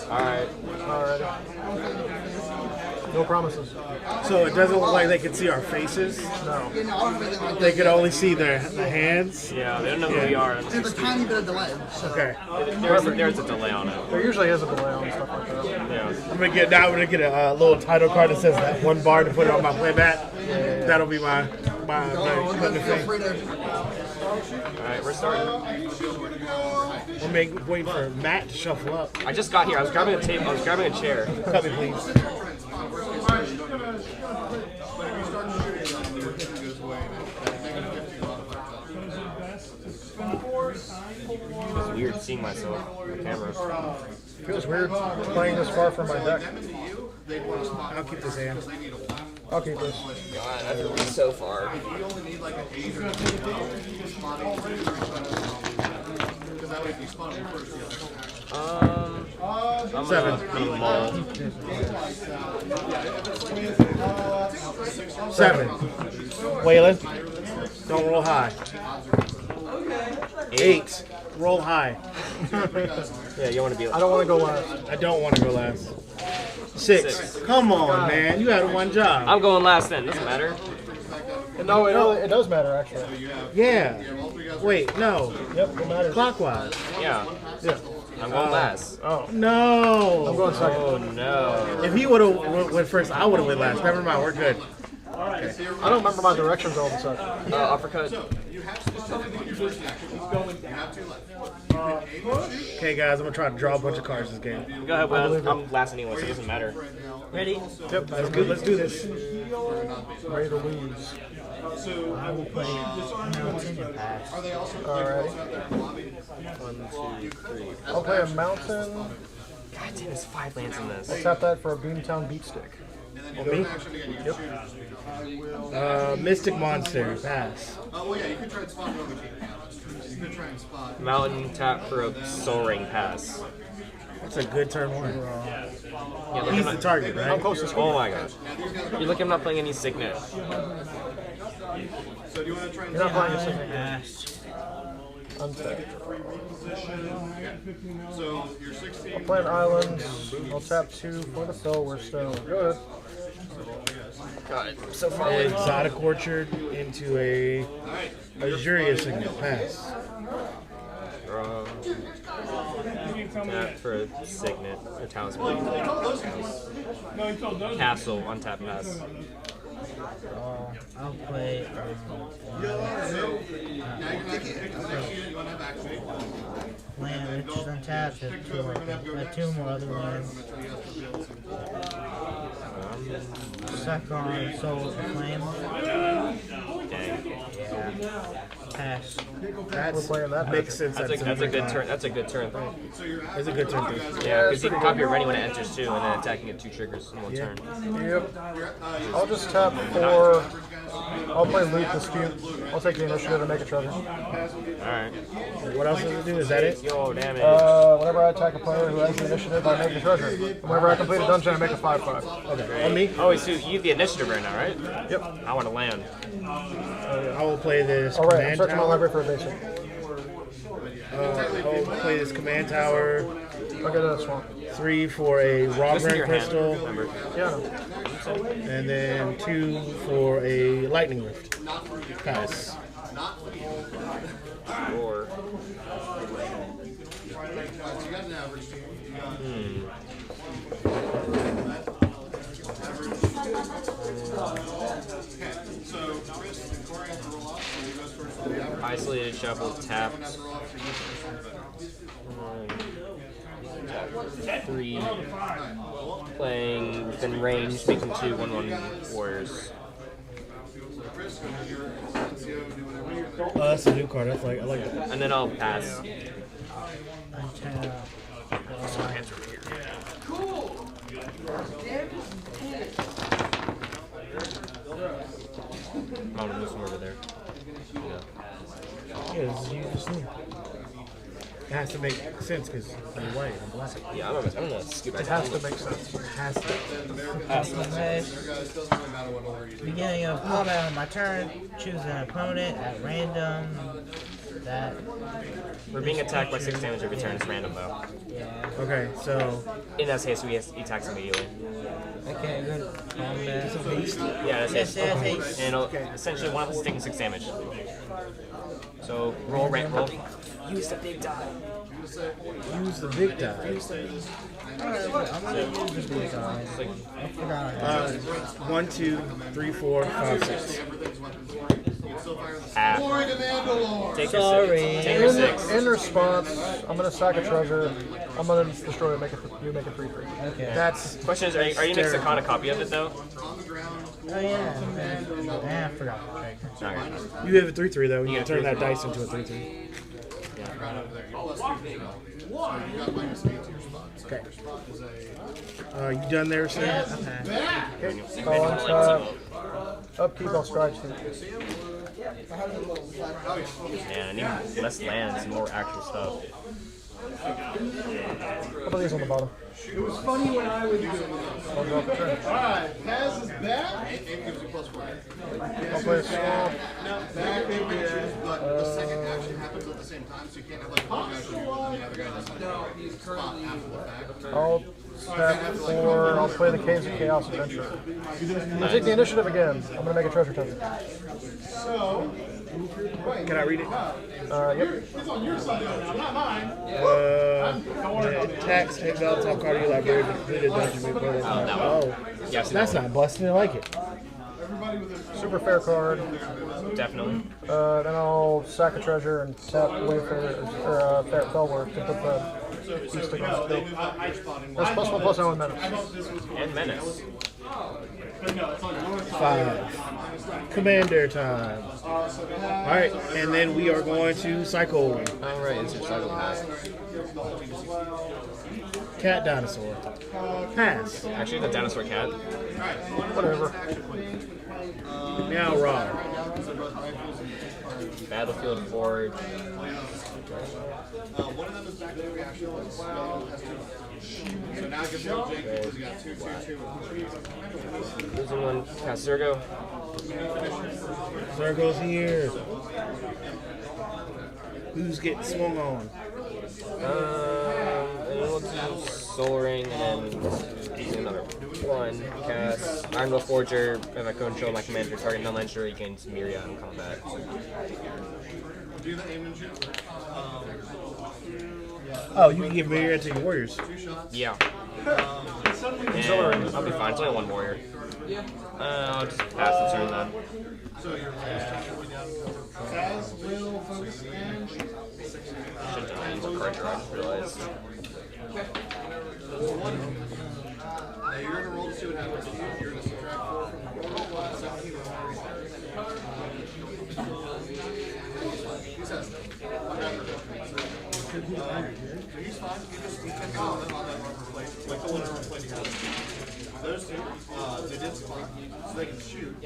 Alright. No promises. So it doesn't look like they can see our faces. No. They can only see the hands. Yeah, they don't know who we are. There's a tiny bit of delay. Okay. There's a delay on it. There usually is a delay on stuff like that. Yeah. I'm gonna get a little title card that says that one bar to put it on my playmat. That'll be my Feel free to. Alright, we're starting. I'm waiting for Matt to shuffle up. I just got here. I was grabbing a table. I was grabbing a chair. Cut me, please. It's weird seeing myself on the camera. Feels weird playing this far from my deck. I'll keep this hand. I'll keep this. God, I've been so far. I'm 7. gonna mull. 7. Waylon, don't roll high. 8. Roll high. Yeah, you want to be. I don't want to go last. I don't want to go last. 6. Come on, man. You had one job. I'm going last then. Doesn't matter. No, it does matter actually. Yeah. Wait, no. Yep, it matters. Clockwise. Yeah. Yeah. I'm going last. Oh, No. I'm going second. Oh no. If he would have went first, I would have went last. Never mind. We're good. I don't remember my directions all of a sudden. Uppercut. Okay, guys. I'm gonna try to draw a bunch of cards this game. Go ahead, Will. I'm last anyway, so it doesn't matter. Ready? Yep. That's good. Let's do this. Ready to lose. I will play Mountain and pass. Alright. 1, 2, 3. I'll play a mountain. God damn, there's 5 lands in this. Tap that for a Boomtown Beat Stick. On me? Yep. Mystic Monster. Pass. Mountain tap for a Soaring pass. That's a good turn 1. Yeah, look, He's I'm the not, target, right? oh my gosh. You look, I'm not playing any Signet. You're not playing a single game. Pass. Untapped. I'll play an island. I'll tap 2 for the fill. We're still good. God, I'm so far. Exotic Orchard into a Azuria Signet. Pass. Tap for a Signet. Or Talisman. Castle, untap pass. I'll play land which is untapped. Two more other lands. Suck on Soul of Flame. Dang. Yeah. Pass. We're playing that. Makes sense. That's a good turn. That's a good turn. That's a good turn. Yeah, because you can copy it ready when it enters too, and then attacking it 2 triggers in 1 turn. Yep. I'll just tap 4. I'll play Loot Dispute. I'll take the initiative and make a treasure. Alright. What else does it do? Is that it? Yo, damn it. Whenever I attack a player who has the initiative, I make a treasure. Whenever I complete a dungeon, I make a 5/5. Okay. On me? Oh, wait, so you have the initiative right now, right? Yep. I want to land. I will play this Alright, I'm command searching my tower. library for a basic. I will play this command tower. I'll get a swamp. 3 for a Raw Listen to Grand your hand. Crystal. Remember. Yeah. And then 2 for a Lightning Rift. Pass. Or. Isolated shuffle tapped. 3. Playing within range, making 2 1/1 warriors. Oh, that's a new card. I like it. And then I'll pass. Untap. I'm gonna move some over there. Yeah, this is you just need. It has to make sense because you're white and black. Yeah, I'm gonna scoot back. It has to make sense. It has to. Beginning of combat on my turn, choose an opponent at random. that. We're being attacked by 6 damage every turn. It's random though. Yeah. Okay, so In that case, he attacks immediately. Okay, good. Combat. Yeah, that's Yes, it. yes, haste. And essentially, one of us is taking 6 damage. So roll. Use the big die. use the big die. Alright, I'm gonna use the big guy. It's like I forgot. 1, 2, 3, 4, 5, 6. half. Take your Sorry. 6. Take your 6. In response, I'm gonna sack a treasure. I'm gonna destroy it. You make it 3/3. Okay. That's Question is, are you making a copy of it though? Oh yeah. I forgot the trigger. Okay. you have a 3/3 though. You can turn that dice into a 3/3. Okay. You done there, sir? Yeah, okay. On upkeep, I'll scratch it. Man, I need less lands and more actual stuff. How about these on the bottom? It was funny when I was doing it. I'll drop a turn. Alright, Kaz is back. I'll play a small. Back again. But the second action happens at the same time, so you can't have like one guy shoot and the other guy doesn't spot after the fact. I'll tap 4. I'll play the Caves of Chaos Adventure. I'll take the initiative again. I'm gonna make a treasure token. Can I read it? Yep. It's on your side now, not mine. Tax, take the top card of your library to complete a dungeon. Oh, Yeah, so that's not busted. I like it. Super fair card. definitely. Then I'll sack a treasure and tap Wayfarer or Fellwork to put the beast stick on skill. That's +1/+0 menace. And menace. 5. Commander time. Alright, and then we are going to Cycle. Alright, it's your cycle pass. Cat Dinosaur. Pass. Actually, the dinosaur cat. Whatever. Meow Rod. Battlefield Forge. One of them is back to the reaction. So now it gives you Jake because you got 2, 2, 2. Losing one. Cast Zergo. Circle's here. Who's getting swung on? And we'll do Soul Ring and then do another one. Cast Ironwood Forger. If I control my commander target non-land sure he gains Myria in combat. Do the aim and shoot. Oh, you can give Myria to your warriors. Yeah. And I'll be fine. It's only one warrior. I'll just pass the turn then. Kaz will focus and shoot. Shouldn't have used a card draw, I just realized. Now you're going to roll to see what happens. You're going to subtract 4 from the roll. 17 He says, he's fine. He can go on that armor plate. Like the one armor plate he has. Those two, they did spot, so they can shoot.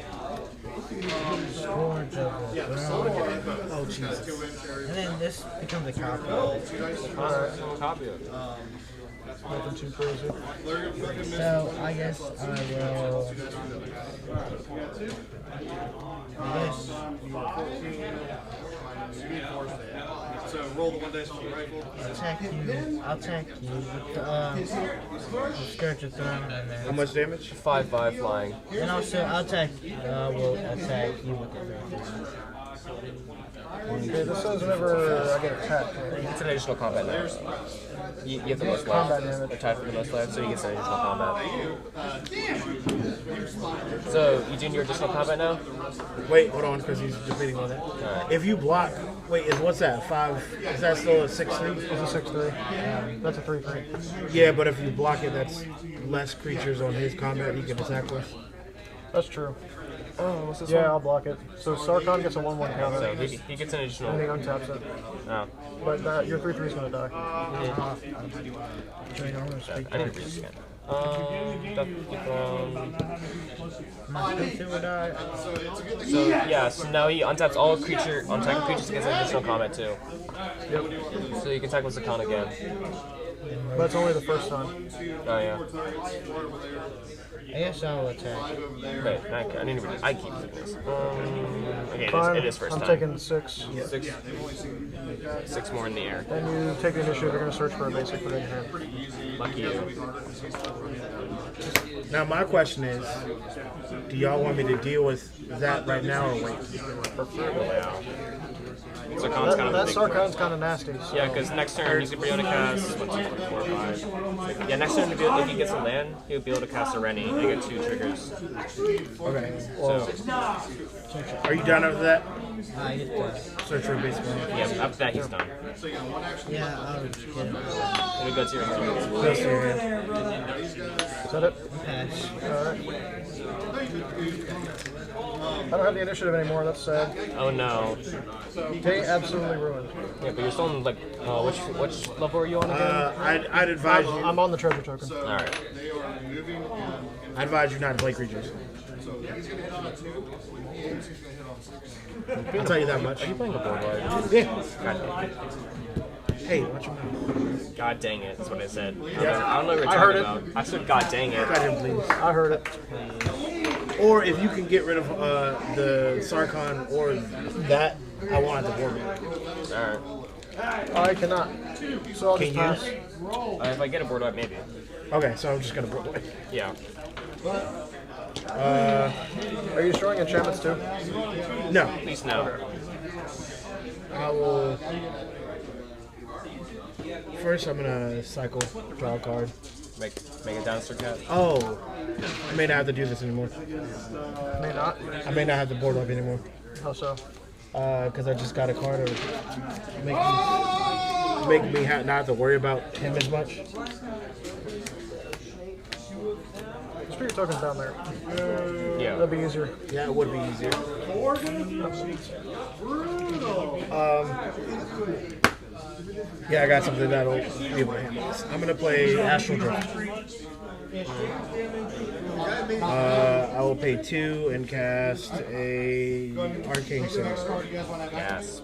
Scourge of Yeah, the the Throne. solid can hit both. Oh, Jesus. 2-inch area. And then this becomes a copy. Alright. Copy it. Nothing too crazy. So I guess I will. So roll the 1 dice for the rifle. Attack you. I'll attack you with the Scourge of Throne and How then. much damage? 5/5 flying. And also I'll attack. Will attack you with the advantage. Okay, this says whenever I get attacked. It's an additional combat now. You have the most Combat life. damage. Attack for the most life, so you get some additional combat. So, you doing your additional combat now? Wait, hold on, because he's debating on that. Alright. If you block, wait, what's that? 5? Is that still a 6/3? It's a 6/3. That's a 3/3. Yeah, but if you block it, that's less creatures on his combat he can attack with. That's true. Oh, what's this Yeah, I'll block it. So Sarkon gets a 1/1 counter. So, he gets an additional. And he untaps it. Oh, But your 3/3 is gonna die. Join armor speak. I need to read this again. My creature will die. So, yeah, so now he untaps all unattacking creatures against an additional combat too. Yep. So you can attack with Zakhan again. But it's only the first time. Oh yeah. I guess I'll attack. Wait, I need to. I keep doing this. Okay, Fine. it is first I'm time. taking 6. 6 more in the air. And you take the initiative, you're going to search for a basic within your hand. Lucky you. Now my question is, do y'all want me to deal with that right now or wait? Preferably now. Sarkhan's kind of a That big. Sarkhan's kind of nasty. So. Yeah, because next turn he's gonna be able to cast 1, 2, 3, 4, 5. Yeah, next turn if he gets a land, he'll be able to cast a Rennie and get 2 triggers. Okay. So Are you done after that? I get that. Search for a basic land. yeah, after that he's done. Yeah, I'll just get it. It'll go to your turn. Goes to your hand. Is that it? Pass. Alright. I don't have the initiative anymore, that's sad. Oh no. Day absolutely ruined. Yeah, but you're still in like which level are you on again? I'd advise you. Uh, I'm on the treasure token. All right. I advise you not to play creatures. I'll tell you that much. Are you playing a board wipe? Yeah. God dang it. Hey, watch your mouth. God dang it, that's what I said. Yeah. I don't know what you're I talking heard it. about. I said God dang it. Got him, please. I heard it. Or if you can get rid of the Sarkhan or that, I want it to board. Alright. I cannot. So I'll just Can you? pass. If I get a board wipe, maybe. Okay, so I'm just gonna board away. Yeah. Are you destroying enchantments too? No, At least no. I will. First, I'm gonna cycle, draw a card. Make a downstairs cat. Oh, I may not have to do this anymore. May not. I may not have to board up anymore. How so? Because I just got a card to make me not have to worry about him as much. Just put your tokens down there. Yeah. That'd be easier. Yeah, it would be easier. Yeah, I got something that'll be able to handle this. I'm gonna play Astral Drift. I will pay 2 and cast a Arcane Series. Yes.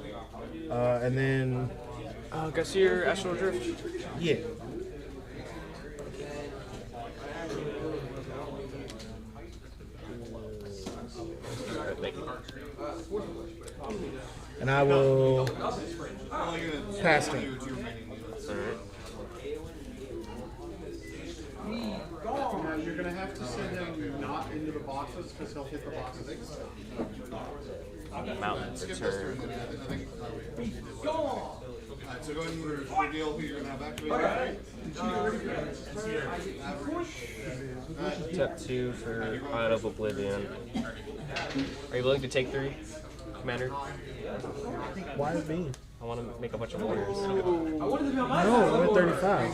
And then Guess your Astral Drift. yeah. Alright, thank you. And I will pass him. You're gonna have to send him not into the boxes because he'll hit the boxes. Mountain return. Alright, so go ahead and reveal who you're gonna have activated. Step 2 for Isle of Oblivion. Are you willing to take 3, Commander? Why me? I want to make a bunch of warriors. No, I'm at 35.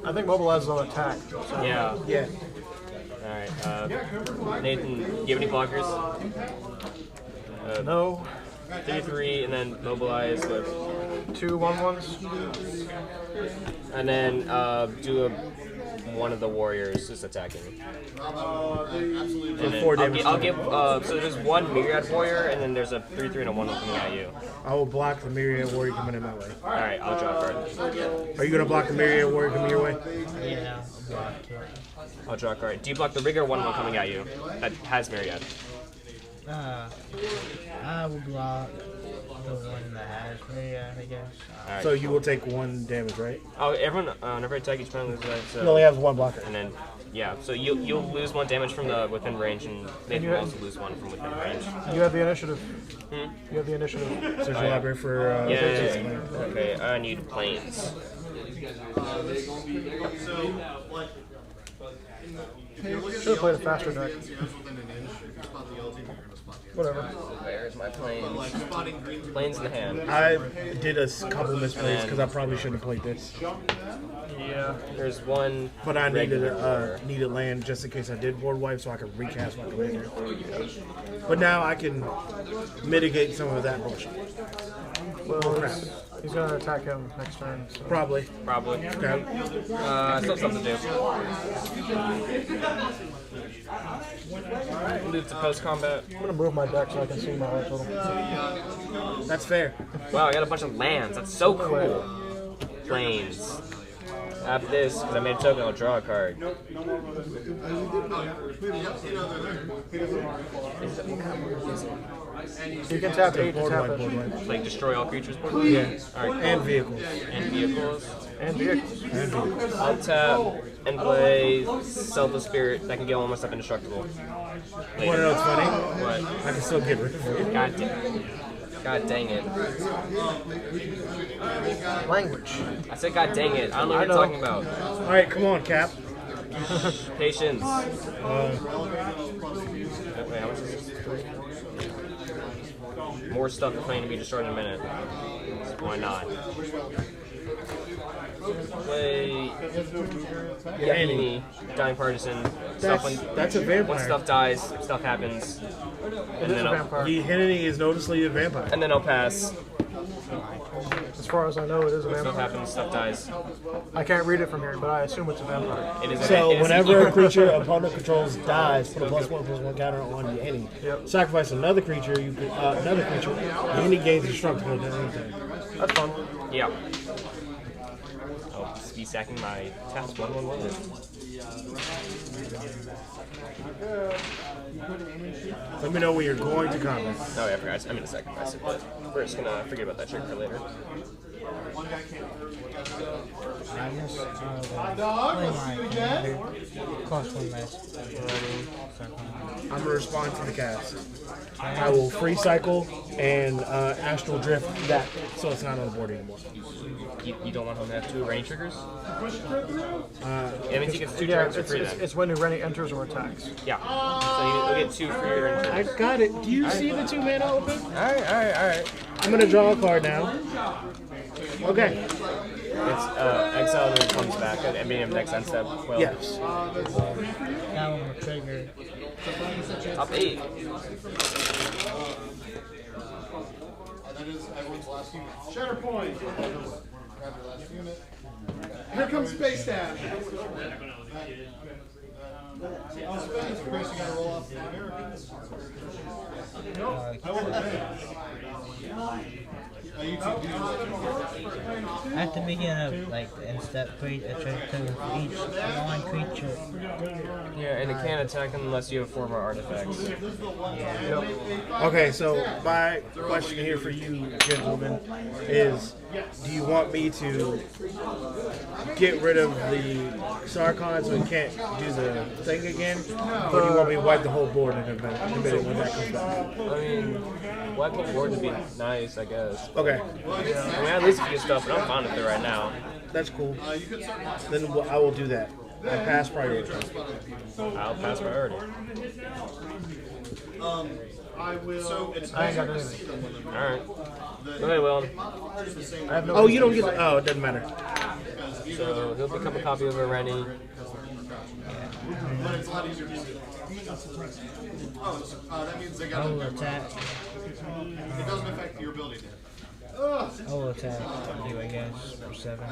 I think mobilize is on attack. So. Yeah. Yeah. Alright. Nathan, do you have any blockers? No. 3/3, and then mobilize with, 2 1/1s. and then do one of the warriors is attacking. And then 4 damage. I'll give. So there's one Myriad warrior, and then there's a 3/3 and a 1 coming at you. I will block the Myriad Warrior coming in my way. All right, I'll draw a card. Are you gonna block the Myriad Warrior coming your way? Yeah, I'll block it. I'll draw a card. Do you block the Rigger 1/1 coming at you that has Myriad? I will block the one that has me, I guess. Alright. So you will take 1 damage, right? Oh, everyone. Whenever I attack each friendly, He only has 1 blocker. and then yeah. So you'll lose 1 damage from the within range, and Nathan will also lose 1 from within range. You have the initiative. You have the initiative. Search the library for. Yeah. Okay, I need planes. Should have played a faster deck. Whatever. Where's my planes? Planes in the hand. I did a couple misplays because I probably shouldn't have played this. Yeah. There's 1. But I needed regular needed land just in case I did board wipe so I could recast my commander. But now I can mitigate some of that bullshit. Well, he's going to attack him next turn. So. Probably. Probably. Okay. I still have something to do. Move to post combat. I'm going to move my deck so I can see my whole total. That's fair. Wow, I got a bunch of lands. That's so cool. Plains. After this, because I made a token, I'll draw a card. You can tap 8 to Board tap wipe, board it. wipe. Like destroy all creatures. Yeah. Alright. And vehicles. And vehicles. And vehicles. And vehicles. I'll tap and play Selfless Spirit. That can get one more stuff indestructible. Want to know what's funny? What? I can still get rid of it. God dang it. Language. I said god dang it. I don't know what I you're know. talking about. All right, come on, Cap. Patience. Wait, how much is this? More stuff planning to be destroyed in a minute. Why not? Play Yahini, Dying Partisan. Stuff That's a when vampire. stuff dies, stuff happens. It is a vampire. The Henny is noticeably a vampire. And then I'll pass. As far as I know, it is a Stuff vampire. happens, stuff dies. I can't read it from here, but I assume it's a vampire. It is So it is whenever a creature opponent controls dies, put a +1/+1 counter on the Henny. Yep. Sacrifice another creature. The Henny gains destructible to anything. That's fun. Yeah. I'll just be sacking my taps 1/1/1. Let me know when you're going to combat. Oh yeah, I forgot. I'm gonna sacrifice it, but we're just gonna forget about that trick for later. I just play my commander. Cost 1 less. I'm gonna respond to the cast. I will free cycle and astral drift that, so it's not on the board anymore. You don't want him to have 2 rain triggers? It means he gets 2 Yeah, turns for free then. it's when Rennie enters or attacks. Yeah. So you'll get 2 free rain I triggers. got it. Do you see the 2 mana open? Alright. I'm gonna draw a card now. Okay. It's exile and then comes back. I mean, it makes sense that well. Yes. That one will trigger. Top 8. That is everyone's last unit. Shatterpoint! Grab your last unit. Here comes Space Dash! I'll spend this price, you gotta roll off the Americans. I will advance. You two do. At the beginning of like the in-step create a trigger for each non-creature. Yeah, and it can't attack unless you have 4 more artifacts. Okay, so my question here for you, gentlemen, is do you want me to get rid of the Sarkon so he can't do the thing again? Or do you want me to wipe the whole board in a minute when that comes back? I mean, wiping the board would be nice, I guess. Okay, I mean, at least a few stuff, but I'm fine with it right now. that's cool. Then I will do that. I pass priority. I'll pass priority. I will. So it's I ain't got anything. Alright. Okay, well, I have no. Oh, you don't get the, oh, it doesn't matter. so he'll pick up a copy of a Rennie. But it's a lot easier to see. Oh, so, that means they I got will it. attack. It doesn't affect your ability to. I will attack you, I guess, for 7.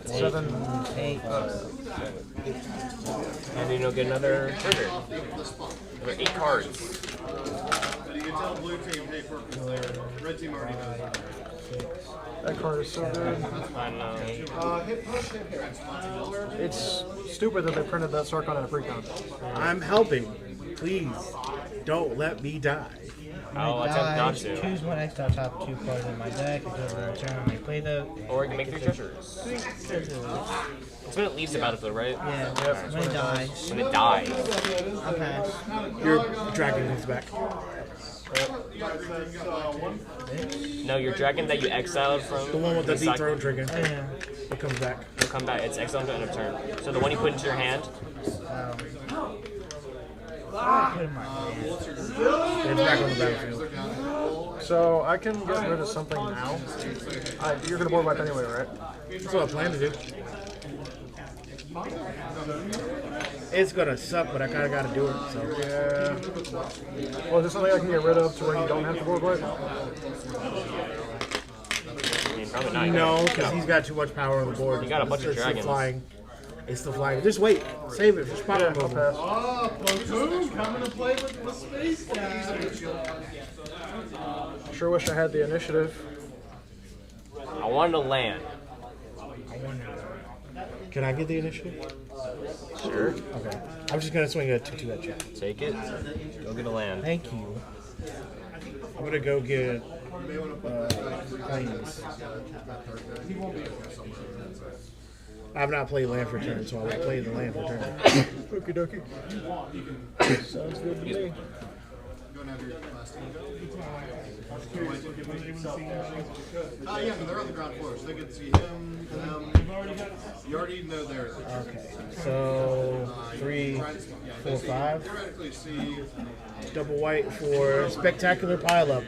7. 8. And then you'll get another trigger. There are 8 cards. But you can tell blue team, hey, perfect. Red team already knows. That card is so good. I know. Hit push, hit hit. It's stupid that they printed that Sarkon at a pre-con. I'm helping. Please, don't let me die. I'll attempt not to. Choose one extra top 2 cards in my deck. Until the return I play the. Or you can make 3 treasures. It's when it leaves the battlefield, right? Yeah, when it dies. When it dies. I'll pass. Your dragon comes back. No, your dragon that you exiled from The one with the recycle- dethroned dragon. Oh, yeah. It comes back. will come back. It's exiled to end of turn. So the one you put into your hand, Put in my hand. It's back on the battlefield. So I can get rid of something now. You're gonna board wipe anyway, right? That's what I plan to do. It's gonna suck, but I kinda gotta do it. So Yeah. Well, is there something I can get rid of to where you don't have to board wipe? I mean, probably not. no, because he's got too much power on the board. You got a bunch of It's the dragons. flying. It's the flying. Just wait. Save it for spot Yeah, I'll removal. pass. Oh, Plotoon coming to play with the Space Dash. Sure wish I had the initiative. I'll wanted to land. Can I get the initiative? Sure. Okay. I'm just gonna swing a 2/2 at you. Take it. Go get a land. Thank you. I'm gonna go get planes. I have not played land for turn, so I will play the land for turn. Okie dokie. Sounds good to me. Go and have your last team go. Yeah, but they're on the ground floor, so they can see him, them. You already know theirs. Okay. So 3, 4, 5. Theoretically, see. Double white for spectacular pileup.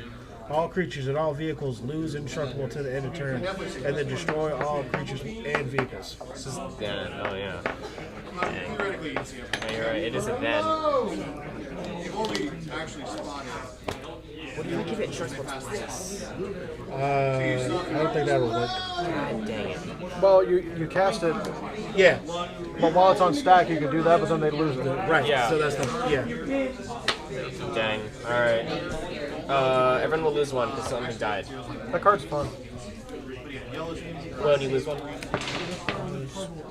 All creatures and all vehicles lose indestructible to the end of turn, and then destroy all creatures and vehicles. This is then. Oh yeah. Theoretically, you can see him. Yeah, you're right. It is a then. You've only actually spotted. What do you give it trust twice? I don't think that would work. God dang it. Well, you cast it, Yeah, but while it's on stack, you can do that, but then they lose it. right. Yeah. So that's the Dang. All right. Everyone will lose one because something died. That card's fun. Well, and you lose one. I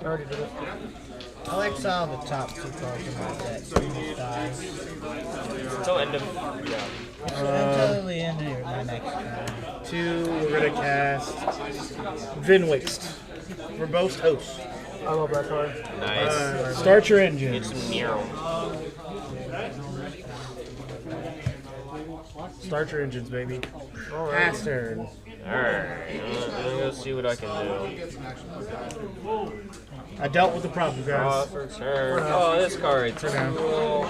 already did it. I'll exile the top 2 cards in my deck. So you just die. Until end of. Yeah. Until the end of my next turn. 2. We're gonna cast Vinwaste. Verbose Host. I love that card. Nice. Start your Get engines. some Nero. Start your engines, baby. Alright. Pass turn. Alright. I'm gonna go see what I can do. I dealt with the problem, Draw guys. for turn. Oh, this card. Cool.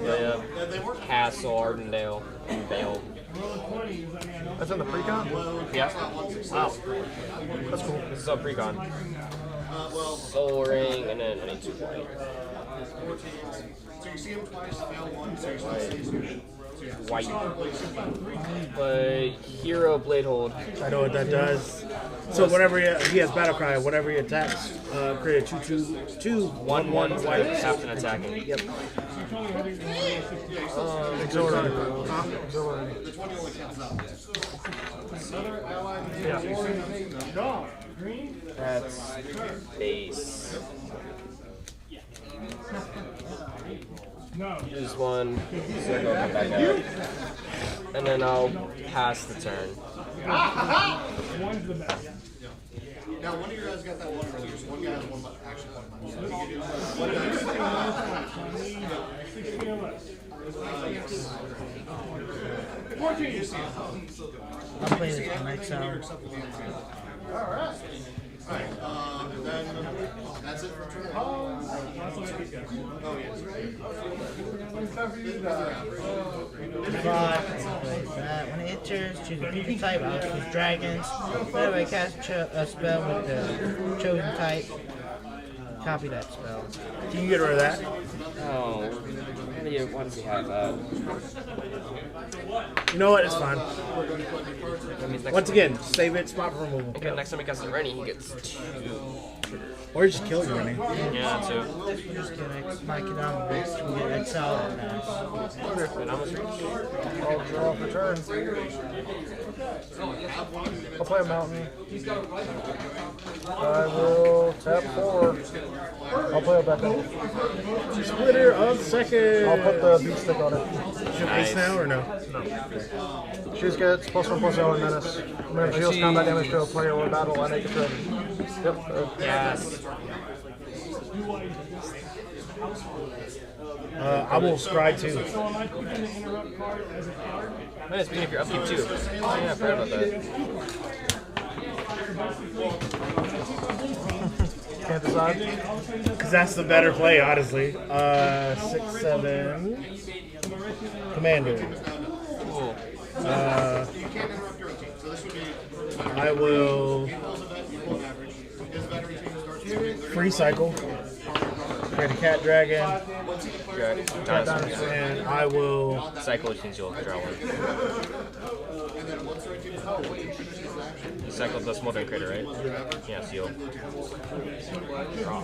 Yeah. Castle, Ardendale, and Vale. That's in the precon? Yeah. Wow. That's cool. This is a precon. Soul Ring, and then I need 2 white. So you see him twice, fail one, so you still stays good. White. But Hero Blade Hold. I know what that does. So whenever he has Battle Cry, whenever he attacks, create a 2/2, 1/1 white, after attacking. Yep. Exhilarating. That's base. Use one, so go come back out. And then I'll pass the turn. Now, one of you guys got that one earlier, so one guy has one action point. So you can do I'll play this from exile. Alright, then that's it for turn. Oh, yes. When it enters, choose a creature type. I'll choose dragons. Whenever I cast a spell with the chosen type, copy that spell. You can get rid of that. Oh, why does he have that? You know what? It's fine. That means next Once again, save it, spot for removal. okay, next time he casts a Rennie, he gets 2. Or you just kill your running. Yeah, 2. Just get my Kadama Reach. We get exile and pass. And how much reach? I'll draw for turn. I'll play a mountain. I will tap 4. I'll play a Becca. Splitter of second. I'll put the beat stick on it. Should face now or no? Shoes gets +1/+0 and menace. Whenever she deals combat damage to a player or battle, I make a trade. Yep. Yes. I will scry too. Man, speaking of your upkeep too. Oh yeah, I forgot about that. Can't decide. Because that's the better play, honestly. 6, 7. Commander. Cool. I will free cycle. Create a cat dragon. Dinosaurs. And I will Cycle, which means you'll draw one. You cycled the Smoldering Crater, right? Yeah, seal. Draw.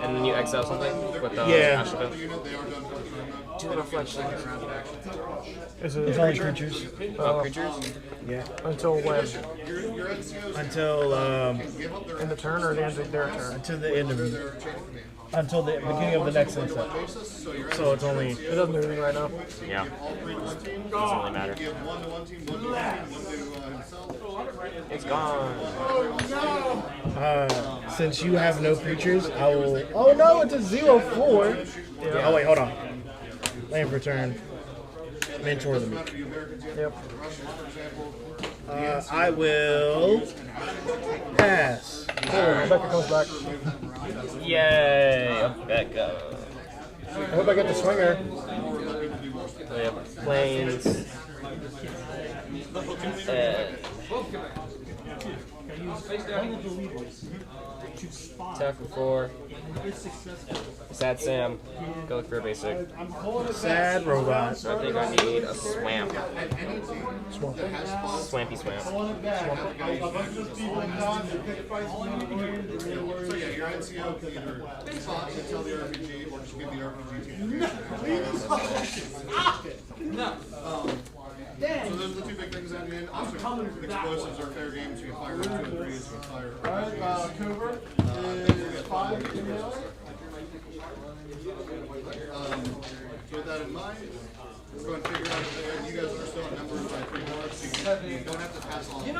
And then you exile something with the Yeah. Astral Veil? 2 reflections. Is it It's only creature? creatures. Creatures? Yeah. Until when? Until In the turn or the end of their turn? until the end of until the beginning of the next sunset. So it's only It doesn't do anything right now. Yeah. Doesn't really matter. It's gone. since you have no creatures, I will. Oh no, it's a 0/4. Yeah. Oh wait, hold on. Land for turn. Mentor the Meek. Yep. I will pass. Rebecca comes back. Yay! Becca. I hope I get the swinger. We have planes. Tap for 4. Sad Sam. Go look for a basic. Sad robot. So I think I need a swamp. Swampy swamp. So yeah, your NCO can either spot to tell the RPG or just give the RPG team. So those are the 2 big things at the end. Also, explosives are fair game, so you can fire 1, 2, and 3, so you can fire. Covert is 5. So with that in mind, we're going to figure out if you guys are still at numbers by 3 more, so you don't have to pass on.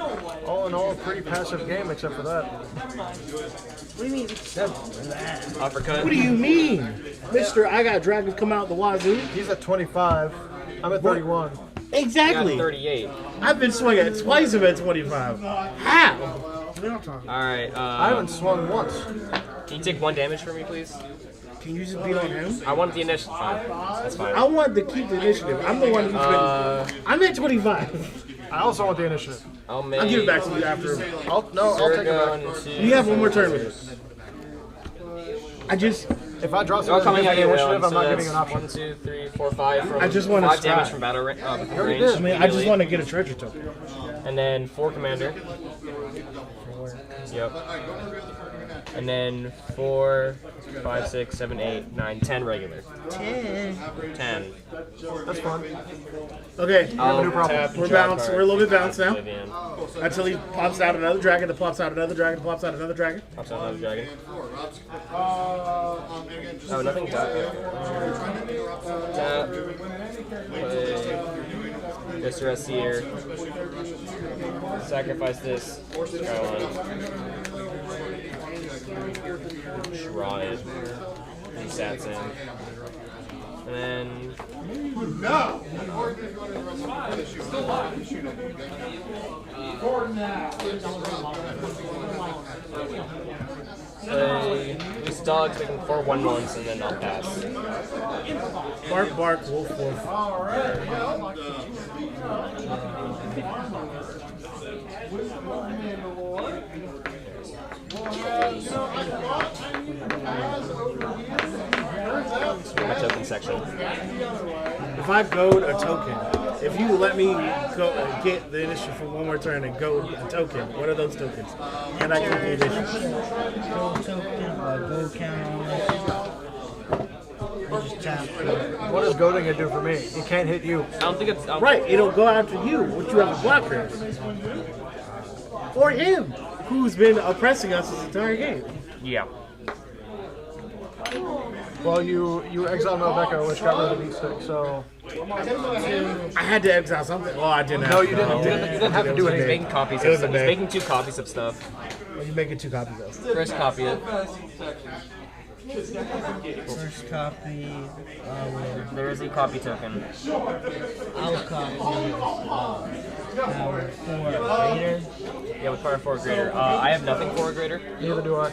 All in all, a pretty passive game except for that. What do you mean? Uppercut. What do you mean, Mister? I got dragons come out the wazoo. He's at 25. I'm at 31. Exactly. 38. I've been swinging twice. I'm at 25. How? Alright, I haven't swung once. can you take 1 damage from me, please? Can you just beat on him? I want the initiative. Fine. That's fine. I want to keep the initiative. I'm the one who's been. I'm at 25. I also want the initiative. I'll make. I'll give it back to you after. I'll take it back. You have one more turn with it. I just. If I draw They're something all coming with at the you. initiative, I'm So not that's giving an option. 1, 2, 3, 4, 5 from. I just wanna 5 damage strike. from battle range. did. I mean, I just want to get a treasure token. And then 4 commander. Yep. And then 4, 5, 6, 7, 8, 9, 10 regular. 10. That's fun. Okay, I'll new problem. tap, We're draw a bounced. card. We're a little bit bounced now. Oblivion. until he pops out another dragon, that pops out another dragon, pops out another dragon. Pops out another dragon. Again, just Oh, nothing tap. Tap. Play. Just rest here. Sacrifice this. Try 1. Draw it. And sats in. And then. no. Play these dogs making 4 1/1s and then I'll pass. Bark, bark, wolf, wolf. My token section. If I goad a token, if you let me go get the initiative for one more turn and goad a token, what are those tokens? Can I keep the initiative? Gold token, gold counter on it. You just tap. What is goading gonna do for me? He can't hit you. I don't think it's. Right, it'll go after you, which you have a blocker. Or him, who's been oppressing us this entire game. Yeah. Well, you exiled Melbecca, which got rid of the beat stick, so. I had to exile something. Well, I didn't have No, to. you didn't. You didn't have to do He's anything. making copies It of was a stuff. He's day. making 2 copies of stuff. Well, you're making 2 copies of. First copy it. First copy. There is a copy token. I'll copy. Power 4 greater. Yeah, with power 4 greater. I have nothing for a greater. Neither do I.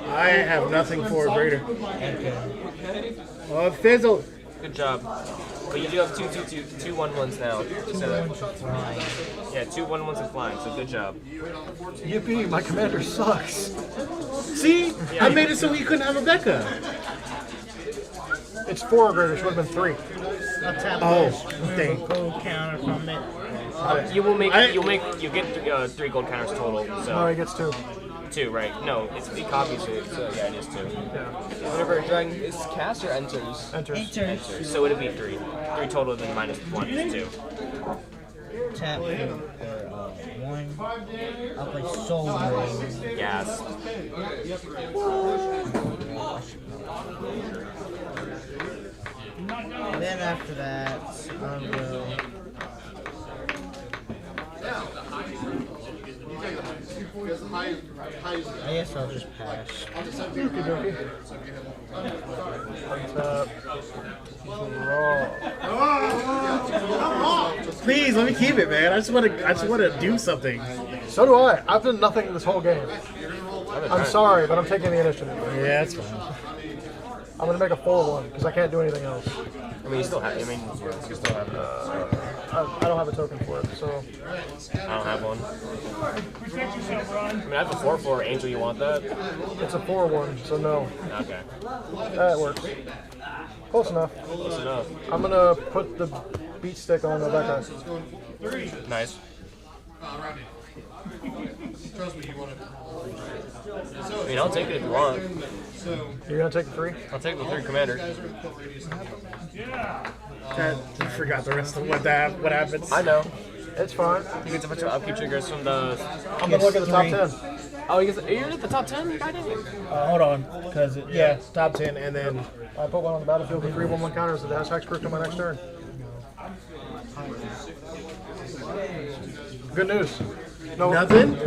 I have nothing for a greater. Okay. Oh, it fizzled. Good job. But you do have 2 1/1s now. So, Flying. yeah, 2 1/1s and flying. So good job. Yippee, my commander sucks. See? I made it so he couldn't have a Becca. It's 4 greater, should have been 3. I'll tap Oh, this. dang. Remove gold counter from it. You get 3 gold counters total. So No, he gets 2. 2, right? No, it copies it. So yeah, it is 2. Whenever a dragon is cast or enters. Enters. So it'd be 3. 3 total, then minus 1 is 2. Tap for 1. I'll play Soul Ring. Yes. And then after that, I'll go. I guess I'll just pass. Please let me keep it, man. I just want to do something. So do I. I've done nothing this whole game. I'm sorry, but I'm taking the initiative. Yeah, that's fine. I'm gonna make a 4-1 because I can't do anything else. I mean, you still have. I mean, you still have. I don't have a token for it, so I don't have one. I mean, I have a 4/4 Angel. You want that? it's a 4-1. So no, Okay. that works. Close enough. Close enough. I'm gonna put the beat stick on Rebecca. Nice. Trust me, you want to. I mean, I'll take it if you want. You're gonna take the 3? I'll take the 3 commander. I forgot the rest of what happens. I know. It's fine. You get a bunch of upkeep triggers from the. I'm gonna look at the top 10. Oh, you're at the top 10? God dang it. Hold on, because top 10, and then I put one on the battlefield with 3/1/1 counters that has hexproof to my next turn. Good news. No, nothing.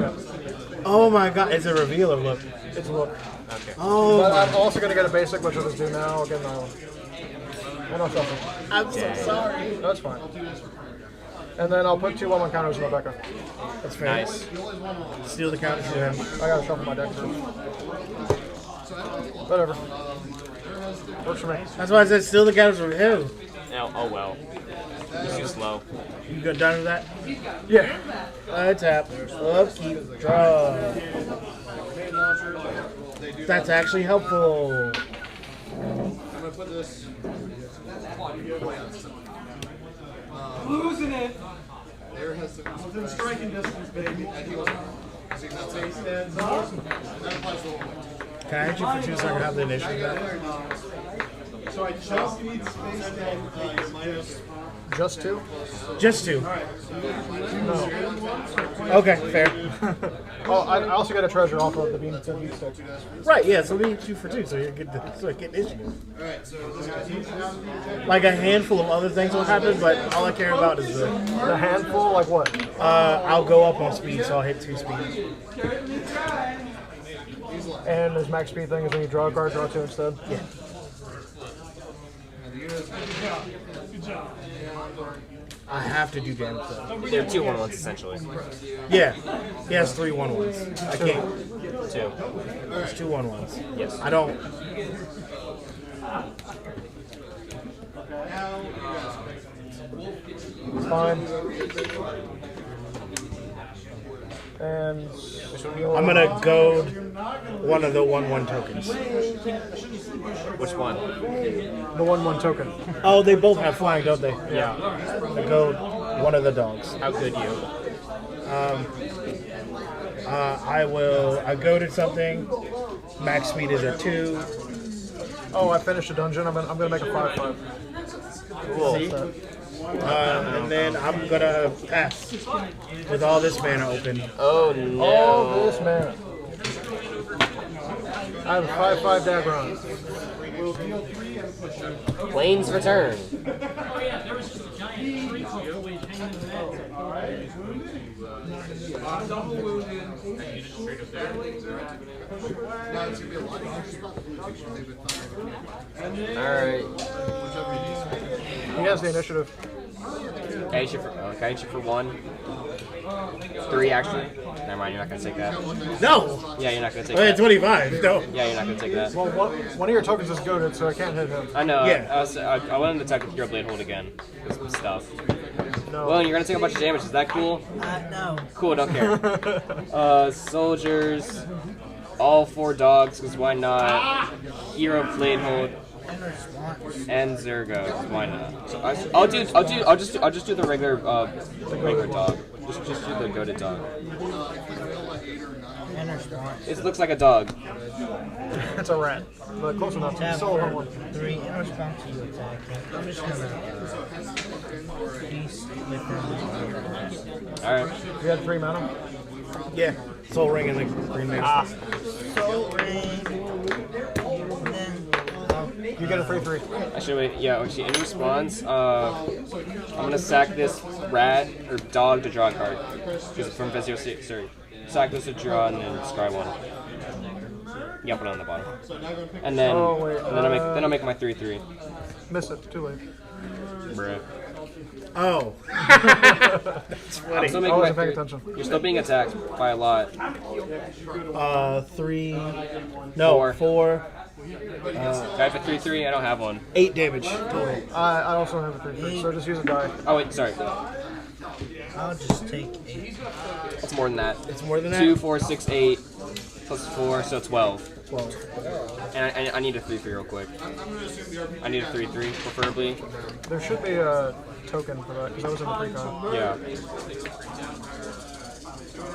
Oh my God, it's a reveal of look. It's a look. Okay. Oh, But I'm also gonna get a basic, which I'll just do now. I'll get an island. And I'll shuffle. I'm so sorry. That's fine. And then I'll put 2/1/1 counters on Rebecca. That's fair. Nice. Steal the counters to him. I gotta shuffle my deck first. Whatever. Works for me. That's why I said steal the counters from him. Oh well. He's too slow. You got done with that? Yeah. Tap. Upkeep. Draw. That's actually helpful. I'm gonna put this. Losing it. There has to. Within striking distance, baby. See, that's it. That applies to the whole point. Can I hit you for 2 so I can have the initiative back? So I just need space down. Minus. Just 2? Just 2. No. Okay, fair. Oh, I also get a treasure off of the beam stick. Right, yeah, so we need 2 for 2, so you're good to get initiative. Alright, so this guy's Like a handful of other things will happen, but all I care about is the. The handful, like what? I'll go up on speed, so I'll hit 2 speed. And his max speed thing is when you draw a card, draw 2 instead. Yeah. I have to do damage though. They're 2/1/1s essentially. Yeah, he has 3 1/1s. I can't. 2. It's 2 1/1s. Yes. I don't. Fine. And I'm gonna goad one of the 1/1 tokens. Which one? the 1/1 token. Oh, they both have flying, don't they? Yeah. I goad one of the dogs. How could you? I goaded something. Max speed is at 2. Oh, I finished a dungeon. I'm gonna make a 5/5. Cool. And then I'm gonna pass with all this mana open. Oh no. All this mana. I have a 5/5 Dagron. Plane's return. Alright. He has the initiative. Can I hit you for 1? 3 actually. Never mind, you're not gonna take that. No! Yeah, you're not gonna take I had that. 25. No. Yeah, you're not gonna take that. Well, one of your tokens is goaded, so I can't hit him. I know. Yeah. I wanted to attack with your blade hold again. With some stuff. No. Well, you're gonna take a bunch of damage. Is that cool? No. Cool. Don't care. Soldiers. All 4 dogs, because why not? Hero blade hold. In response. and Zergo. Why not? So I'll just do the regular dog. Just do the goated dog. In response. It looks like a dog. It's a rat, but close enough. Tap Still a for one. 3 in response to you attacking. I'm just gonna beast within. All right. You had 3 mana. Yeah. Soul Ring and the green next. Soul Ring. Then You get a 3/3. Actually, yeah. Actually, in response, I'm gonna sack this rat or dog to draw a card. Because from Vizio 6, sorry. Sack this to draw and then scry 1. Yeah, put it on the bottom. And then, Oh, wait, then I'll make my 3/3. Miss it. Too late. Bruh. Oh. That's I'm funny. still I making my wasn't paying 3. attention. You're still being attacked by a lot. 3. No, 4. I have a 3/3. I don't have one. 8 damage total. I also have a 3/3, so just use a die. Oh wait, sorry. I'll just take 8. It's more than that. It's more than that? 2, 4, 6, 8 plus 4, so 12. 12. And I need a 3/3 real quick. I need a 3/3 preferably. There should be a token for that because that was in the pre-con. Yeah.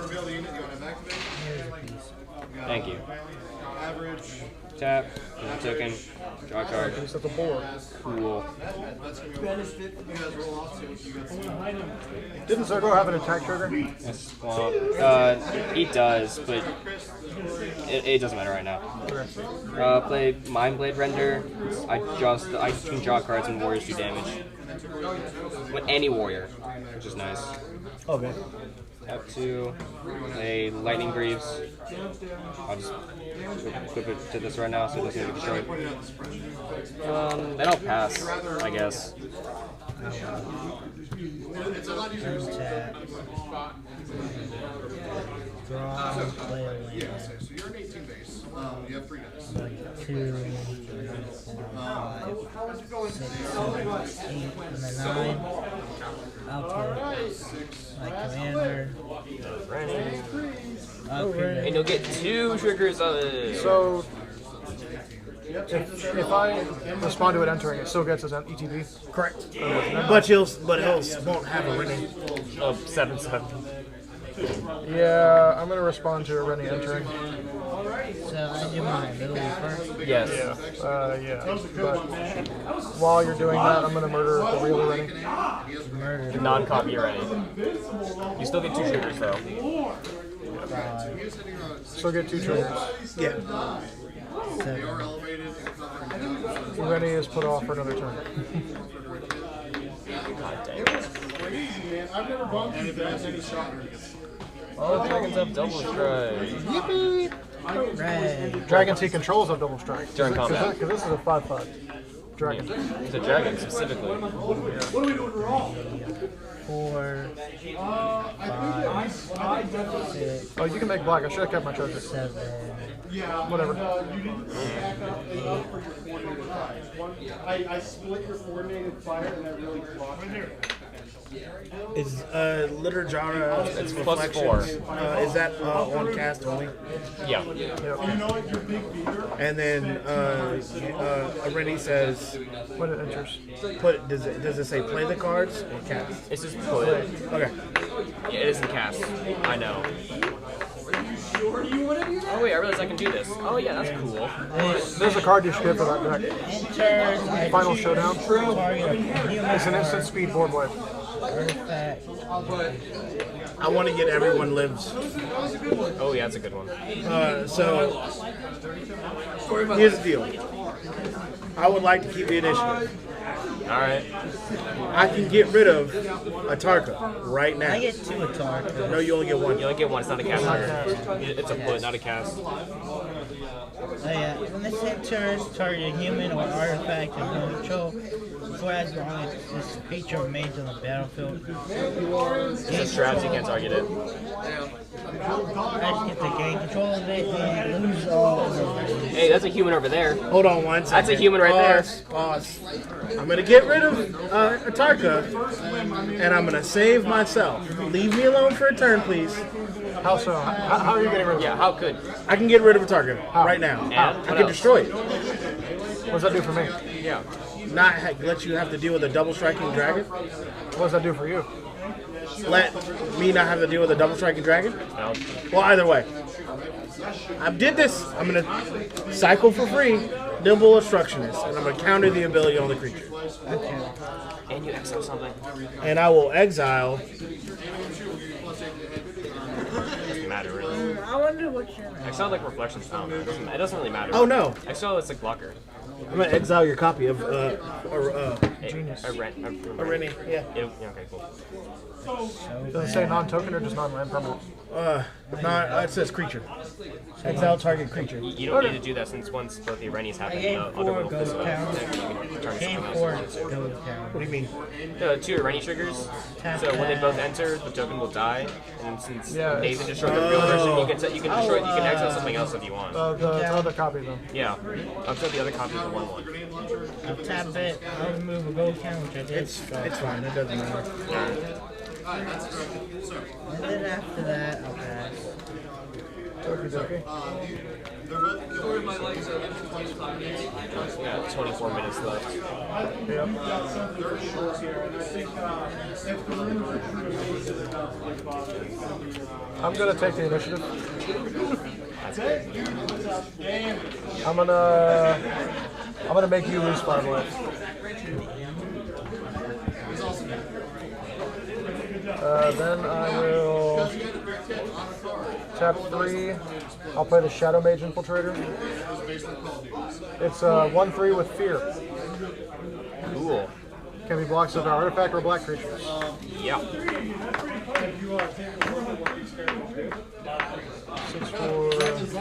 Reveal the unit you want to activate. Thank you. Average. Tap. And a token. Draw a card. It's at the board. Cool. That's going to be benefit. You guys roll off. See what you guys see. Didn't Zergo have an attack trigger? Yes, well, he does, but it doesn't matter right now. Play Mind Blade Render. I can draw cards when warriors do damage. With any warrior, which is nice. Okay. Up to play Lightning Greaves. I'll just equip it to this right now so it doesn't get destroyed. Then I'll pass, I guess. Untap. Draw, play a land. So you're an 18 base. You have 3 dice. 2, 3, 4, 5, 6, 7, 8, and then 9. I'll play my commander. And you'll get 2 triggers of it. So if I respond to it entering, it still gets its ETB. Correct. But he'll won't have a ring. 7/7. Yeah, I'm gonna respond to a Rennie entering. So I do my ability first. Yes. Yeah. But while you're doing that, I'm gonna murder the real Rennie. Murder. Non-copy already. You still get 2 triggers though. Still get 2 triggers. Yeah. 7. Rennie is put off for another turn. God dang it. I've never bumped you guys any shot. Oh, dragons have double strike. Red. Dragons he controls have double strike. During combat. Because this is a 5/5. Dragon. It's a dragon specifically. What are we doing wrong? 4, 5, 6, Oh, you can make black. I should have kept my treasure. 7. Yeah. Whatever. You didn't back up for your coordinated fire. I split your coordinated fire and that really blocked it. Is Liturjara It's Reflections, +4. is that on cast only? Yeah. You know what? Your big beater. And then Rennie says, When it enters. does it say play the cards or cast? It's just put. Okay. Yeah, it isn't cast. I know. Oh wait, I realize I can do this. Oh yeah, that's cool. There's a card you should get for that deck. Enters. Final Showdown. Target a human It's an instant speed board wipe. artifact. I want to get everyone lives. Oh yeah, that's a good one. So here's the deal. I would like to keep the initiative. All right. I can get rid of Atarka right now. I get 2 attack. No, you only get one. You only get one. It's not a cast trigger. It's a put, not a cast. Oh yeah, when this enters, target a human or artifact of no control for as long as this creature remains on the battlefield. It's a straps. You can't target it. I get to gain control of it and lose all of it. Hey, that's a human over there. Hold on one second. That's a human right there. Pause. I'm gonna get rid of Atarka, and I'm gonna save myself. Leave me alone for a turn, please. How so? How are you getting rid of it? Yeah, how could? I can get rid of Atarka right now. And I what can else? destroy it. What does that do for me? Yeah. Let you have to deal with a double striking dragon. What does that do for you? Let me not have to deal with a double striking dragon. No. Well, either way. I did this. I'm going to cycle for free, Nimble Obstructionist, and I'm going to counter the ability on the creature. Okay. And you exile something. And I will exile. Doesn't matter really. I wonder what your Exile like Reflections Found. It doesn't really matter. Oh, no. Exile is like blocker. I'm going to exile your copy of Genius. A Rennie. Yeah. Okay, cool. Does it say non-token or just non-land permanent? It says creature. Exile target creature. You don't need to do that since once both the Rennies happen, I the gave other 4 one will gold fizzle out. count. Then you can turn Game something 4 else. gold count. What do you mean? The 2 Rennie triggers. Tap So when they that. both enter, the token will die. And since Yeah, Nathan destroyed the real version, you can destroy. You can exile something else if you want. The other copy though. Yeah. Up to the other copy of the 1/1. I'll tap it. I'll remove a gold count, which I did. It's fine. It doesn't matter. And then after that, I'll pass. Okie dokie. Yeah, 24 minutes left. Yep. I'm gonna take the initiative. That's good. I'm gonna make you lose 5 life. Then I will tap 3. I'll play the Shadow Mage Infiltrator. It's 1/3 with Fear. Cool. Can be blocked with an artifact or black creatures. Yeah. 6/4,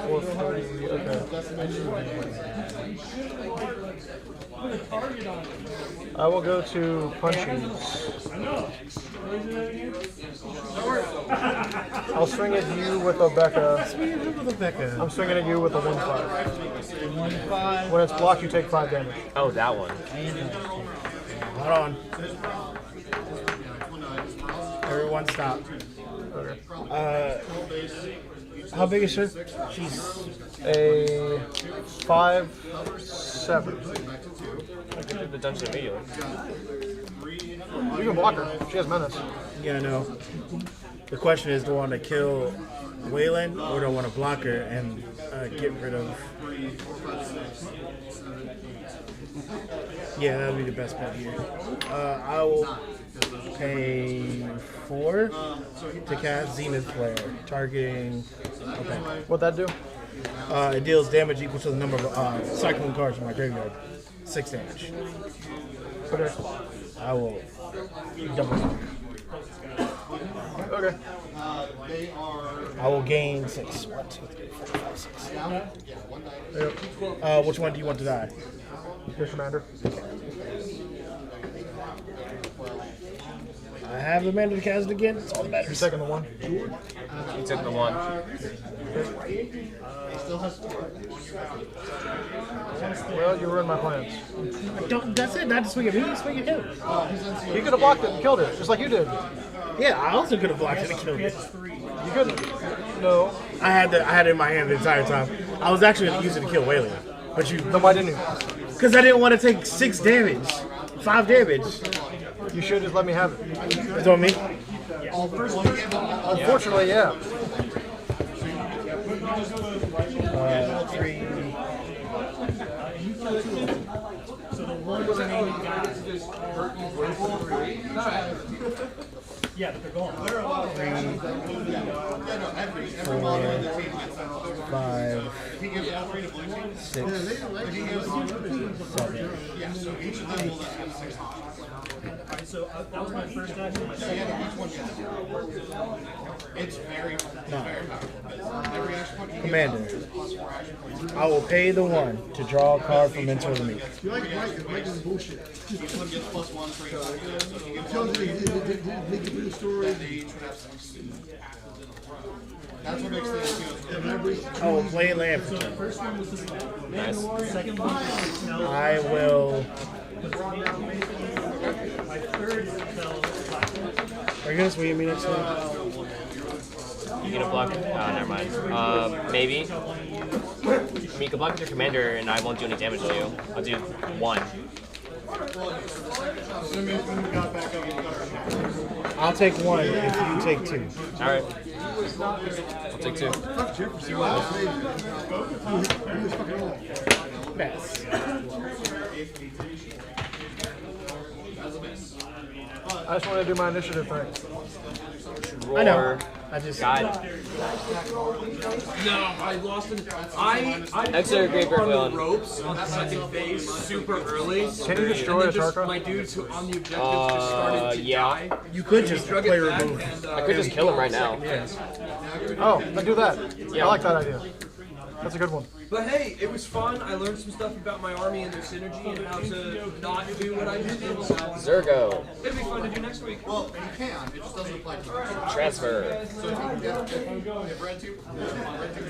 4/3. Okay. I will go to Punchies. I'll swing at you with a Becca. I'm swinging at you with a 1/5. 1/5. When it's blocked, you take 5 damage. Oh, that one. Hold on. Everyone stop. Okay. How big is she? She's A 5/7. I can do the dungeon immediately. You can block her. She has menace. Yeah, I know. The question is, do I want to kill Waylon or do I want to block her and get rid of... Yeah, that would be the best bet here. I will pay 4 to cast Zenith Flare, targeting... Okay. What'd that do? It deals damage equal to the number of cycling cards from my graveyard. 6 damage. Okay. I will double knock. Okay. I will gain 6. 1, 2, 3, 4, 5, 6. Yep. Which one do you want to die? Your commander. I have the mana to cast it again. It's all that You're matters. taking the 1. You took the 1. Well, you ruined my plans. Don't. That's it. Not to swing at me. Swing at him. You could have blocked it and killed it, just like you did. Yeah, I also could have blocked it and killed it. You couldn't. No. I had it in my hand the entire time. I was actually going to use it to kill Whaley, but you. Then why didn't you? Because I didn't want to take 6 damage, 5 damage. You should just let me have it. That's what I mean. Unfortunately, yeah. 3. Yeah, but they're gone. 5, 6, 7. So that was my first action. My second It's very Commander, I will pay the 1 to draw a card from Mentor of the Meek. You like Mike? Mike is bullshit. Each one gets +1 for each. Tells you they give you the story. They each would have 6. That's what makes the I will play land for 2. First one was this Nice. second one was Snell. I will. My third Snell. Are you going to swing at me next time? You gonna block? Never mind. Maybe. mean, you can block with your commander, and I won't do any damage to you. I'll do 1. I'll take 1 if you take 2. All right. I'll take 2. Pass. I just want to do my initiative thing. Roar. I know. I just God. No, I lost it. I Extra Great Bird on the Whalen. ropes on the second phase super early. Can you destroy a And then just Tarka? my dudes who on the objectives just started to yeah. die. you could just Drug play it back remove. and I could just kill him right now. Oh, I do that. Yeah. I like that idea. That's a good one. But hey, it was fun. I learned some stuff about my army and their synergy and how to not do what I just did. Zergo. It'll be fun to do next week. Well, you can. It just doesn't apply to the rest. Transfer. So if you can get, if Red Team's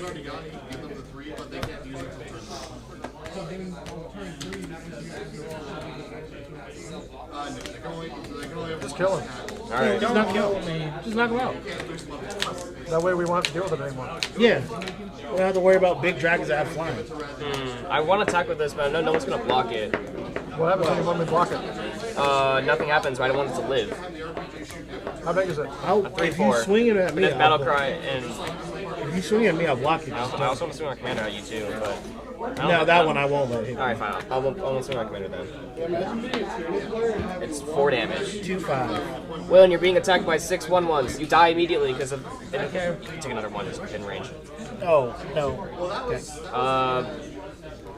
already gone, you can give them the 3, but they can't use it until no, they can only have Just kill him. All right. Just knock him out. Just knock him out. That way we won't have to deal with it anymore. Yeah. We don't have to worry about big dragons that have flying. I want to attack with this, but I know no one's gonna block it. What happens when you want me to block it? Nothing happens, but I don't want it to live. How big is it? If you swing it at And me, then battle cry, and if you swing it at me, I'll block you. I also want to swing my commander at you too, but. I don't No, like that one I won't let hit. All right, fine. I won't swing my commander then. It's 4 damage. 2-5. Well, and you're being attacked by 6 1/1s. You die immediately because of. They don't care. You take another one just in range. Oh, no. Okay.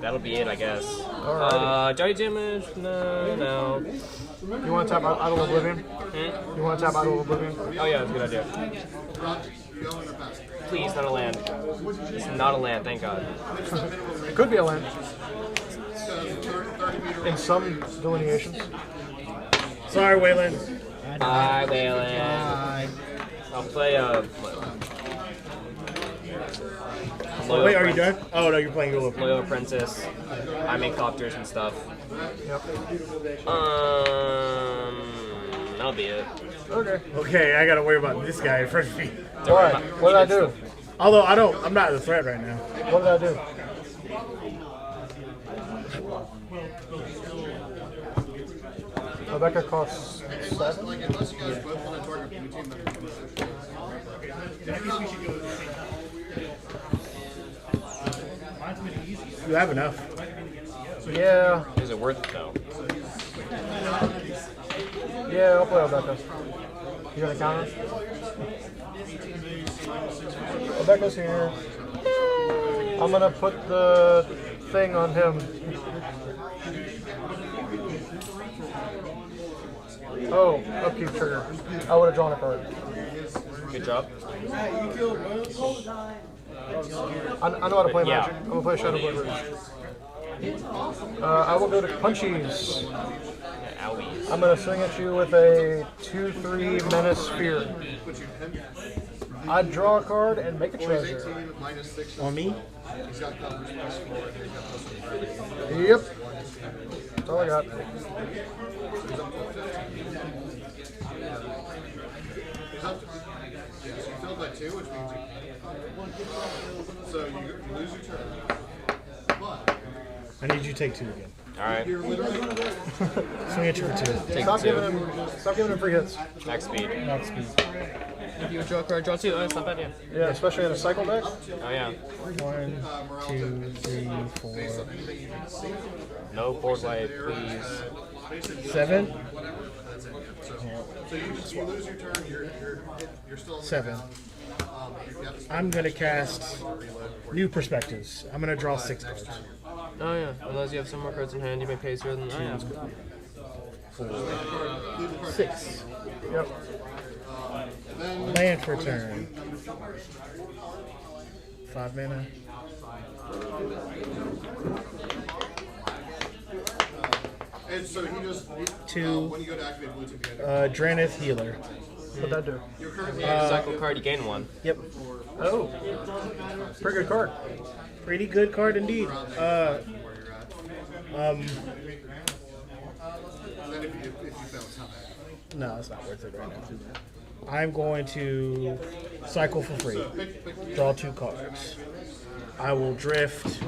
That'll be it, I guess. Alrighty. Dirty damage? No. You want to tap Idol of Oblivion? You want to tap Idol of Oblivion? Oh yeah, that's a good idea. Please, not a land. It's not a land, thank God. It could be a land. In some delineations. Sorry, Waylon. Bye, Waylon. Bye. I'll play Loyal Wait, are you Apprentice. done? Oh, no, you're playing Loyal. Loyal Apprentice. I make copters and stuff. Yep. That'll be it. Okay. Okay, I gotta worry about this guy in front of me. Alright, what did I do? Although I'm not the threat right now. What did I do? Rebecca costs 7? like unless you guys both want to target blue team You have enough. Yeah. Is it worth it though? Yeah, I'll play Rebecca. You gonna counter? Rebecca's here. I'm gonna put the thing on him. Oh, upkeep trigger. I would have drawn a card. Good job. I know how to play Yeah. Magic. I'm gonna play Shadow Blade Rouge. I will go to Punchies. Owies. I'm gonna swing at you with a 2/3 Menace Sphere. I draw a card and make a treasure. -6. On me? He's got coverage +4. Yep. That's all I got. Yeah, so you filled by 2, which means you. So you lose your turn. But I need you to take 2 again. Alright. you're literally Swing at you for 2. Take Stop 2. giving him free hits. Max speed. Max speed. If you draw a card, draw 2. Oh, that's not bad, yeah. Yeah, especially in a cycle deck. Oh yeah. 1, 2, 3, 4, No board wipe, please. 7. so you lose your turn. You're still 7. I'm gonna cast New Perspectives. I'm gonna draw 6 cards. Oh yeah. Unless you have some more cards in hand, you may pay zero than. Oh yeah. 6. Yep. Land for turn. 5 mana. And so he just 2. when you go to activate blue team, you have Dranith Healer. What'd that do? you're currently Cycle card, you gain 1. Yep. Oh. Pretty good card. Pretty good card indeed. where you're at. And then if you fail, it's not bad. No, it's not worth it right now. I'm going to cycle for free. Draw 2 cards. I will drift.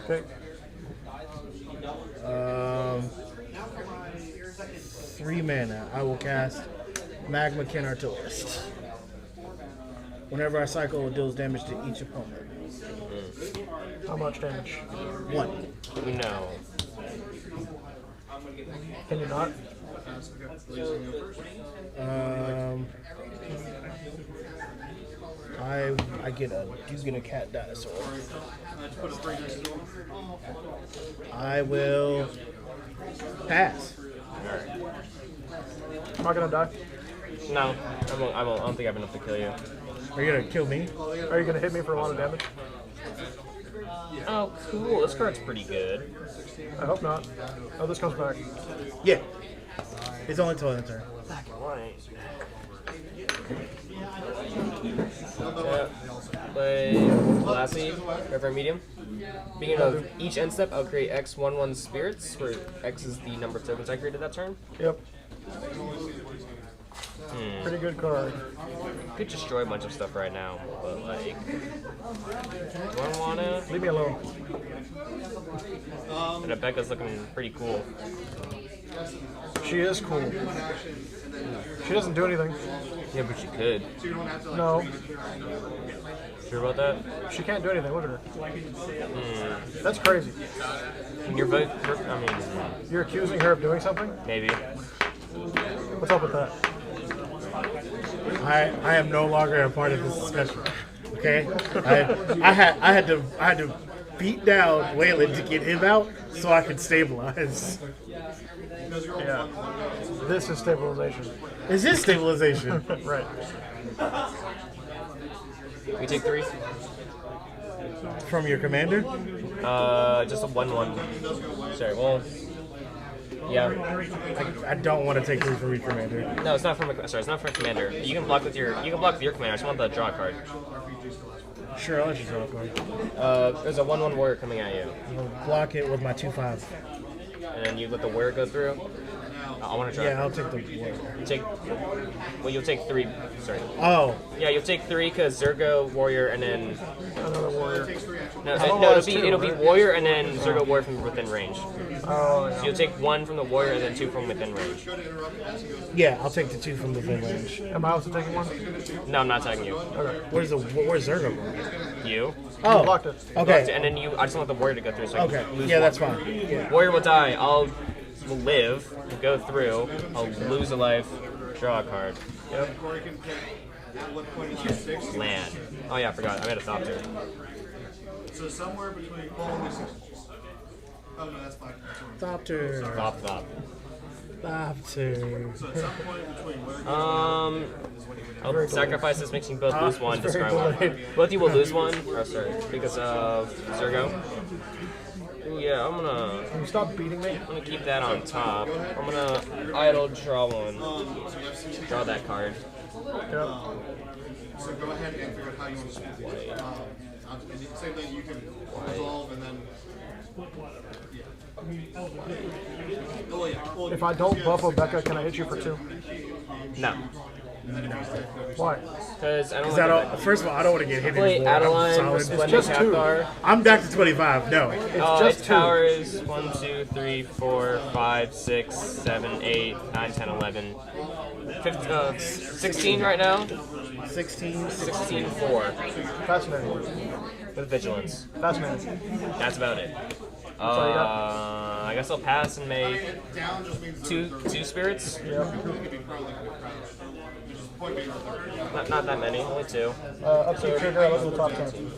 Okay. 3 mana. I will cast Magma Kin Artillerist. Whenever I cycle, it deals damage to each opponent. How much damage? 1. No. Can you not? I get a cat dinosaur. I will pass. Am I gonna die? No, I won't. I don't think I have enough to kill you. Are you gonna kill me? Are you gonna hit me for a lot of damage? Oh, cool. This card's pretty good. I hope not. Oh, this comes back. Yeah. It's only till end turn. Black and white. Yeah. Play Lassie, River Medium. Beginning of each end step, I'll create X 1/1 spirits, where X is the number of tokens I created that turn. Yep. Pretty good card. Could destroy a bunch of stuff right now, but like, do I wanna? Leave me alone. And Rebecca's looking pretty cool. She is cool. She doesn't do anything. Yeah, but she could. No, Sure about that? she can't do anything. Look at her. That's crazy. Your vote? I mean, You're accusing her of doing something? maybe. What's up with that? I am no longer a part of this discussion. Okay? I had to beat down Waylon to get him out so I could stabilize. Yeah. This is stabilization. Is this stabilization? Right. We take 3. From your commander? Just a 1/1. Sorry. Well, yeah. I don't want to take 3 from your commander. No, it's not from a. Sorry, it's not from a commander. You can block with your. You can block with your commander. I just want the draw card. Sure, I'll let you draw a card. There's a 1/1 warrior coming at you, I'll block it with my 2/5. and then you let the warrior go through. I want to try. Yeah, I'll take the warrior. You take. Well, you'll take 3. Sorry. Oh, Yeah, you'll take 3 because Zergo warrior, and then Another warrior. no, thought no, it was it'll be two, right? warrior and then Zergo warrior from within range. Oh, So you'll take 1 from the warrior and then 2 from within range. yeah, I'll take the 2 from the thin range. yeah. Am I also taking one? No, I'm not attacking you. Okay. Where's Zergo going? You. Oh, Blocked it. okay. And then you. I just want the warrior to go through. So I Okay, can lose yeah, one. that's fine. Yeah. Warrior will die. Will live. Will go through. I'll lose a life. Draw a card. Yep. Land. Oh yeah, I forgot. I made a thought too. So somewhere between. Oh no, that's fine. Thopter. Thought. Thopter. So at some point between where I'll sacrifice this, makes you both lose 1, it's very discard 1. delayed. Both of you will lose 1. Oh, sorry. Because of Zergo. Ooh, yeah, I'm gonna Can you stop beating me? keep that on top. I'm gonna idle draw 1. Draw that card. Yep. So go ahead and figure out how you want to split it. Same thing, you can resolve and then. Oh, yeah. Well, If I don't buff Becca, can I hit you for 2? No. Why? Because I don't Is that like all, first of all, I don't want to get hit Wait, anymore. I'm Adeline, solid. Splendid just 2. Cathar. I'm back to 25. No. just Its 2. power is 1, 2, 3, 4, 5, 6, 7, 8, 9, 10, 11. 16 right now? 16. 16, 4. Fascinating. With vigilance. Fascinating. That's about it. all you got? I guess I'll pass and make two spirits. Yep. Not that many, only 2. Upside trigger, I look at the top 10.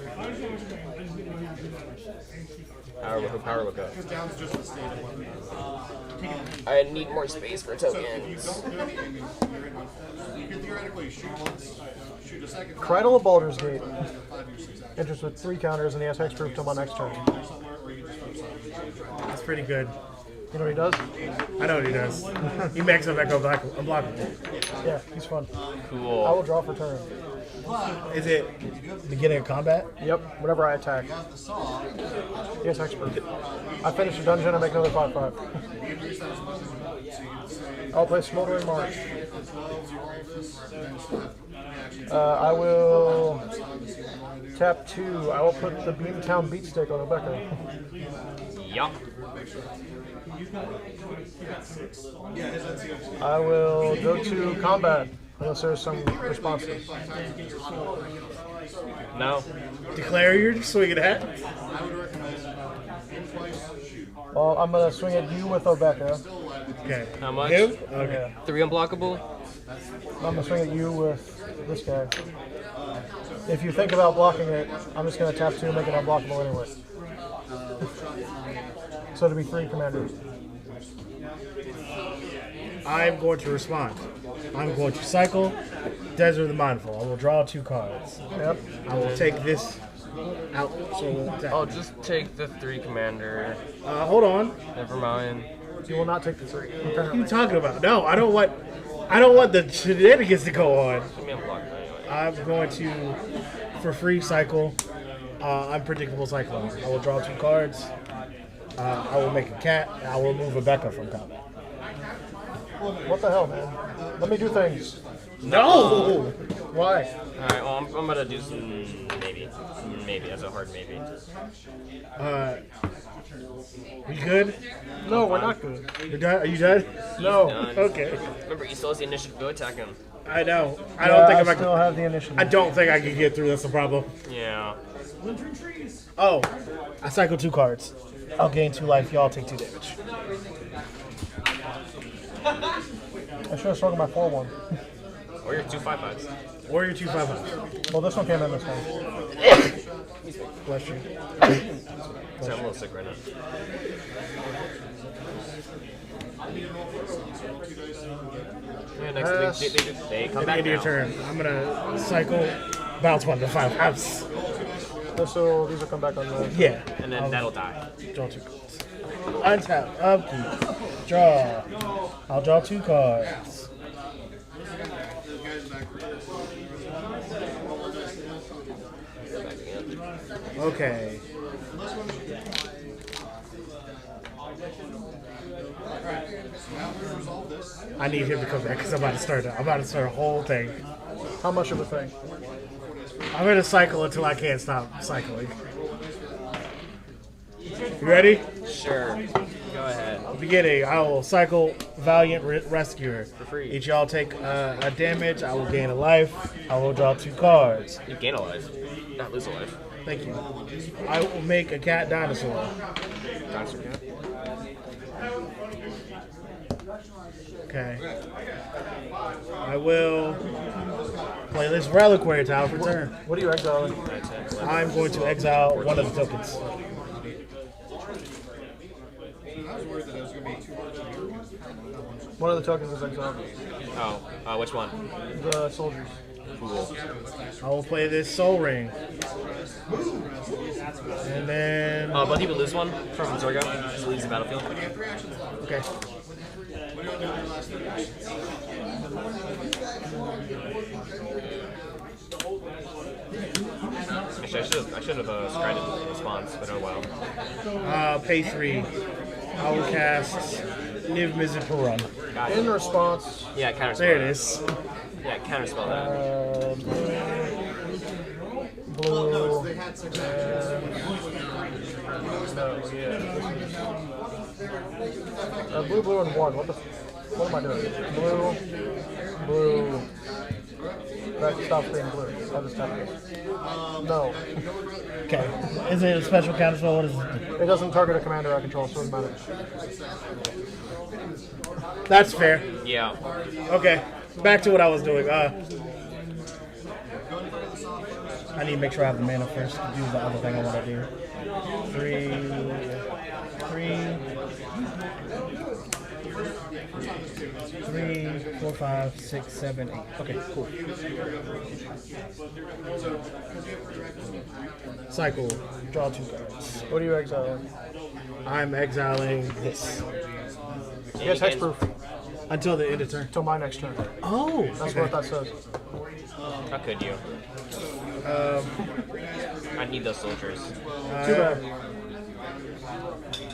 Power look up. I need more space for tokens. You can theoretically shoot once, shoot a second. Cradle of Baldur's Gate. Enters with 3 counters and he has hexproof till my next turn. That's pretty good. You know what he does? I know what he does. He makes up echo unblockable. Yeah, he's fun. Cool. I will draw for turn. Is it beginning of combat? Yep, whenever I attack. He has hexproof. I finish a dungeon, I make another 5/5. I'll play Smoldering March. I will tap 2. I will put the Beamtown Beatstick on Rebecca. Yup. I will go to combat unless there's some responses. No. Declare your swinging hat. Well, I'm gonna swing at you with Rebecca. Okay. How much? Him? Okay. 3 unblockable? I'm gonna swing at you with this guy. If you think about blocking it, I'm just gonna tap 2 and make it unblockable anyway. So it'll be 3 commanders. I'm going to respond. I'm going to cycle Desert of the Mindful. I will draw 2 cards. Yep. I will take this out. So we'll attack. I'll just take the 3 commander. Hold on. Never mind. You will not take the 3. What are Apparently. you talking about? No, I don't want the shenanigans to go on. Give me unblockable anyway. I'm going to, for free, cycle Unpredictable Cyclone. I will draw 2 cards. I will make a cat. And I will move Rebecca from combat. What the hell, man? Let me do things. No! Why? Alright, well, I'm gonna do some maybe. Maybe, as a hard maybe. We good? No, we're not good. You're done? Are you done? No. Done. Okay. Remember, he still has the initiative. Go attack him. I know. I don't think I if I still can. have the initiative. I don't think I can get through. That's the problem. Yeah. Oh, I cycle 2 cards. I'll gain 2 life. Y'all take 2 damage. I should have swung my 4/1. Or your 2 5/5s. Warrior 2/5. Well, this one came in this time. Bless you. So I'm a little sick right now. Yeah, next they come back End of your now. turn. I'm gonna cycle bounce 1 to 5 house. These will come back on the. Yeah. And then that'll die. Draw 2 cards. Untap. Upkeep. Draw. I'll draw 2 cards. Okay. I need him to come back because I'm about to start a whole thing. How much of a thing? I'm gonna cycle until I can't stop cycling. You ready? Sure. Go ahead. Beginning, I will cycle Valiant Rescuer. For free. Each y'all take a damage. I will gain a life. I will draw 2 cards. You gain a life. Not lose a life. Thank you. I will make a cat dinosaur. Dinosaur cat. Okay. I will play this Reliquary Tower for turn. What are you exiling? I'm going to exile 1 of the tokens. One of the tokens is exiled. Oh, which one? The soldiers. Cool. I will play this Soul Ring. And then... But he would lose one from Zorgo. Just leaves the battlefield. Okay. Actually, I should have scryed in response, but oh well. Pay 3. I will cast Niv Mizzet Perun. Got it. In response, Yeah, counterspell. There it is. Yeah, counterspell that. blue, blue, blue, and 1. What am I doing? Blue. That stops being blue. I'll just tap this. No. Okay. Is it a special counterspell? What is it? It doesn't target a commander I control, so it doesn't matter. That's fair. Yeah. Okay. Back to what I was doing. I need to make sure I have the mana first to do the other thing I want to do. 3, 4, 5, 6, 7, 8. Okay, cool. Cycle. Draw 2 cards. What are you exiling? I'm exiling this Yes, hexproof. until the end of turn. Until my next turn. Oh, That's what that says. How could you? I need those soldiers. Too bad.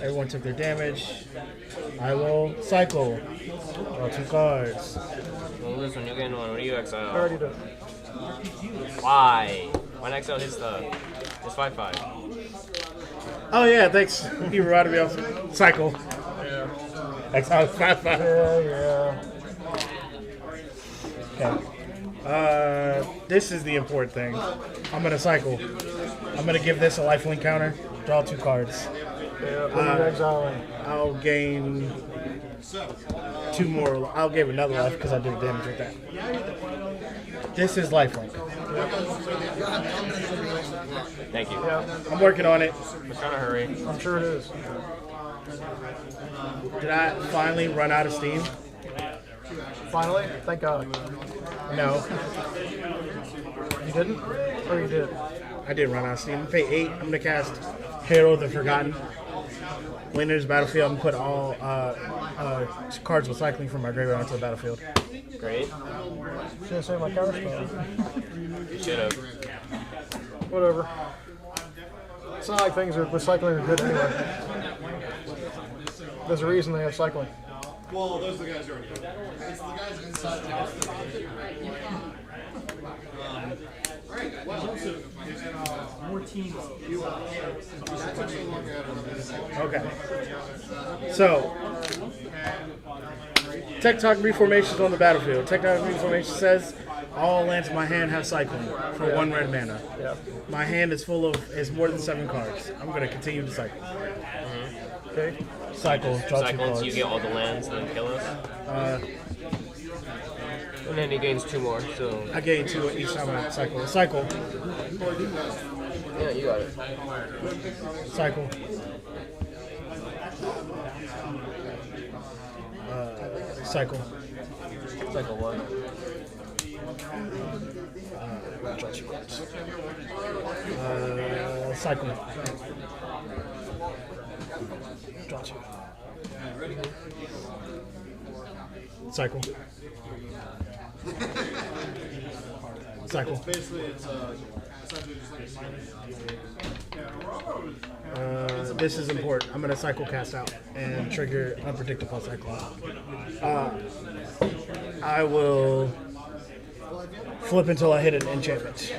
Everyone took their damage. I will cycle. Draw 2 cards. Well, listen, you'll get one. What do you I exile? already did. Why? When exile hits the. It's 5/5. Oh yeah, thanks. You reminded me of cycle. Yeah. Exile 5/5. Yeah. Okay. This is the important thing. I'm gonna cycle. I'm gonna give this a lifelink counter. Draw 2 cards. Yeah. What are you exiling? I'll gain 2 more. I'll give another life because I did damage with that. This is lifelink. Thank you. Yeah. I'm working on it. I'm trying to hurry. I'm sure it is. Did I finally run out of steam? Finally, thank God. No, You didn't? Or you did? I did run out of steam. Pay 8. I'm gonna cast Herald of the Forgotten. When there's battlefield, I'm gonna put all cards with cycling from my graveyard onto the battlefield. Great. Should have saved my counter spell. You should have. Whatever. It's not like things are recycling are good anyway. There's a reason they have cycling. Well, those are the guys you already know. It's the guys inside the house. Okay. So, Tectonic Reformations on the battlefield. Tectonic Reformation says all lands in my hand have cycling for 1 red mana. Yeah. My hand is full of more than 7 cards. I'm gonna continue to cycle. Okay. Cycle. Draw 2 Cycle cards. until you get all the lands, then kill us. And then he gains 2 more, so. I gain 2 each time I cycle. Cycle. Yeah, you got it. Cycle. Cycle. Cycle 1. Draw 2 cards. Cycle. Draw 2. Cycle. Cycle. Basically, it's essentially just like a sign. This is important. I'm gonna cycle cast out and trigger unpredictable cycle. I will flip until I hit an enchantment.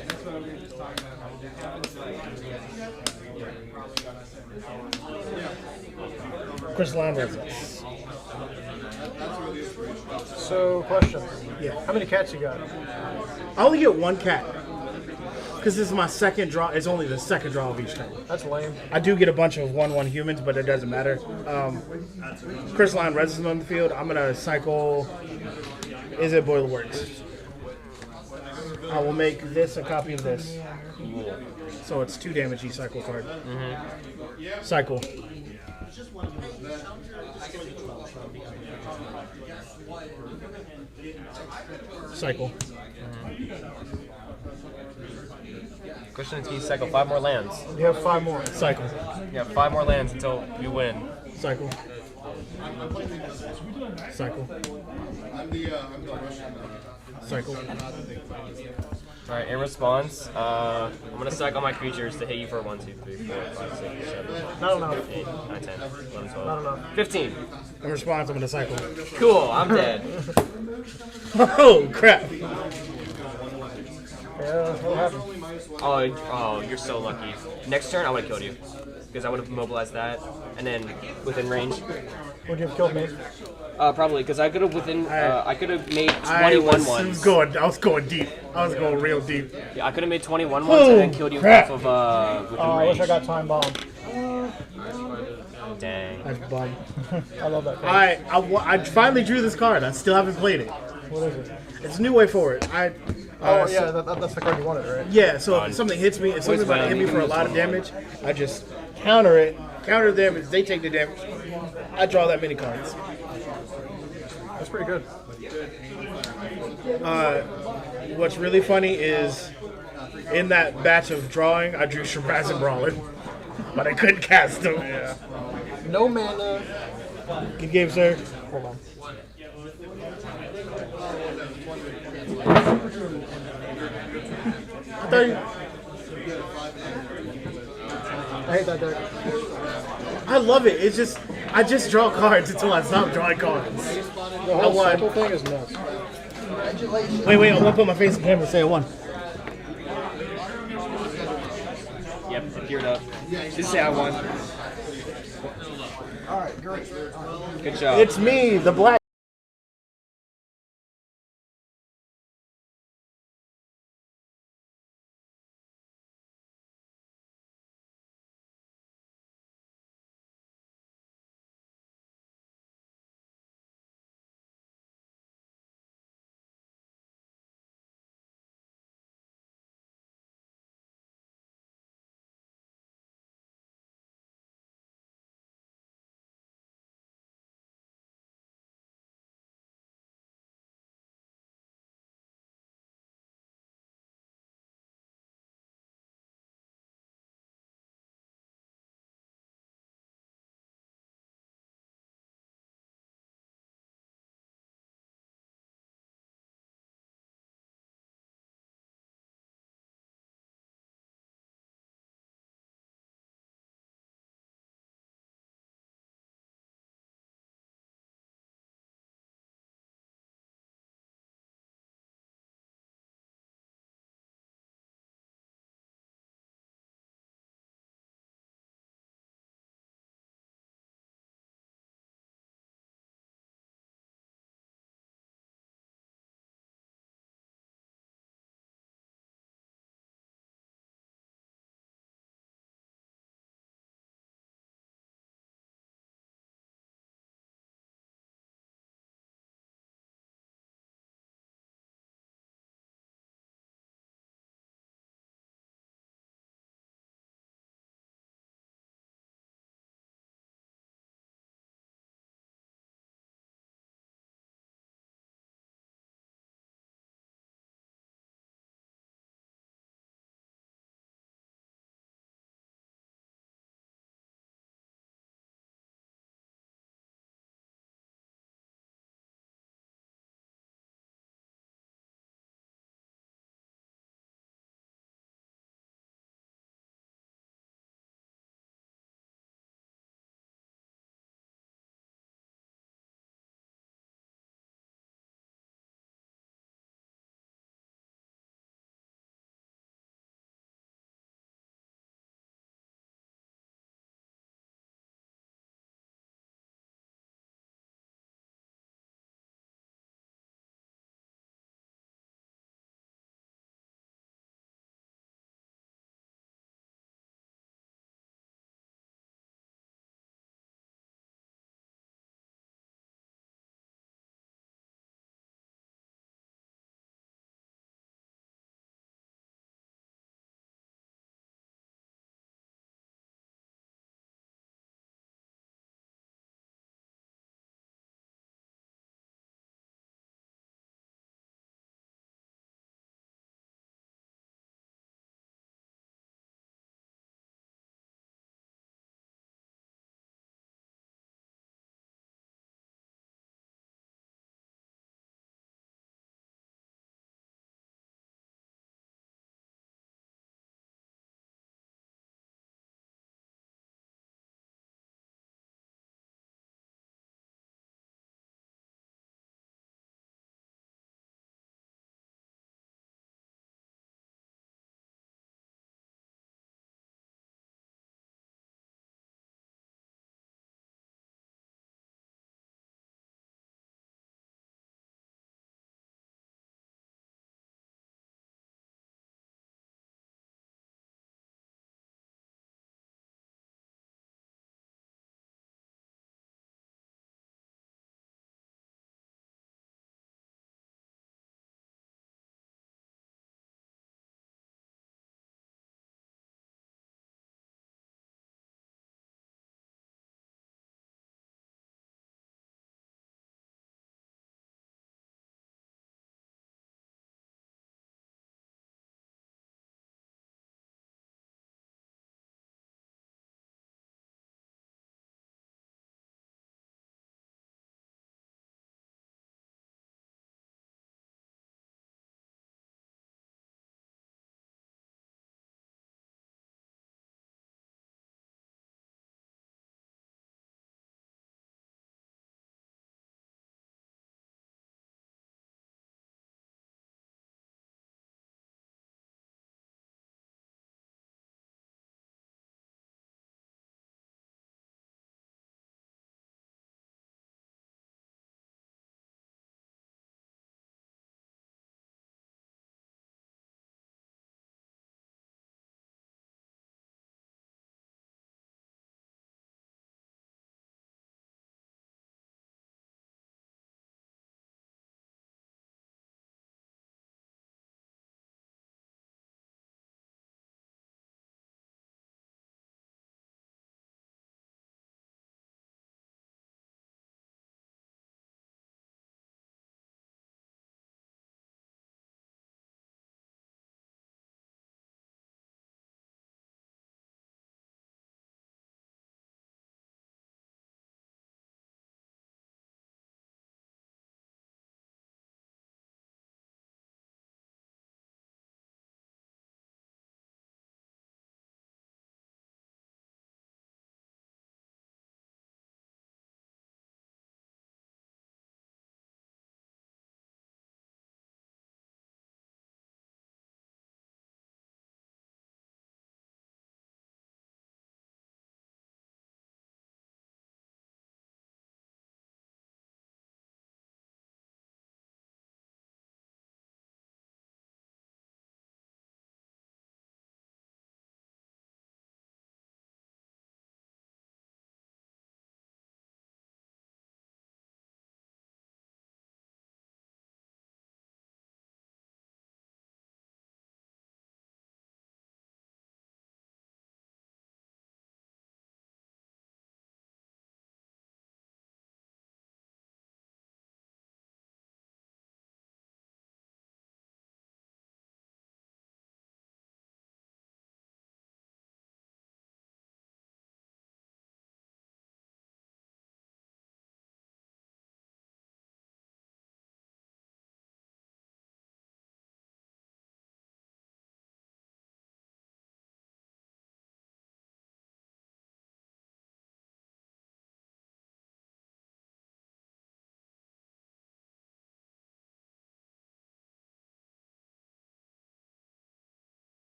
Crystalline Resonance. So, question. Yeah. How many cats you got? I only get 1 cat. Because this is my second draw. It's only the second draw of each turn. That's lame. I do get a bunch of 1/1 humans, but it doesn't matter. Crystalline Resonance on the field. I'm going to cycle. Is it Boilerworks? I will make this a copy of this. So it's 2 damage each cycle card. Cycle. Cycle. Question is, can you cycle 5 more lands? You have 5 more. Cycle. You have 5 more lands until you win. Cycle. Cycle. I'm the Russian. Cycle. Alright, in response, I'm gonna cycle my creatures to hit you for 1, 2, 3, 4, 5, 6, 7, Not enough. 8, 9, 10, 11, 12, Not enough. 15. In response, I'm going to cycle. Cool, I'm dead. Oh, crap. Yeah, what happened? Oh, you're so lucky. Next turn, I would have killed you. Because I would have mobilized that, and then within range. Would you have killed me? Probably, because I could have I could have made I 21 was ones. going deep. I was going real deep. Yeah, I could have made 21 ones and then killed you crap. off of within Oh, I range. wish I got time bomb. Dang. That's bum. I love that card. I finally drew this card. I still haven't played it. What is it? It's a new way forward. Oh, yeah, that's the card you wanted, right? Yeah, so if something hits me, if something's about to hit me for a lot of damage, I just counter it. Counter the damage, they take the damage. I draw that many cards. That's pretty good. What's really funny is in that batch of drawing, I drew Shabazz and Brawler, but I couldn't cast them. Yeah. No mana. Good game, sir. Hold on. I thought you, I hate that deck. I love it. It's just I just draw cards until I stop drawing cards. The whole won. cycle thing is nuts. Wait, I want to put my face in the camera and say I won. Yep, geared up. Just say I won. Alright, great. Good job. It's me, the black.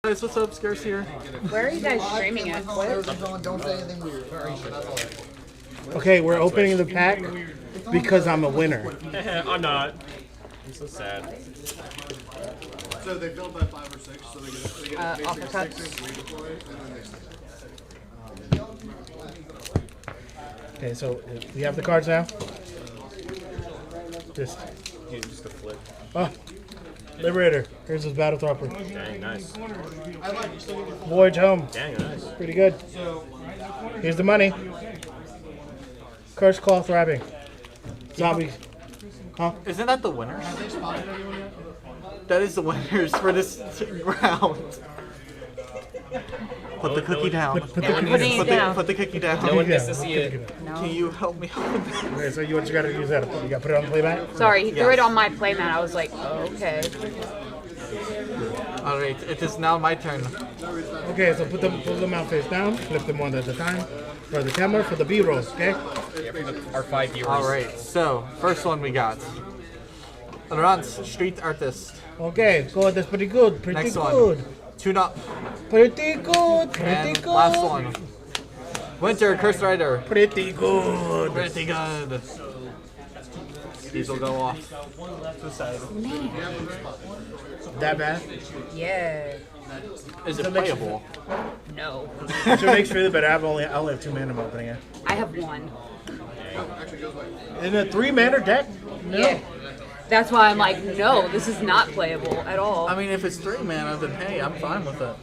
Guys, what's up? Scarce here. Where are you guys streaming it? Don't say anything weird. Okay, we're opening the pack because I'm a winner. I'm not. I'm so sad. So they build by 5 or 6, so they get Uppercuts. redeploy, and then they Okay, so we have the cards now. Just Just a flip. oh, Liberator. Here's his Battle Thropper. Dang, nice. Voyage home. Dang, nice. Pretty good. Here's the money. Curse Cloth Wrapping. Zombies. Huh? Isn't that the winners? That is the winners for this round. Put the cookie down. Put the cookie Putting it down. Put the cookie down. No one Yeah, gets to see it. Can you help me out with that? Okay, so you gotta use that. You gotta put it on the playback. Sorry, he threw it on my playmat. I was like, oh, okay. Alright, it is now my turn. Okay, so pull them out face down. Flip them one at a time. For the camera, for the B-rolls, okay? Our 5 viewers. Alright, so first one we got. Lawrence, Street Artist. Okay, good. That's pretty good. Pretty Next good. one. Tune Up. Pretty good. Pretty And good. last one. Winter, Curse Rider. Pretty good. Pretty good. These will go off. That bad? Yeah. Is it playable? No. So it makes me feel better. I only have 2 mana I'm opening it. I have 1. In a 3-mana deck? No. Yeah. That's why I'm like, no, this is not playable at all. I mean, if it's 3 mana, then hey, I'm fine with it.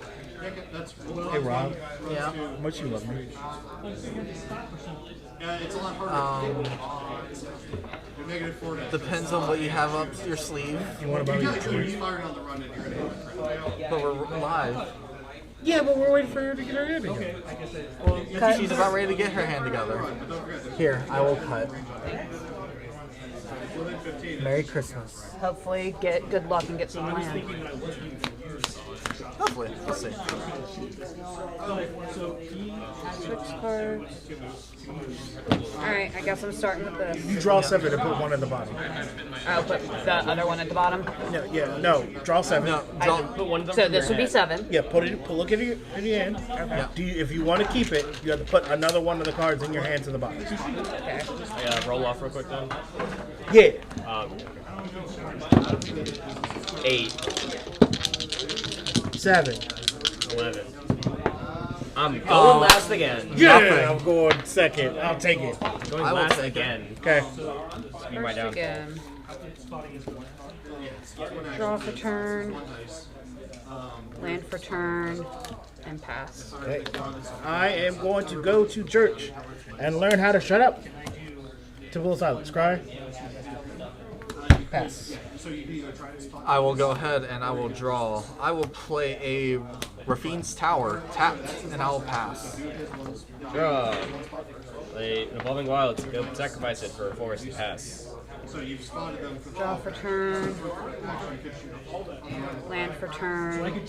Hey, Rob. Yeah. How much you love me? Yeah, it's a lot harder. You're negative 4 now. Depends on what you have up your sleeve. You want to buy me a You're drink? firing on the run and you're gonna hit. But we're live. Yeah, but we're waiting for her to get her hand together. She's about ready to get her hand together. Here, I will cut. Merry Christmas. Hopefully, get good luck and get some land. Hopefully, we'll see. Switch cards. Alright, I guess I'm starting with this. You draw 7 and put 1 at the bottom. I'll put the other one at the bottom. No, draw 7. No, don't. So this would be 7. Yeah, look at your hand. Yeah. If you want to keep it, you have to put another one of the cards in your hand to the bottom. Okay. Roll off real quick then. Yeah. 8, 7. 11. I'm going last again. Yeah, Nothing. I'm going second. I'll take it. Going I will last take it. again. Okay. Be right down. Again. Draw for turn. Land for turn. And pass. Okay. I am going to go to church and learn how to shut up. Typical silence. Cry. Pass. I will go ahead and I will draw. I will play a Rafine's Tower, tapped, and I will pass. Draw. Play an Evolving Wilds. Go sacrifice it for a forest and pass. So you've spotted them for Draw for turn. Land for turn.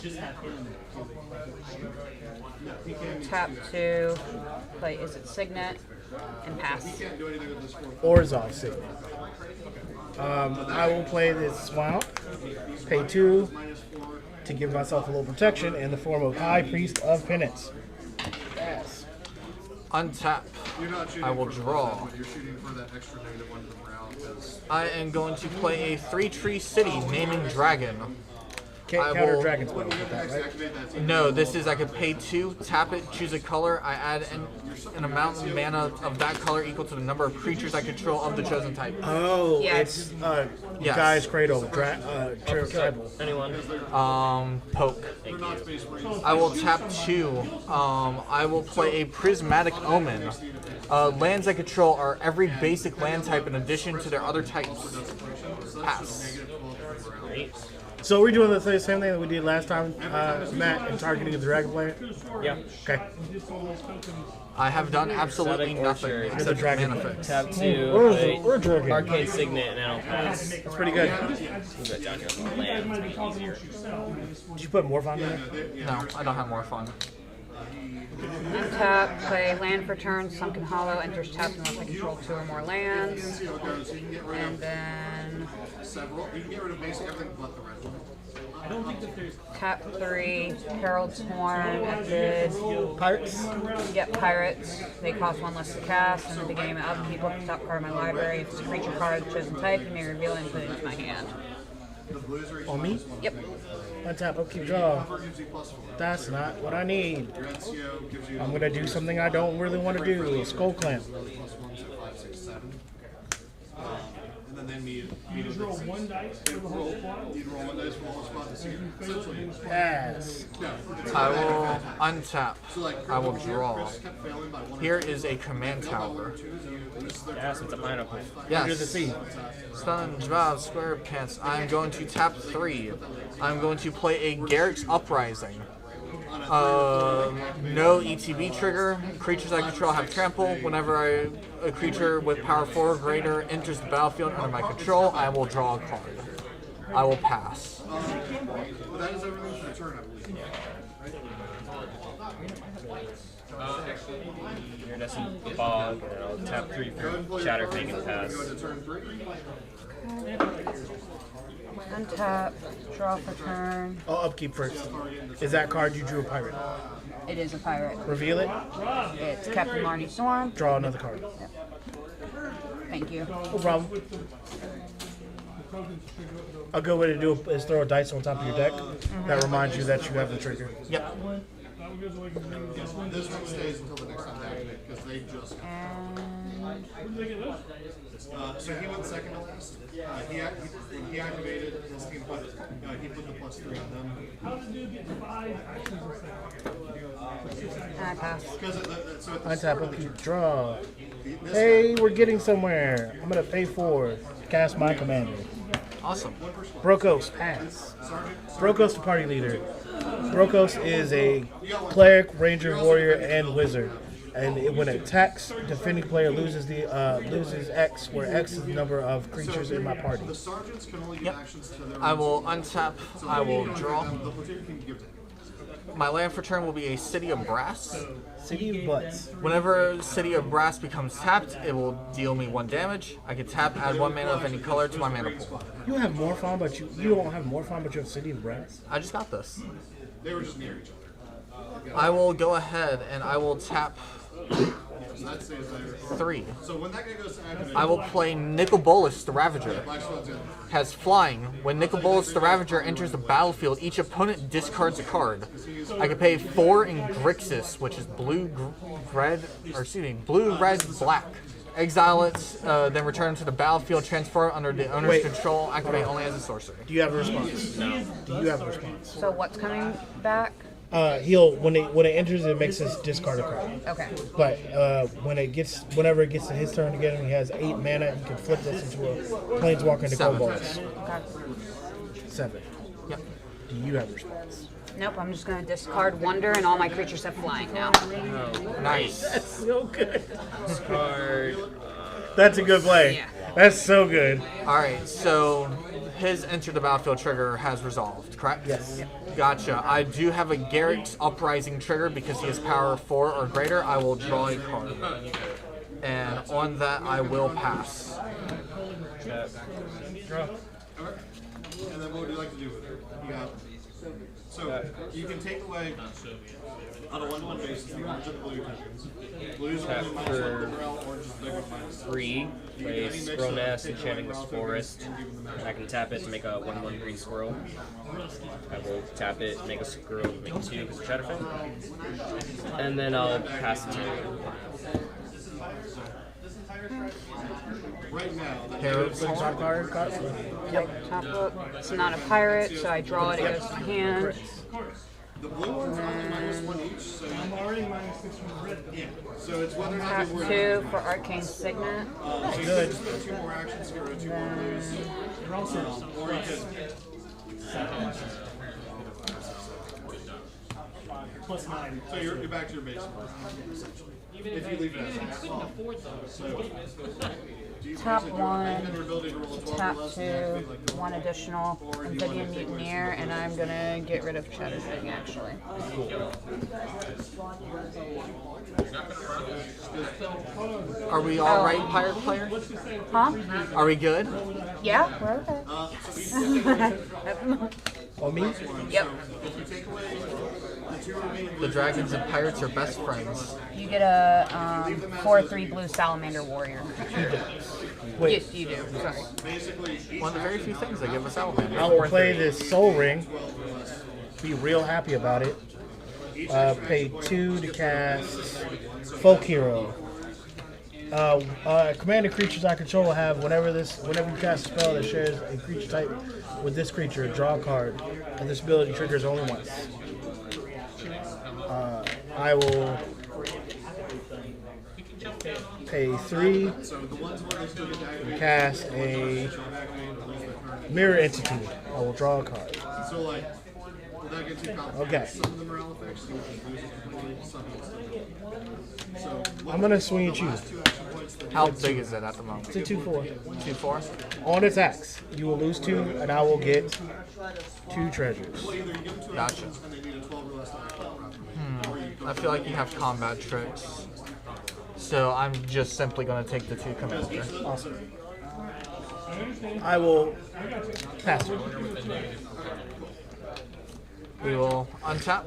Tap 2. Play Is It Signet? And pass. can't do anything with this 4. Orzhov Signet. I will play this Swamp. Pay 2 to give myself a little protection in the form of High Priest of Penance. Pass. Untap. You're not shooting I will for draw. You're shooting for that extra negative 1 to the morale. Because I am going to play a 3-tree city naming Dragon. Can't I counter will- dragon spell with that, right? activate that. No, this is I could pay 2, tap it, choose a color. I add an amount of mana of that color equal to the number of creatures I control of the chosen type. Oh, Yes. it's Yes. Guy's Cradle. Tribal. Anyone? Poke. I will tap 2. I will play a Prismatic Omen. Lands I control are every basic land type in addition to their other types. Pass. So we're doing the same thing that we did last time, Matt, in targeting the dragon player? Yeah. Okay. I have done absolutely Exotic nothing Orchard. The except dragon. mana fix. Tap 2. We're Play dragon. Arcade Signet and I'll pass. That's pretty good. Move that down here on the land. It's easier. Did you put more fun in there? No, I don't have more fun. Untap. Play Land for turn. Sunken Hollow. Enters tapped unless I control 2 or more lands. So you can get rid And then of several. You can get rid of basically everything but the red one. Tap 3, Herald's Horn, active. Pirates. Get Pirates. They cost 1 less to cast. In the beginning of the upkeep, look at the top card of my library. If it's a creature card of the chosen type, you may reveal it and put it into my hand. On me? Yep. Untap, upkeep, draw. That's not what I need. I'm gonna do something I don't really want to do. A Skull Clamp. And then you just roll one dice for the whole spot? You'd roll one dice for the whole spot to see it. Essentially. Pass. I will untap. I will draw. Here is a command tower. Yes, it's a pineapple. Under the Yes. sea. SpongeBob SquarePants. I'm going to tap 3. I'm going to play a Garrick's Uprising. No ETB trigger. Creatures I control have trample. Whenever a creature with power 4 or greater enters the battlefield under my control, I will draw a card. I will pass. But that is everything for the turn, I believe. Iridescent Bog, and I'll tap 3 for Shatterfang and pass. Go to turn 3. Untap, draw for turn. Oh, upkeep first. Is that card you drew a pirate? It is a pirate. Reveal it. It's Captain Marty Storm. Draw another card. Thank you. No problem. A good way to do it is throw a dice on top of your deck. That reminds you that you have the trigger. Yep. This one stays until the next time they activate, because they just got so he went second to last. He activated his team, he put the +3 on them. I pass. Untap, upkeep, draw. Hey, we're getting somewhere. I'm gonna pay 4. Cast my commander. Awesome. Brokos, pass. Brokos, the party leader. Brokos is a cleric, ranger, warrior, and wizard. And when it attacks, defending player loses X, where X is the number of creatures in my party. The sergeants can only give Yep. actions to their I will untap. I will draw. The platoon can give to him. My land for turn will be a City of Brass. City of Butts. Whenever City of Brass becomes tapped, it will deal me 1 damage. I can tap, add 1 mana of any color to my mana pool. You have more fun, but you don't have more fun, but you have City of Brass. I just got this. They were just near each other. I will go ahead and I will tap So that saves there. 3. So when that guy goes to activate, I will play Nicol-Bolas the Ravager. Black Swan's in. Has flying. When Nicol-Bolas the Ravager enters the battlefield, each opponent discards a card. I can pay 4 in Grixis, which is blue, red, black. Exile it, then return to the battlefield, transfer it under the owner's control, activate only as a sorcerer. Do you have a response? No. Do you have a response? So what's coming back? When it enters, it makes us discard a card. Okay. But whenever it gets to his turn again, he has 8 mana. You can flip this into a planeswalker into 7. Kobolds. Okay. 7. Yep. Do you have a response? Nope, I'm just going to discard Wonder, and all my creatures have flying now. Nice. That's so good. Card. That's a good play. Yeah. That's so good. Alright, so his enter the battlefield trigger has resolved, correct? Yes. Gotcha. I do have a Garrick's Uprising trigger because he has power 4 or greater. I will draw a card. And on that, I will pass. Draw. And then what would you like to do with it? You got. So you can take away on a 1-to-1 basis the orange and blue tokens. Blues are only -1 morale, orange is big with -3. 3, play Squirrel Nest, Enchanting this Forest. I can tap it to make a 1/1 green squirrel. I will tap it, make a squirrel, make 2 because of Shatterfang. And then I'll pass it to you. Right now, Herald's Top Horn. card. Top look. It's not a pirate, so I draw it, it goes to my hand. the blue ones are only -1 each, so I'm already -6 from the red. yeah. So it's whether or not Tap they were 2 for Arcane Signet. so you can spend 2 more actions to go to 2 more blues. Or you could +9. so you're back to your base essentially. If you leave it as is. So Tap basically 1, your ability to roll a 12 tap or less 2, and activate like the 1 additional Amphibian Mutineer, and I'm gonna get rid of Shatterfang actually. Are we all right, pirate player? Huh? Are we good? Yeah, we're okay. On me? Yep. The dragons and pirates are best friends. You get a 4/3 blue salamander warrior. Wait. Yes, you do. Sorry. One of the very few things that give us salamander. I will play this Soul Ring. Be real happy about it. Pay 2 to cast Folk Hero. Commanded creatures I control have whenever you cast a spell that shares a creature type with this creature, draw a card, and this ability triggers only once. I will pay 3 and cast a Mirror Entity. I will draw a card. So like, that gets you complicated. Okay. Some of them are all effects, some of them lose, some of them. So I'm gonna swing at you. How big is it at the moment? It's a 2/4. 2/4? On attacks, you will lose 2, and I will get 2 treasures. Gotcha. I feel like you have combat tricks. So I'm just simply going to take the 2 commander. Awesome. I will pass it. We will untap.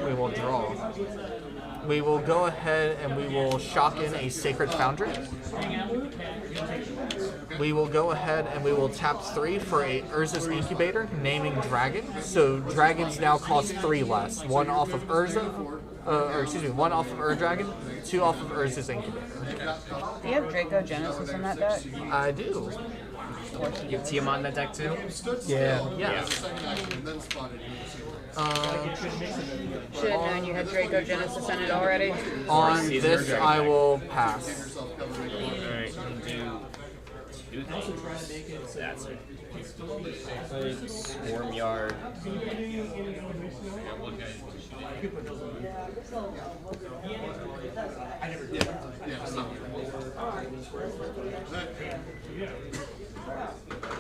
We will draw. We will go ahead and we will shock in a Sacred Foundry. We will go ahead and we will tap 3 for a Urza's Incubator, naming Dragon. So dragons now cost 3 less. 1 off of Urza, or excuse me, 1 off of Ur-Dragon, 2 off of Urza's Incubator. Do you have Draco Genesis in that deck? I do. You have Tiamat in that deck too? Yeah. Yes. Should have known you had Draco Genesis in it already. On this, I will pass. Alright, and do 2 things. That's it. Swarm Yard.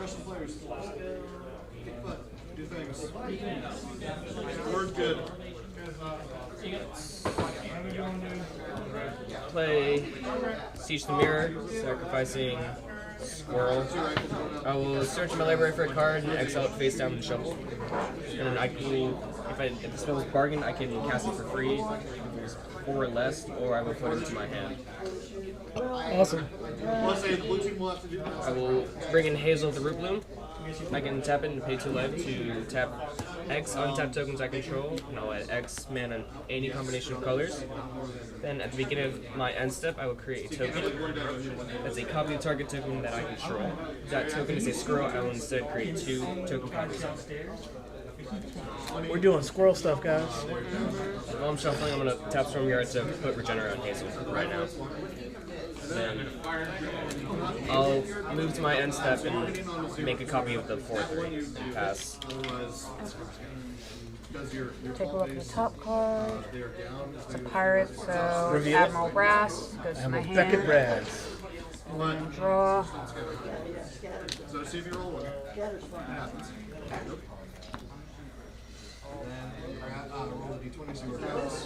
Russian players. Kick butt. Do things. Word good. Play Siege the Mirror, sacrificing Squirrel. I will search my library for a card and exile it face down and shuffle. And then I can, if the spell is bargain, I can cast it for free. If it's 4 or less, or I will put it into my hand. Awesome. Let's say the blue team will have to do that. I will bring in Hazel of the Root Bloom. I can tap it and pay 2 life to tap X untap tokens I control, and I'll add X mana on any combination of colors. Then at the beginning of my end step, I will create a token. That's a copy of the target token that I control. If that token is a squirrel, I will instead create 2 token copies of it. We're doing squirrel stuff, guys. While I'm shuffling, I'm going to tap Storm Yard to put Regenerate on Hazel right now. Then I'll move to my end step and make a copy of the 4/3 and pass. Take a look at the top card. It's a pirate, so Reveal it. Admiral Brass goes to I'm my a Beckett hand. Brads. And then draw. So see if you roll one. Roll the d20, see where it goes.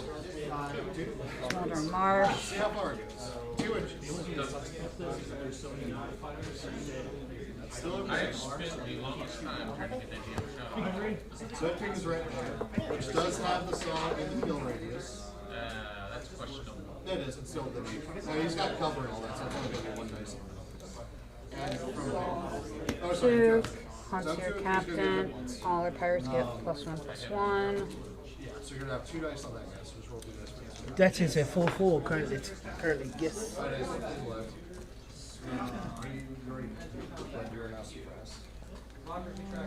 2. Smolder Marsh. See how far it goes. 2 inches. Still okay. So that ping is right there, which does have the saw in the kill radius. That's questionable. That is, it's still the now he's got cover and all that, so it's only going to be 1 dice. And from oh, sorry, 2. Jeff. Hunt your captain. All our pirates get +1/+1. Yeah, so you're going to have 2 dice on that guy, so just roll 2 dice. That's his at full. Currently, it's currently yes.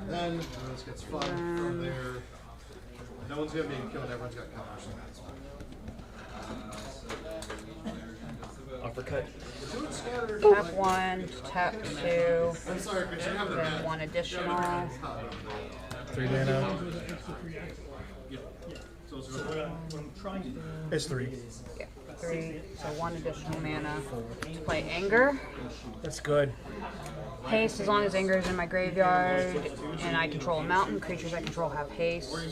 Then this gets fun from there. No one's gonna be killed. Everyone's got covers. Uppercut. Tap 1, tap 2, I'm sorry, Chris, you have the then 1 additional. 3 mana. So It's 3. Yeah. 3, so 1 additional mana to play Anger. That's good. Haste, as long as Anger is in my graveyard and I control a mountain, creatures I control have haste. Okay,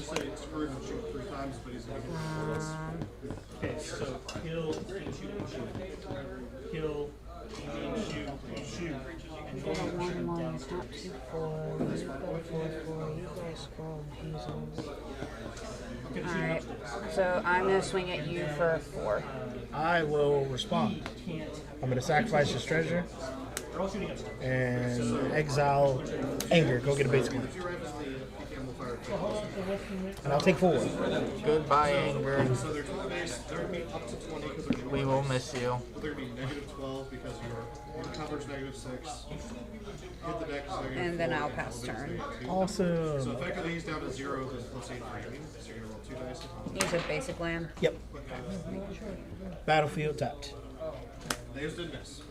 so kill, kill, shoot. Go to 1/1, it's not 2/4. You go 4/4. You go Scroll and Hazel. Alright, so I'm gonna swing at you for 4. I will respond. I'm gonna sacrifice this treasure and exile Anger. Go get a basic one. And I'll take 4. Goodbye, Anger. So they're 12 base, they're going to be up to 20 because they're We will miss you. They're going to be negative 12 because your cover's negative 6. Hit the deck is negative And then 4, I'll pass turn. So Awesome. effectively he's down to 0 because plus 8 for aiming. So you're going to roll 2 dice. You said basic land? Yep. Battlefield tapped. They just didn't miss.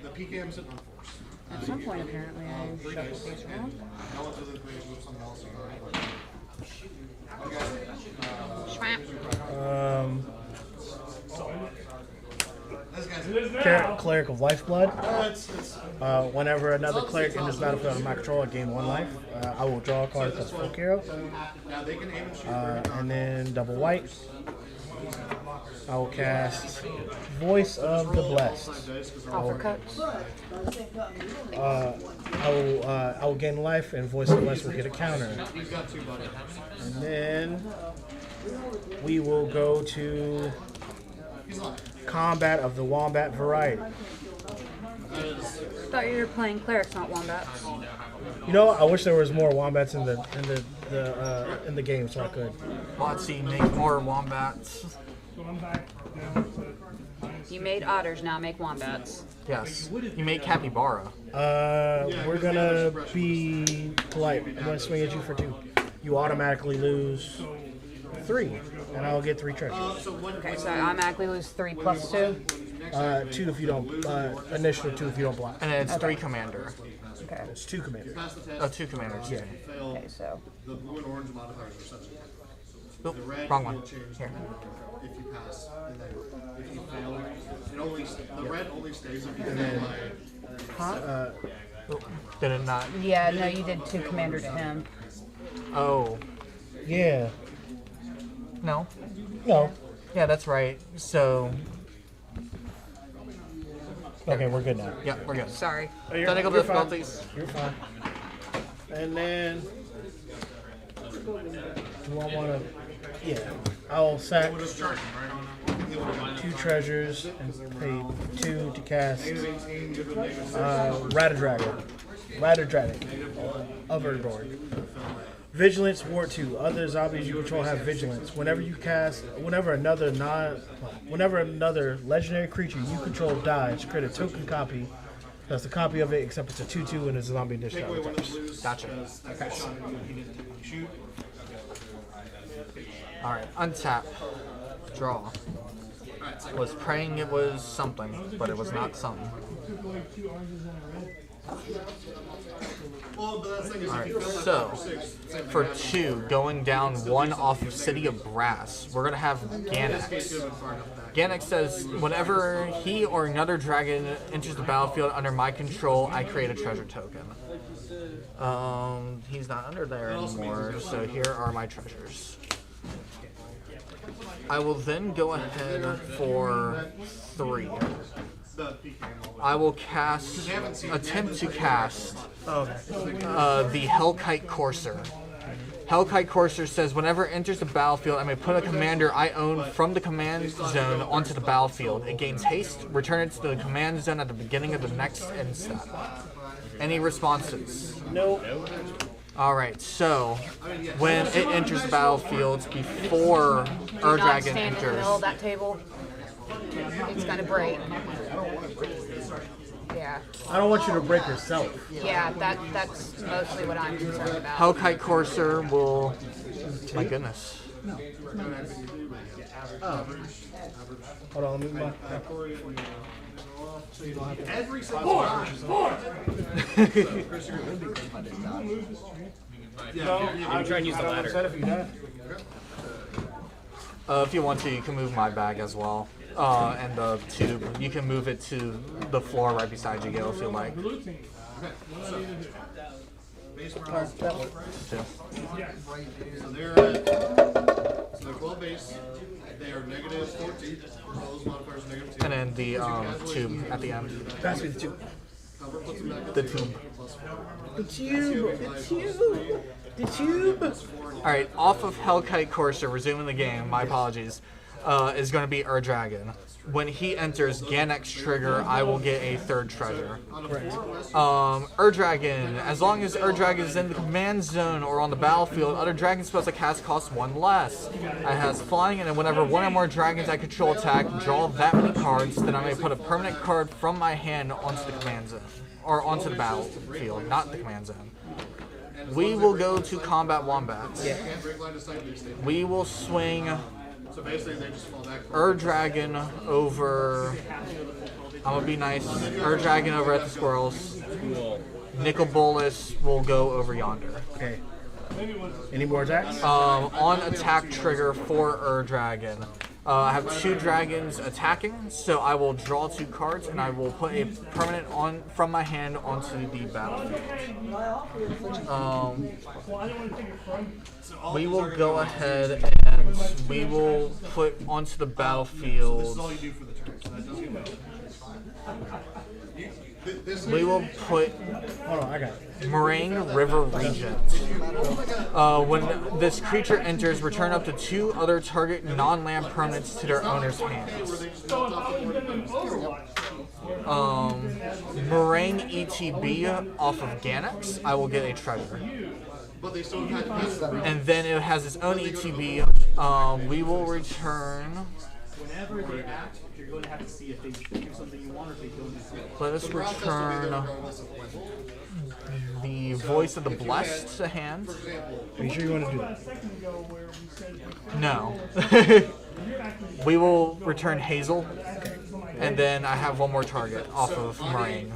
The PKM's sitting on force. At some point, apparently, I 3 shuffled dice. these around. How much of the equation with something else? Cleric of Lifeblood. Whenever another cleric enters the battlefield under my control, I gain 1 life. I will draw a card plus 4 hero. And then double white. I will cast Voice of the Blessed. Uppercuts. I will gain life, and Voice of the Blessed will get a counter. And then we will go to Combat of the Wombat variety. Thought you were playing clerics, not wombats. You know, I wish there was more wombats in the game, so I could. Watsy, make more wombats. You made otters, now make wombats. Yes. You make capybara. We're gonna be polite. I'm gonna swing at you for 2. You automatically lose 3, and I'll get 3 treasures. Okay, so I automatically lose 3 plus 2. 2 if you don't. Initiative 2 if you don't block. And then it's 3 commander. Okay. It's 2 commanders. Oh, 2 commanders. Yeah. Okay, so. The blue and orange modifiers are such Oh, the red wrong one. will change Here. if you pass, and then if you fail, it only the red only stays if you fail by. Did it not? Yeah, no, you did 2 commander to him. Oh. Yeah. No. No. Yeah, that's right. So. Okay, we're good now. Yeah, we're good. Sorry. Technical you're fine. difficulties. You're fine. And then, do I want to? Yeah, I'll sack 2 treasures and pay 2 to cast Ratadragon. Overlord. Vigilance, Ward 2. Other zombies you control have vigilance. Whenever another legendary creature you control dies, create a token copy. That's a copy of it, except it's a 2/2 and it's a zombie edition. Gotcha. Alright, untap. Draw. Was praying it was something, but it was not something. Alright, so for 2, going down 1 off of City of Brass, we're gonna have Ganax. Ganax says, whenever he or another dragon enters the battlefield under my control, I create a treasure token. He's not under there anymore, so here are my treasures. I will then go ahead for 3. I will attempt to cast the Hellkite Courser. Hellkite Courser says, whenever it enters the battlefield, I may put a commander I own from the command zone onto the battlefield. It gains haste, return it to the command zone at the beginning of the next end step. Any responses? Nope. Alright, so when it enters the battlefield before Ur Dragon stand in the middle enters. of that table. It's gonna break. Yeah. I don't want you to break yourself. Yeah, that's mostly what I'm concerned about. Hellkite Courser will. My goodness. Hold on, let me mark. Every single I'm trying to use the ladder. If you want to, you can move my bag as well. and the tube. You can move it to the floor right beside you, Gil, if you like. Base morale. Two. So they're 12 base. They are negative 14. All those modifiers are negative 2. And then the tube at the end. Pass me the tube. Cover puts them back The tube. The tube. The tube. The tube. Alright, off of Hellkite Courser, resuming the game, my apologies, is going to be Ur-Dragon. When he enters Ganex trigger, I will get a third treasure. Ur-Dragon, as long as Ur-Dragon is in the command zone or on the battlefield, other dragon spells I cast cost 1 less. It has flying, and then whenever one or more dragons I control attack, draw that many cards, then I may put a permanent card from my hand onto the command zone. Or onto the battlefield, not the command zone. We will go to Combat Wombats. We will swing So basically, they just fall back. Ur-Dragon over. I'm gonna be nice. Ur-Dragon over at the squirrels. Nicol Bolas will go over yonder. Okay. Any more attacks? On attack trigger for Ur-Dragon. I have 2 dragons attacking, so I will draw 2 cards and I will put a permanent on from my hand onto the battlefield. We will go ahead and we will put onto the battlefield. We will put Hold on, I got it. Moraine River Regent. When this creature enters, return up to 2 other target non-land permanents to their owner's hands. Moraine ETB off of Ganex, I will get a treasure. And then it has its own ETB. We will return. You're going to have to see if they do something you want or if they don't. Let us return the Voice of the Blessed to hand. Are you sure you want to do that? No. We will return Hazel, and then I have 1 more target off of Moraine.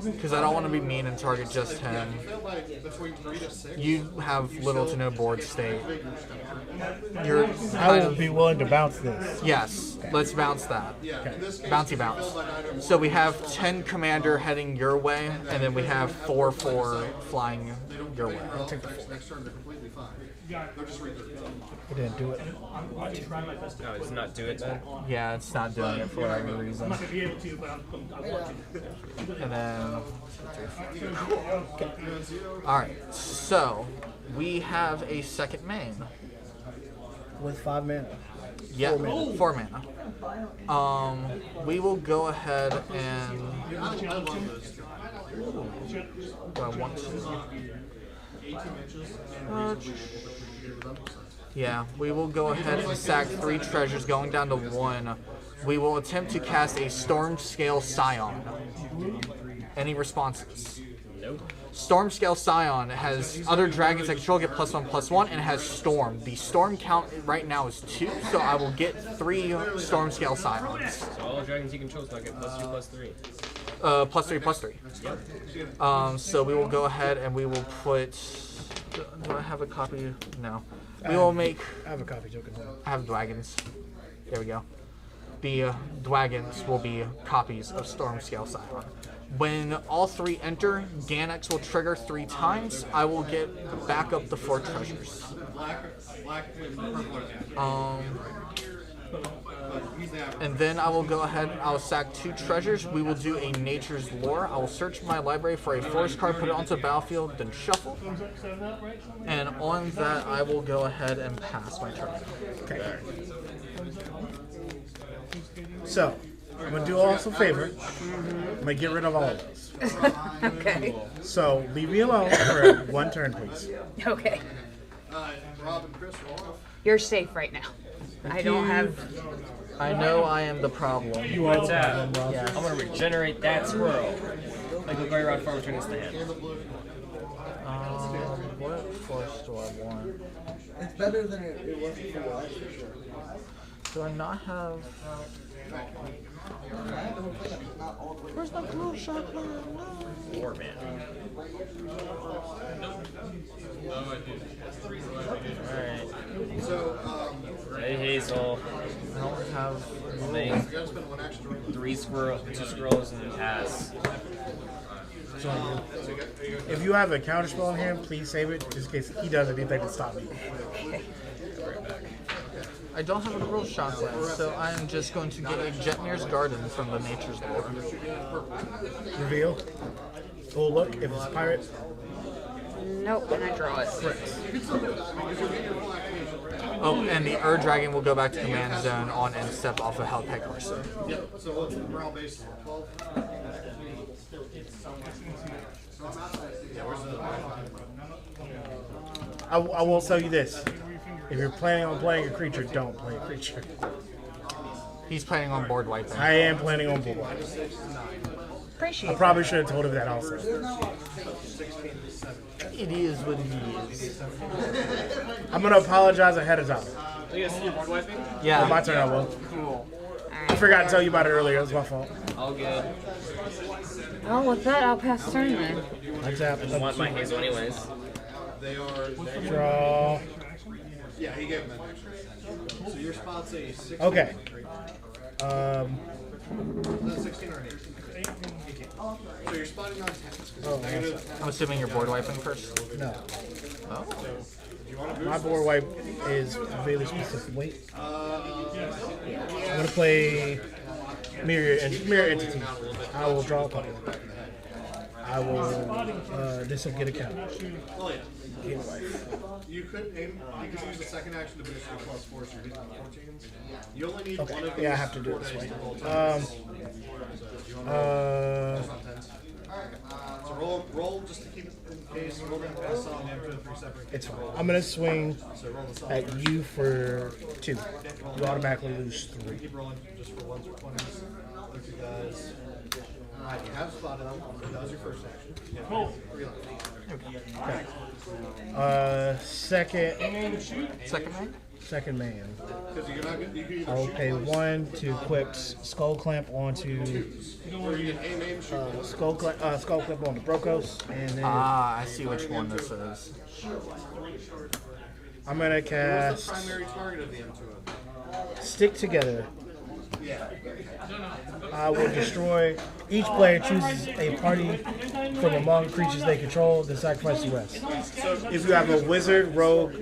Because I don't want to be mean and target just him. You have little to no board state. You're I will be willing to bounce this. Yes, let's bounce that. Bouncy bounce. So we have 10 commander heading your way, and then we have 4/4 flying your way. I'll take the 4. It didn't do it. No, it's not do it then. Yeah, it's not doing it for whatever reason. And then, alright, so we have a second main. With 5 mana. Yeah, 4 mana. We will go ahead and. Do I want to? Yeah, we will go ahead and sack 3 treasures, going down to 1. We will attempt to cast a Stormscale Scion. Any responses? Nope. Stormscale Scion has other dragons that control get +1/+1, and it has Storm. The Storm count right now is 2, so I will get 3 Stormscale Scions. So all dragons you control is not get +2/+3. +3/+3. Yep. So we will go ahead and we will put. Do I have a copy? No. We will make. I have a copy token. I have dragons. There we go. The dragons will be copies of Stormscale Scion. When all 3 enter, Ganex will trigger 3 times. I will get back up the 4 treasures. And then I will go ahead and I'll sack 2 treasures. We will do a Nature's Lore. I will search my library for a forest card, put it onto the battlefield, then shuffle. And on that, I will go ahead and pass my turn. Okay. So, I'm going to do us a favor. I'm going to get rid of all of those. Okay. So, leave me alone for 1 turn, please. Okay. You're safe right now. I don't have. I know I am the problem. You are the that? problem, Rob. I'm gonna regenerate that squirrel. Like a very round farm return this to hand. What force do I want? It's better than it was before, that's for sure. Do I not have? Where's my blue shot? Warband. Alright. Hey Hazel. I don't have. Thing. 2 squirrels and pass. If you have a counter spell in hand, please save it just in case he does anything to stop me. I don't have a real shot yet, so I'm just going to get a Jetmir's Garden from the Nature's Lore. Reveal. Oh look, if it's a pirate. Nope, and I draw it. Oh, and the Dragon will go back to command zone on end step off of Halpeg Corso. Yep, so what's the morale base is 12? I will tell you this. If you're planning on playing a creature, don't play a creature. He's planning on board wiping. I am planning on board. Appreciate I probably should have told him that also. It is what it is. I'm going to apologize ahead of time. You guys board wiping? Yeah. Oh, my turn, I will. Cool. I forgot to tell you about it earlier. It was my fault. All good. Well, with that, I'll pass turn then. I tap. I want my Hazel anyways. They are. Draw. Yeah, he gave them that extra. So your spot's a 16. Okay. Is that 16 or an 18? So you're spotting on 10. I'm assuming you're board wiping first. No. Oh. My board wipe is really specific. Wait. I'm going to play Mirror Entity. I will draw a puppet. I will. This will get a count. Oh, yeah. You could aim. You could use the second action to boost your +4, so you're getting the 14s. You only need one of these. Yeah, I have to do it this way. So roll just to keep it in case. Roll them pass on after 3 separate. It's fine. I'm going to swing at you for 2. You automatically lose 3. Keep rolling just for 1s or 20s. Other 2 guys. You have spotted them. That was your first action. Cool. Okay. Second man? Second man. Because you're not gonna, you can I will pay 1 to equip Skull Clamp onto or you can aim, shoot. Skull Clamp onto Brokos, and then I see which one this is. I'm gonna What's the cast primary target of the M2? Stick Together. Yeah. I will destroy. Each player chooses a party from among creatures they control, then sacrifice the rest. If you have a wizard, rogue,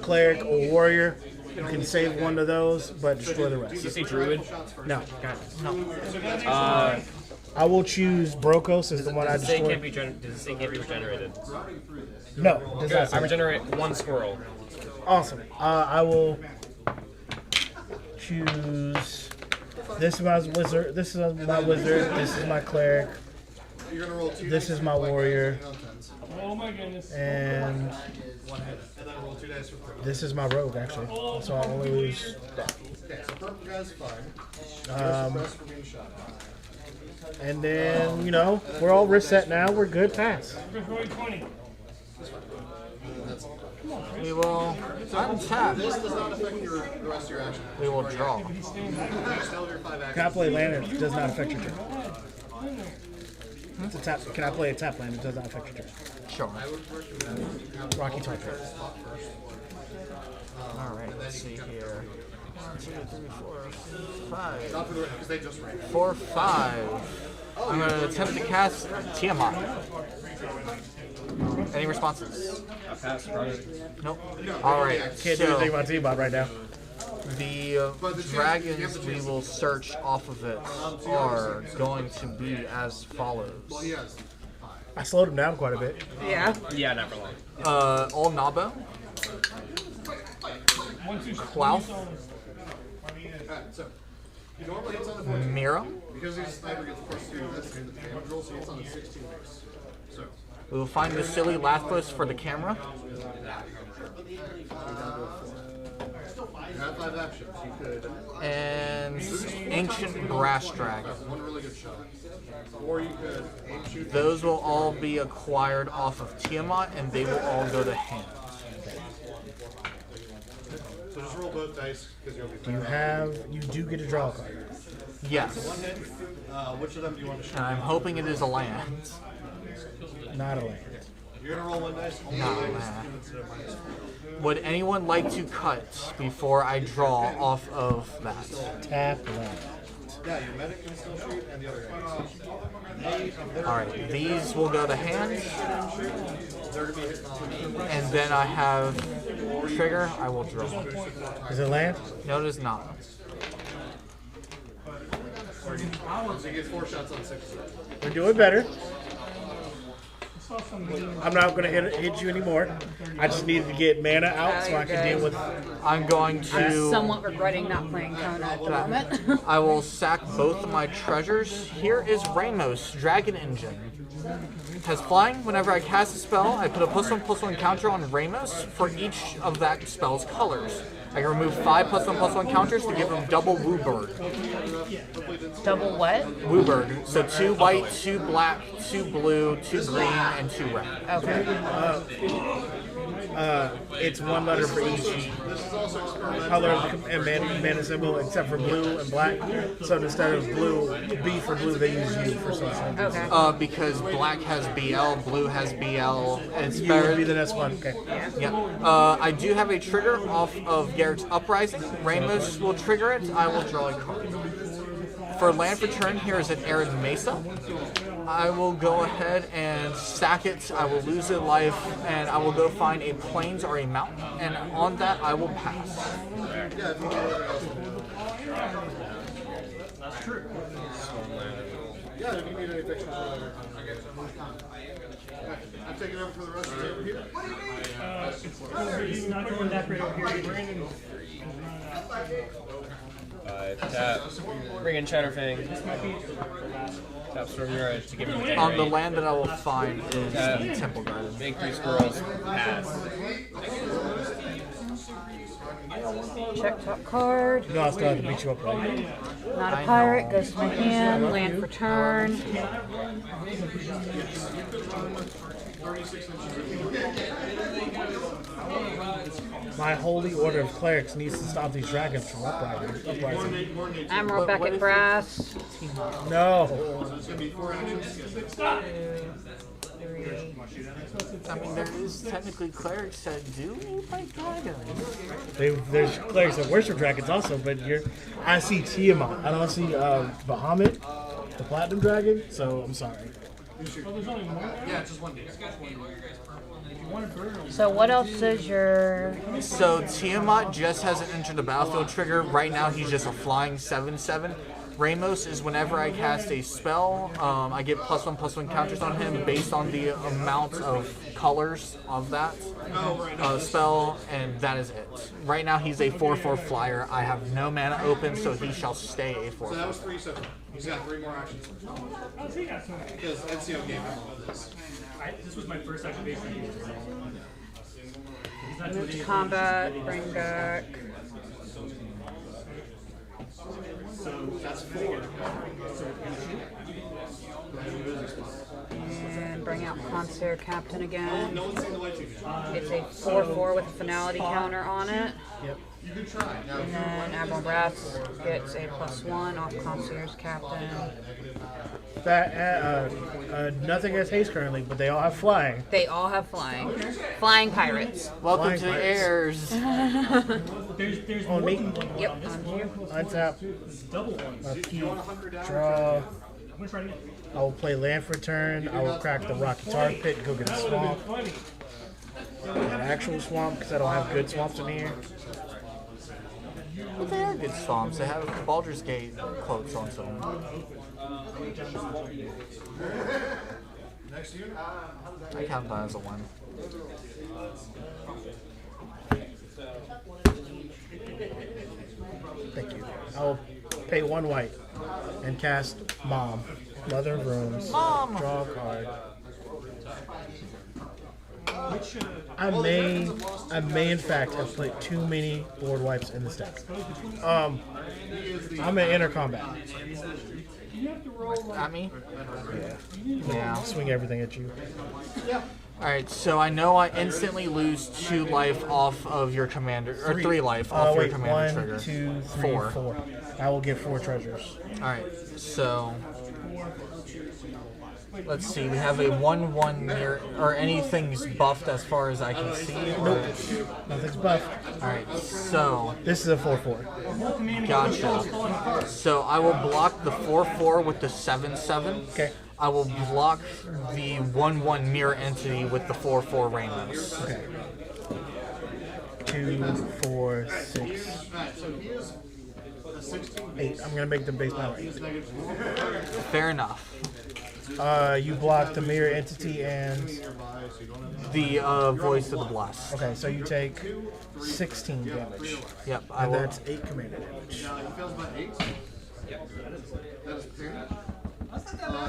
cleric, or warrior, you can save one of those, but destroy the rest. Did you say druid? No. No. I will choose Brokos as the one I Does it say destroy. does it say can't be regenerated? No. Does Good. not say I that. regenerate 1 squirrel. Awesome. I will choose. This is my wizard. This is my wizard. This is my cleric. You're gonna roll 2. This is my warrior. Oh my goodness. And And then roll 2 dice for purple. this is my rogue, actually. So I only lose that. Okay, so purple guy's fine. Rest for being shot. And then, you know, we're all reset now. We're good. Pass. February 20. We will untap. This does not affect the rest of your action. We will draw. Just tell your 5 actions. Can I play land? It does not affect your turn. It's a tap. Can I play a tap land? It does not affect your turn. Sure. Rocky Type. Alright, let's see here. 1, 2, 3, 4, 5. Not for the because they just ran. 4, 5. I'm going to attempt to cast Tiamat. Any responses? I pass, right? Nope. Alright, Can't do anything about T-Bot right now. the dragons we will search off of it are going to be as follows. I slowed him down quite a bit. Yeah. Yeah, not for long. All Nabo. Klauth. Mira. Because he's sniper gets +2, that's the damage roll, so it's on a 16 base. So. We will find the silly Lathos for the camera. You have 5 actions. You could. And Ancient Brass Dragon. One really good shot. Or you could aim shoot. Those will all be acquired off of Tiamat, and they will all go to hand. So just roll both dice because you'll be. You do get to draw a card. Yes. Which of them do you want to show? And I'm hoping it is a land. Not a land. You're gonna roll one dice. Not a land. Would anyone like to cut before I draw off of that? Tap land. Yeah, your medic can still shoot, and the other guy. Alright, these will go to hand. They're gonna be hitting on. And then I have trigger, I will draw. Is it land? No, it is not. So you get 4 shots on 6. We're doing better. I'm not going to hit you anymore. I just needed to get mana out so I can deal with. I'm going I'm to. somewhat regretting not playing Kona at the moment. I will sack both of my treasures. Here is Ramos, Dragon Engine. Has flying. Whenever I cast a spell, I put a +1/+1 counter on Ramos for each of that spell's colors. I can remove 5 +1/+1 counters to give him double Woobird. Double what? Woobird. So 2 white, 2 black, 2 blue, 2 green, and 2 red. Okay. It's 1 letter for each color and mana symbol, except for blue and black. So instead of blue, B for blue, they use U for some reason. Okay. Because black has BL, blue has BL, and it's U better. would be the next one. Okay. Yeah. I do have a trigger off of Garrett's Uprising. Ramos will trigger it. I will draw a card. For land for turn, here is an Arid Mesa. I will go ahead and sack it. I will lose a life, and I will go find a plains or a mountain, and on that I will pass. That's true. Yeah, if you need any fixtures, whatever. I'm taking over for the rest of the table here. He's not going that great over here. Tap. Bring in Chatterfang. Tap Storm your edge to give him the The land that I will find is the Temple Garden. Make 3 squirrels. Pass. Check top card. You know I still have to beat you up, right? Not a pirate. Goes to my hand. Land for turn. My holy order of clerics needs to stop these dragons from uprising. Emerald Beckett Brass. No. I mean, there is technically clerics that do fight dragons. There's clerics that worship dragons also, but I see Tiamat. I don't see Bahamut, the platinum dragon. So I'm sorry. Yeah, it's just 1 day. So what else is your... So Tiamat just hasn't entered the battlefield trigger. Right now he's just a flying 7/7. Ramos is whenever I cast a spell, I get +1/+1 counters on him based on the amount of colors of that spell, and that is it. Right now he's a 4/4 flyer. I have no mana open, so he shall stay a 4/4. So that was 3 so far. He's got 3 more actions. Because NCO game this. This was my first activation. Move to combat, bring back. So that's 4. And bring out Concierge Captain again. No one's seen the white team yet. It's a 4/4 with a finality counter on it. Yep. You can try. Now, And then Admiral Brass gets a +1 off Concierge Captain. That nothing has haste currently, but they all have flying. They all have flying. Flying pirates. Welcome Flying to the pirates. heirs. There's On me. Yep, on you. Untap. double ones. Draw. I'm gonna try again. I will play land for turn. I will crack the Rocky Tar Pit and go get a swamp. An actual swamp because I don't have good swamps in here. But they are good swamps. They have Baldur's Gate quotes on some. next unit. I count that as a 1. Thank you. I will pay 1 white and cast Mom. Mother of Rooms. Mom! Draw a card. I may in fact have played too many board wipes in this deck. I'm gonna enter combat. At me? Yeah. Yeah. Swing everything at you. Alright, so I know I instantly lose 2 life off of your commander, or 3 life off your commander trigger. 1, 2, 3, 4. I will get 4 treasures. Alright, so let's see, we have a 1/1 near, or anything's buffed as far as I can see. Nope. Nothing's buffed. Alright, so this is a 4/4. Gotcha. So I will block the 4/4 with the 7/7. Okay. I will block the 1/1 mirror entity with the 4/4 rainbows. Okay. 2, 4, 6, 8. I'm gonna make them base power 8. Fair enough. You block the mirror entity and the voice of the blast. Okay, so you take 16 damage. Yep, and that's 8 commander damage.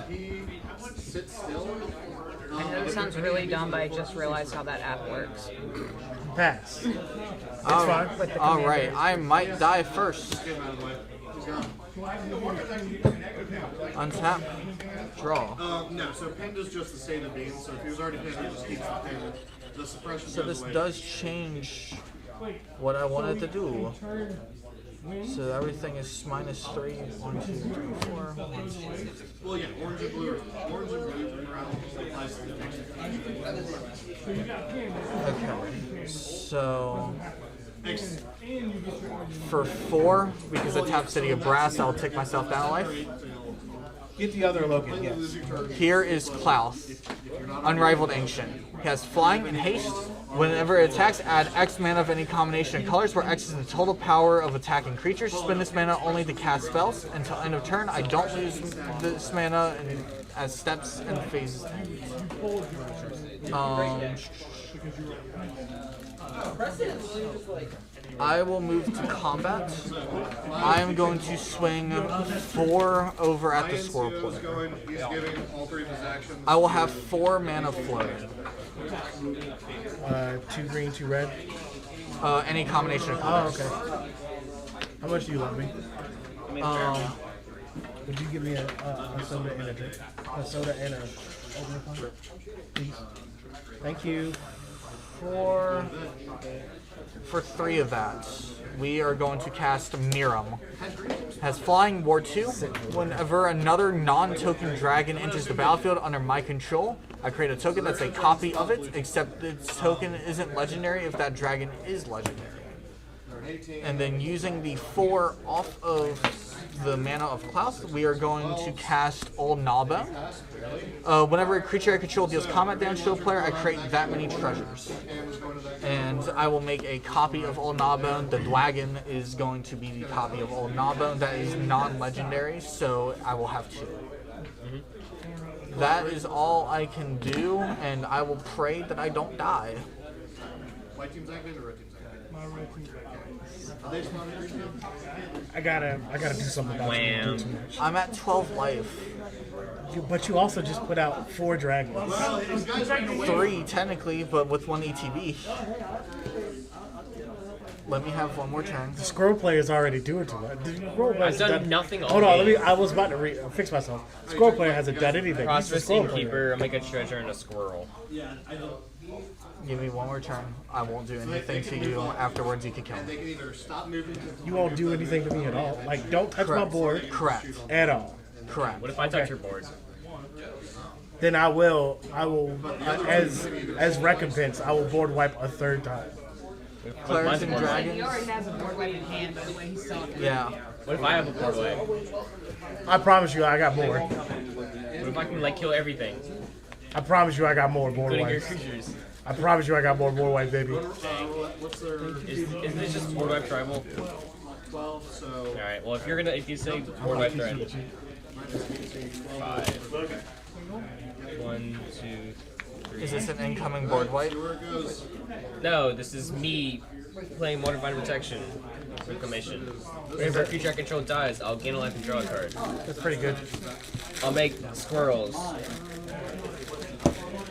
He sits still. I know this sounds really dumb, but I just realized how that app works. Pass. It's fine. fine. Alright, I might die first. Untap. Draw. No, so pinned is just the state of being, so if he was already pinned, he just keeps the pin. The suppression So this does change what I wanted to do. So everything is -3. 1, 2, 3, 4. 1, 2. Well, yeah, orange and blue around applies to the next. Okay. So for 4, because I tap City of Brass, I'll take myself down a life. Get the other Logan, yes. Here is Klaus, Unrivaled Ancient. He has flying and haste. Whenever it attacks, add X mana of any combination of colors, where X is the total power of attacking creatures. Spend this mana only to cast spells. Until end of turn, I don't lose this mana as steps and phases end. I will move to combat. I am going to swing 4 over at the squirrel player. I will have 4 mana floating. 2 green, 2 red. Any combination of colors. Oh, okay. How much do you love me? Would you give me a soda and a drink? A soda and a opening pump? Please. Thank you. For 3 of that, we are going to cast Miram. Has Flying War 2. Whenever another non-token dragon enters the battlefield under my control, I create a token that's a copy of it, except its token isn't legendary if that dragon is legendary. And then using the 4 off of the mana of Klaus, we are going to cast Old Gnawbone. Whenever a creature I control deals combat damage to a player, I create that many treasures. And I will make a copy of Old Gnawbone. The Dwagon is going to be the copy of Old Gnawbone. That is non-legendary, so I will have 2. That is all I can do, and I will pray that I don't die. White team's active or red team's active? My red team's I gotta do something about it. I'm at 12 life. But you also just put out 4 dragons. 3 technically, but with 1 ETB. Let me have 1 more turn. The scroll player's already doing too much. I've done nothing all Hold on, game. I was about to fix myself. Scroll player hasn't done anything. He's the scroll Crossfit player. Keeper, make a treasure and a squirrel. Give me 1 more turn. I won't do anything to you. Afterwards, you can kill me. You won't do anything to me at all. Like, don't touch my board. Correct. At all. Correct. What if I touch your board? Then I will, as recompense, I will board wipe a 3rd time. Clerics and He Dragons. already has a board wipe in hand, by the way he's talking. Yeah. What if I have a board wipe? I promise you, I got more. What if I can like kill everything, I promise you, I got more board including your wipes. creatures? I promise you, I got more board wipes, baby. Isn't this just board wipe tribal? 12, so. All right. Well, if you say board wipe tribal, 5. 1, 2, 3. Is this an incoming board wipe? No, this is me playing Modern Divine Protection Reclamation. Whenever a creature I control dies, I'll gain a life and draw a card. That's pretty good. I'll make squirrels.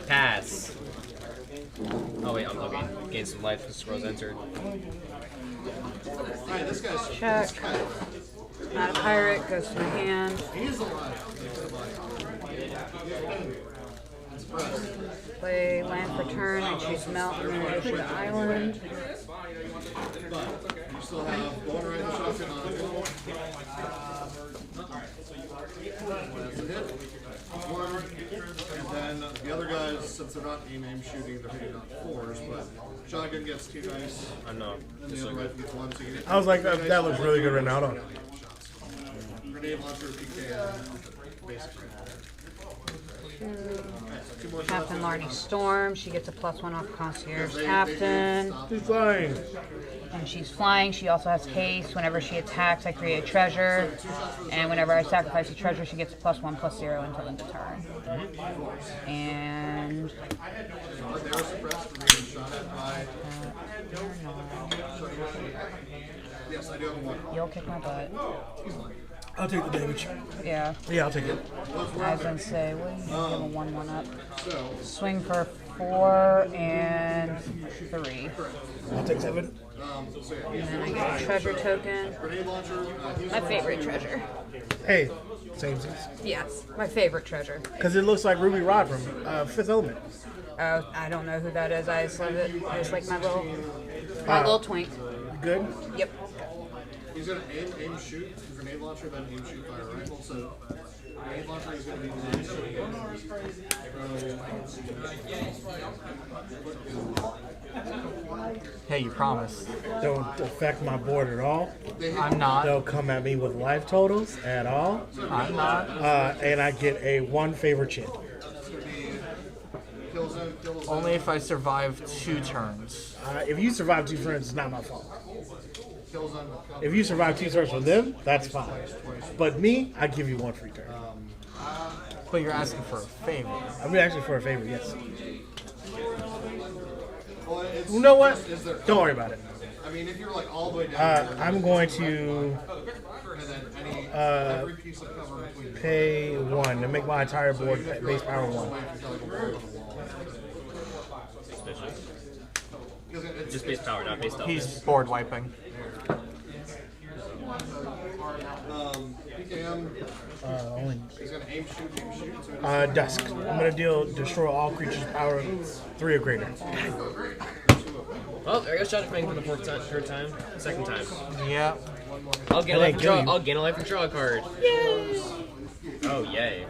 Pass. Oh wait, okay. Gain some life because squirrels entered. Alright, this guy's. Check. Not a pirate, goes to my hand. He's alive. Play land for turn. I choose Mountain and go to the island. You still have going right in the shotgun on it. That's a hit. One. And then the other guys, since they're not aim shooting, they're hitting on 4s, but shotgun gets 2 dice. I know. And the other rifle gets 1, so you get I was like, that looks really good right now. Don't it? grenade launcher, PK, basically. Captain Lardy Storm. She gets a +1 off Concierge Captain. She's flying. And she's flying. She also has haste. Whenever she attacks, I create a treasure. And whenever I sacrifice a treasure, she gets a +1/+0 until end of turn. And They were suppressed for being shot at by. Yes, I do have 1. you'll kick my butt. I'll take the damage. Yeah. Yeah, I'll take it. I was gonna say, what do you give a 1/1 up? Swing for 4 and 3. I'll take 7. And then I get a treasure token. My favorite treasure. Hey, same. Yes, my favorite treasure. Because it looks like Ruby Rod from Fifth Element. I don't know who that is. I just love it. I just like my little twink. Good? Yep. He's going to aim, shoot, grenade launcher, then aim, shoot, fire rifle. So, grenade launcher is going to be Hey, you promised. Don't affect my board at all. I'm not. Don't come at me with life totals at all. I'm not. And I get a 1 favor chip. Only if I survive 2 turns. If you survive 2 turns, it's not my fault. If you survive 2 turns from them, that's fine. But me, I give you 1 free turn. But you're asking for a favor. I'm asking for a favor, yes. You know what? Don't worry about it. I mean, if you're like all the way down, I'm going to pay 1 to make my entire board base power 1. Just base power, not base He's board wiping. PKM, Only he's going to aim, shoot. So Dusk. I'm going to destroy all creatures power 3 or greater. Well, there goes Shadow Fang for the third time, second time. Yeah. I'll gain a That life ain't and draw. kill you. I'll gain a life and draw a card. Yay! Oh yay!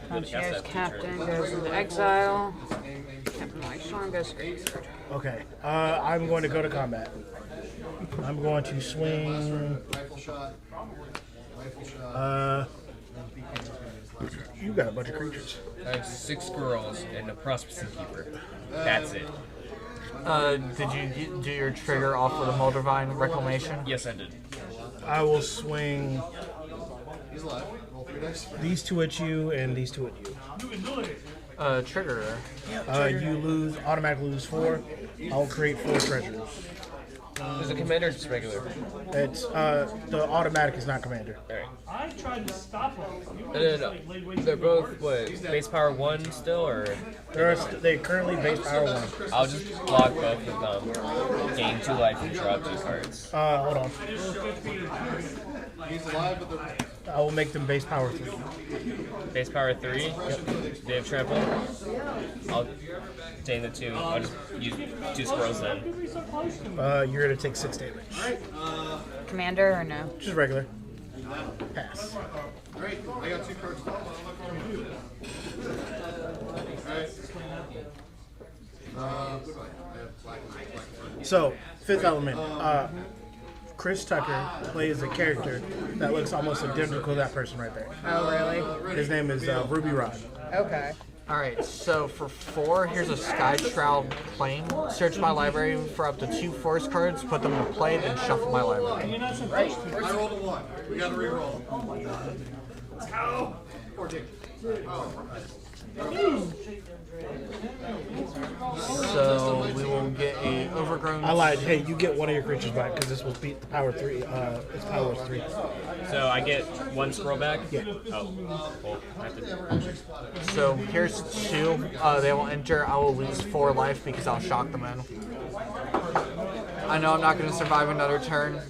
Concierge Captain goes into exile. Captain Lardy Storm goes graveyard. Okay. I'm going to go to combat. I'm going to swing. rifle shot. You got a bunch of creatures. I have 6 squirrels and a Prosperous Keeper. That's it. Did you do your trigger off of the Moldavine Reclamation? Yes, I did. I will swing He's alive. Roll 3 dice. these 2 at you and these 2 at you. Trigger. You automatically lose 4. I'll create 4 treasures. Is it commander or just regular? It's the automatic is not commander. Alright. I tried to stop him. No. They're both, what, base power 1 still, or? They currently base power 1. I'll just block both of them. Gain 2 life and draw 2 cards. Hold on. He's alive, but I will make them base power 3. Base power 3? Yep. They have trample. I'll gain the 2. I'll just use 2 squirrels then. You're gonna take 6 damage. Commander or no? Just regular. Pass. Alright, I got 2 cards. Alright. So, 5th element. Chris Tucker plays a character that looks almost identical to that person right there. Oh, really? His name is Ruby Rod. Okay. Alright, so for 4, here's a Sky Shroud Plane. Search my library for up to 2 forest cards, put them into play, then shuffle my library. I rolled a 1. We got to re-roll. Poor dick. So we will get a overgrown. I lied. Hey, you get 1 of your creatures back because this was beat the power 3. Its power was 3. So I get 1 squirrel back? Yeah. Oh, cool. So here's 2. They will enter. I will lose 4 life because I'll shock them in. I know I'm not going to survive another turn.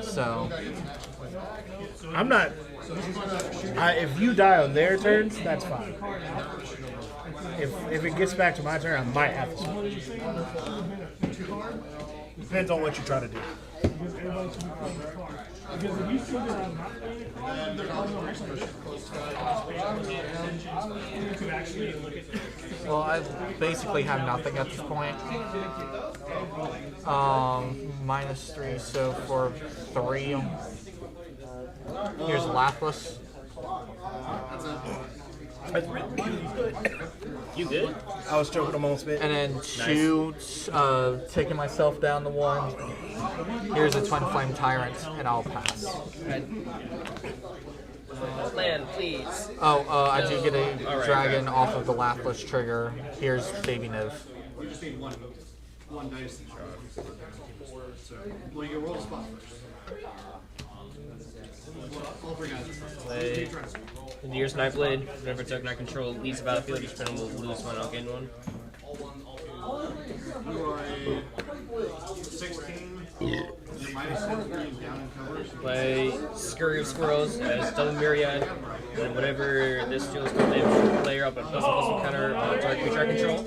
So I'm not. If you die on their turns, that's fine. If it gets back to my turn, I might have to switch. Depends on what you try to do. Well, I basically have nothing at this point. -3, so for 3. Here's Lapras. You good? I was choking them on spit. And then 2, taking myself down to 1. Here's a Twin Flame Tyrant, and I'll pass. Land, please. I do get a dragon off of the Lapras trigger. Here's Baby Niv. You just need one dice. So, well, you roll a spot first. All 3 guys. Play Deer's Nightblade. Whenever token I control leaves the battlefield, each opponent will lose 1, I'll gain 1. You are a 16. You're -17 down in covers. Play Scurry of Squirrels as double Myriad. And whenever this deals damage player up a +1/+1 counter on target creature I control,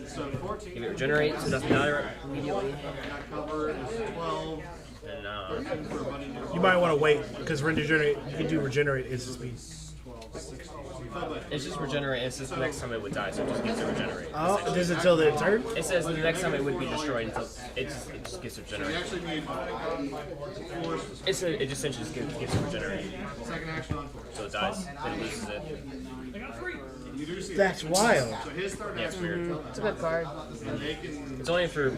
So 14. give it regenerate, so it doesn't die immediately. That cover is 12. And You might want to wait because regenerate. You can do regenerate instant speed. it's just regenerate, it's just the next time it would die, so it just gets to regenerate. Oh, does it till the turn? It says the next time it would be destroyed until it just gets to You regenerate. actually need force. It just essentially gets to regenerate. Second action on force. So it dies, then it loses it. You do see That's wild. So his third Yeah, it's action. weird. It's a good card. They can. It's only for,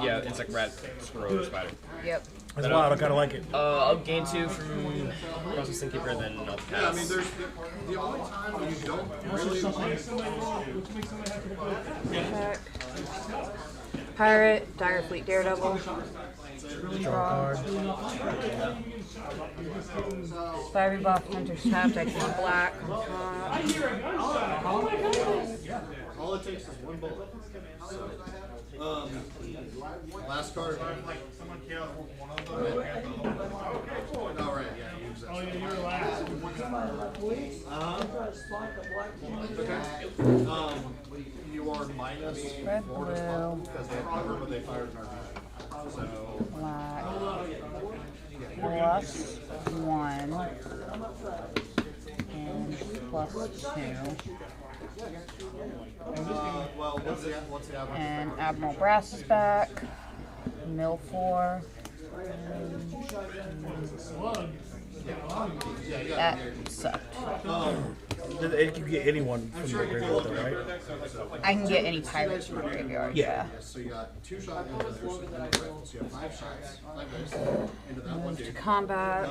yeah, it's like rat, squirrel, or spider. Yep. That's wild. I kind of like it. I'll gain 2 from Processing Keeper, then I'll pass. Yeah, I mean, there's the only time when you don't really. Check. Pirate, Dire Fleet Daredevil. Draw. Fire buff, Hunter's tapped, I can black. All it takes is 1 bullet. So, last card. All right, yeah, you use that. Oh, yeah, you're last. Okay. You are minus Red, 4 to blue. spot because they have cover, but they fired an RPG. So, Black. +1. And +2. well, what's the average? And Admiral Brass is back. Mill 4. That sucked. It can get anyone from the graveyard, though, right? I can get any pirates from the graveyard. Yeah. So you got 2 shotguns in there, so you have 5 shots, 5 dice into that one Move to dude. combat.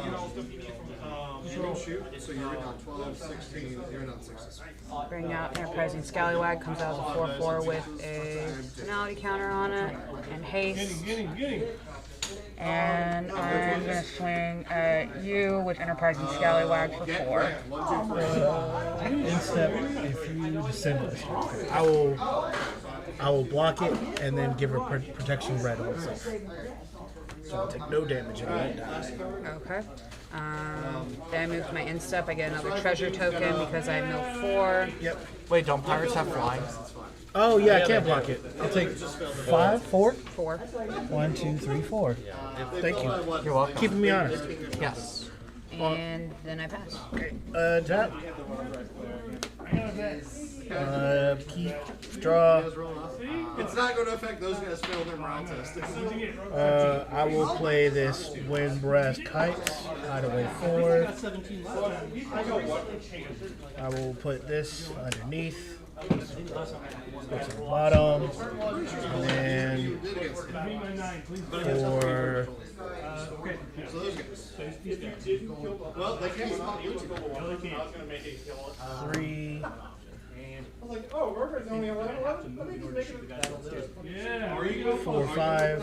Shoot, shoot. So you're in on 12, 16, you're in on 6. Bring out Enterprising Scallywag. Comes out as a 4/4 with a penalty counter on it and haste. And I'm gonna swing at you with Enterprising Scallywag for 4. Instep if you dissemble. I will block it and then give her protection red on itself. So I'll take no damage if I die. Okay. Then I move to my instep. I get another treasure token because I mill 4. Yep. Wait, don't pirates have flying? Oh yeah, I can't block it. I'll take 5, 4. 4. 1, 2, 3, 4. Thank you. You're welcome. Keeping me honest. Yes. And then I pass. Tap. Keep. Draw. It's not going to affect those guys fail their morale test. I will play this Wind Brass Kites. Hideaway 4. I will put this underneath. Put to the bottom. And then for So those guys. Well, they can't stop you. 3. I was like, oh, Roger's only 11. I think he's making it. 4, 5.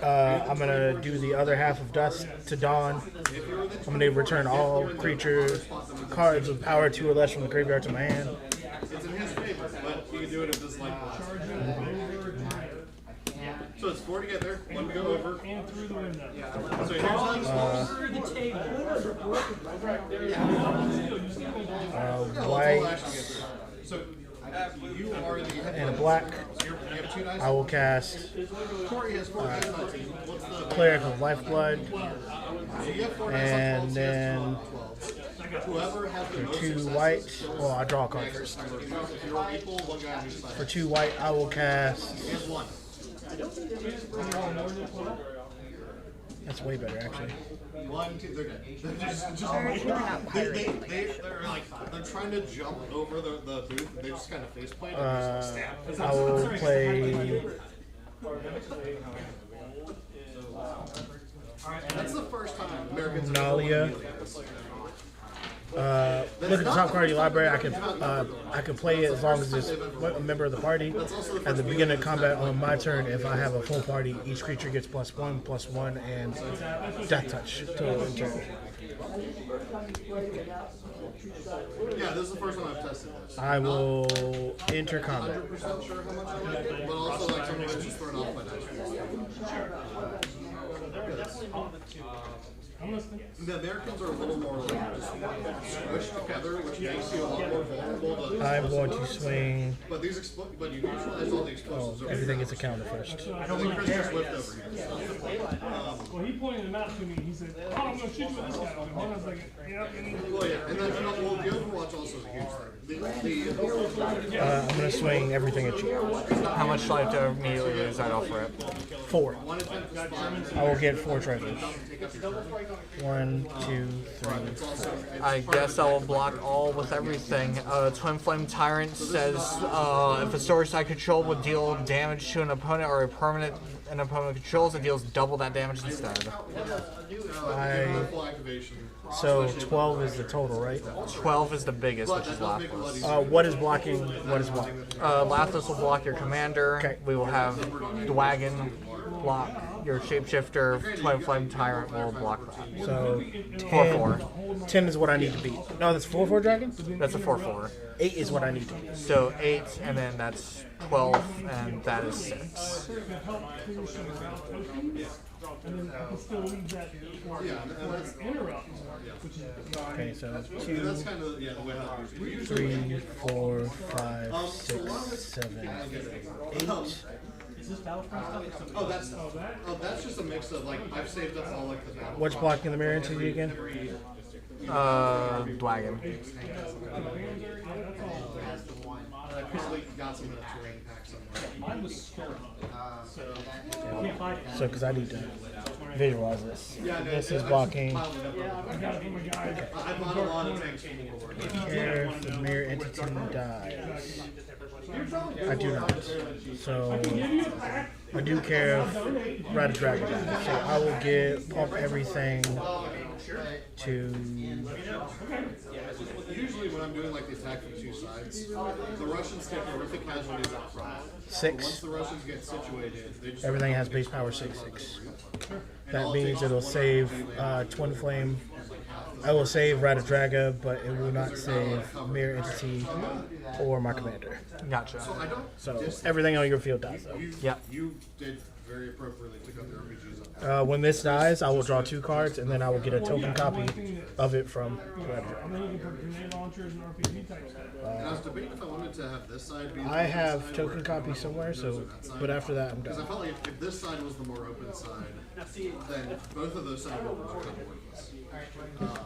I'm gonna do the other half of Dusk to Dawn. I'm gonna return all creature cards with power 2 or less from the graveyard to my hand. It's in his favor, but you can do it if it's like. So it's 4 to get there, 1 to go over. And through the window. So here's how you Through the table. White So you are the and a black. you have 2 dice. I will cast Corey has 4 dice on that team. What's the Cleric of Lifeblood, so you have 4 dice on and 12, so then whoever has the most 2 white. Well, I draw a card first. if you're equal, 1 guy on each side. For 2 white, I will cast. He has 1. That's way better, actually. 1, 2, they're dead. They're just You're not pirating. they're like they're trying to jump over the booth. They just kind of face plant. I will play. That's the first time Americans. Nalia. Look at the top card of your library. I can play it as long as it's a member of the party. At the beginning of combat on my turn, if I have a full party, each creature gets +1/+1 and death touch till end turn. Yeah, this is the first time I've tested this. I will enter combat. I'm not sure how much I like it, but also like something that's just thrown off by dice. The Americans are a little more like just squished together, which makes you a lot more vulnerable to. I'm going to swing. But these but you neutralize all the explosives. over Everything gets a counter first. here. I think Chris just whipped over here. Well, he pointed him out to me. He said, "Oh, I'm gonna shoot you with this guy." And I was like, "Yeah." Well, yeah, and then well, the Overwatch also is a huge thing. I'm going to swing everything at you. How much life do I immediately lose that off for it? 4. 1 in 10 is I will get 4 treasures. 1, 2, 3, 4. I guess I will block all with everything. Twin Flame Tyrant says if a storage side control would deal damage to an opponent or a permanent an opponent controls, it deals double that damage instead. full activation. So 12 is the total, right? 12 is the biggest, which is Lapis. What is blocking? What is what? Lapis will block your commander. Okay. We will have Dwagon block your shapeshifter. Twin Flame Tyrant will block that. So 4/4. 10 is what I need to beat. No, that's 4/4 dragon? That's a 4/4. 8 is what I need to beat. So 8, and then that's 12, and that is 6. And then I can still leave that for interrupt, which is Okay, so That's 2, kind of the way how it usually 3, 4, 5, 6, 7, 8. Oh, that's just a mix of like I've saved up all like the battle. What's blocking the mirror entity again? Dwagon. Got some in a terrain pack somewhere. So, because I need to visualize this. This is blocking. I bought a lot of things. If the mirror entity dies. I do not. So, I do care if Red Dragon dies. So, I will pump everything to. Usually when I'm doing like the attack from 2 sides, the Russians take horrific casualties up front. Once 6. the Russians get situated, they just Everything has base power 6/6. That means it'll save Twin Flame. I will save Ratadraga, but it will not save Mirror Entity or my commander. Gotcha. So everything on your field dies though. Yep. You did very appropriately took up the RPGs up. When this dies, I will draw 2 cards, and then I will get a token copy of it from Ratadraga. and then you can put grenade launchers and RPG type stuff. And I was debating if I wanted to have this side be. I have token copies somewhere, so but after that I'm Because I done. felt like if this side was the more open side, then both of those side movements are kind of worthless.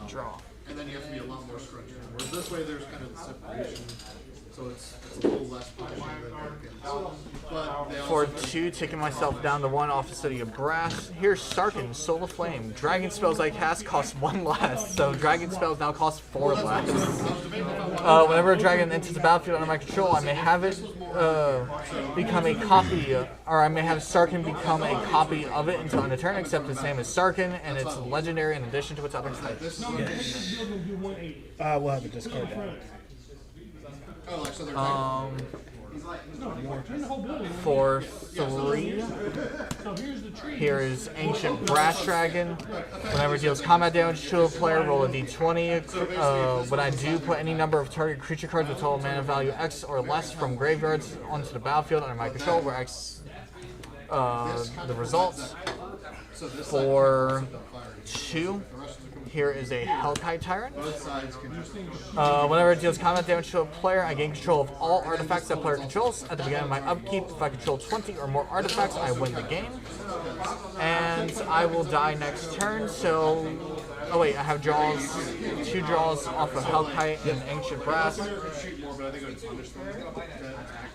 Draw. And then you have to be a lot more scrunched in. Whereas this way, there's kind of the separation, so it's a little less punishing than Americans. But they For also 2, taking myself down to 1 off the City of Brass. Here's Sarkin, Soul of Flame. Dragon spells I cast cost 1 less, so dragon spells now cost 4 less. Whenever a dragon enters the battlefield under my control, I may have it become a copy, or I may have Sarkin become a copy of it until end of turn, except its name is Sarkin, and it's legendary in addition to its other types. We'll have to discard that. For 3, here is Ancient Brass Dragon. Whenever it deals combat damage to a player, roll a d20. When I do, put any number of target creature cards with total mana value X or less from graveyards onto the battlefield under my control, where X the results. For 2, here is a Hellkite Tyrant. Whenever it deals combat damage to a player, I gain control of all artifacts that player controls. At the beginning of my upkeep, if I control 20 or more artifacts, I win the game. And I will die next turn, so... Oh wait, I have draws, 2 draws off of Hellkite and Ancient Brass.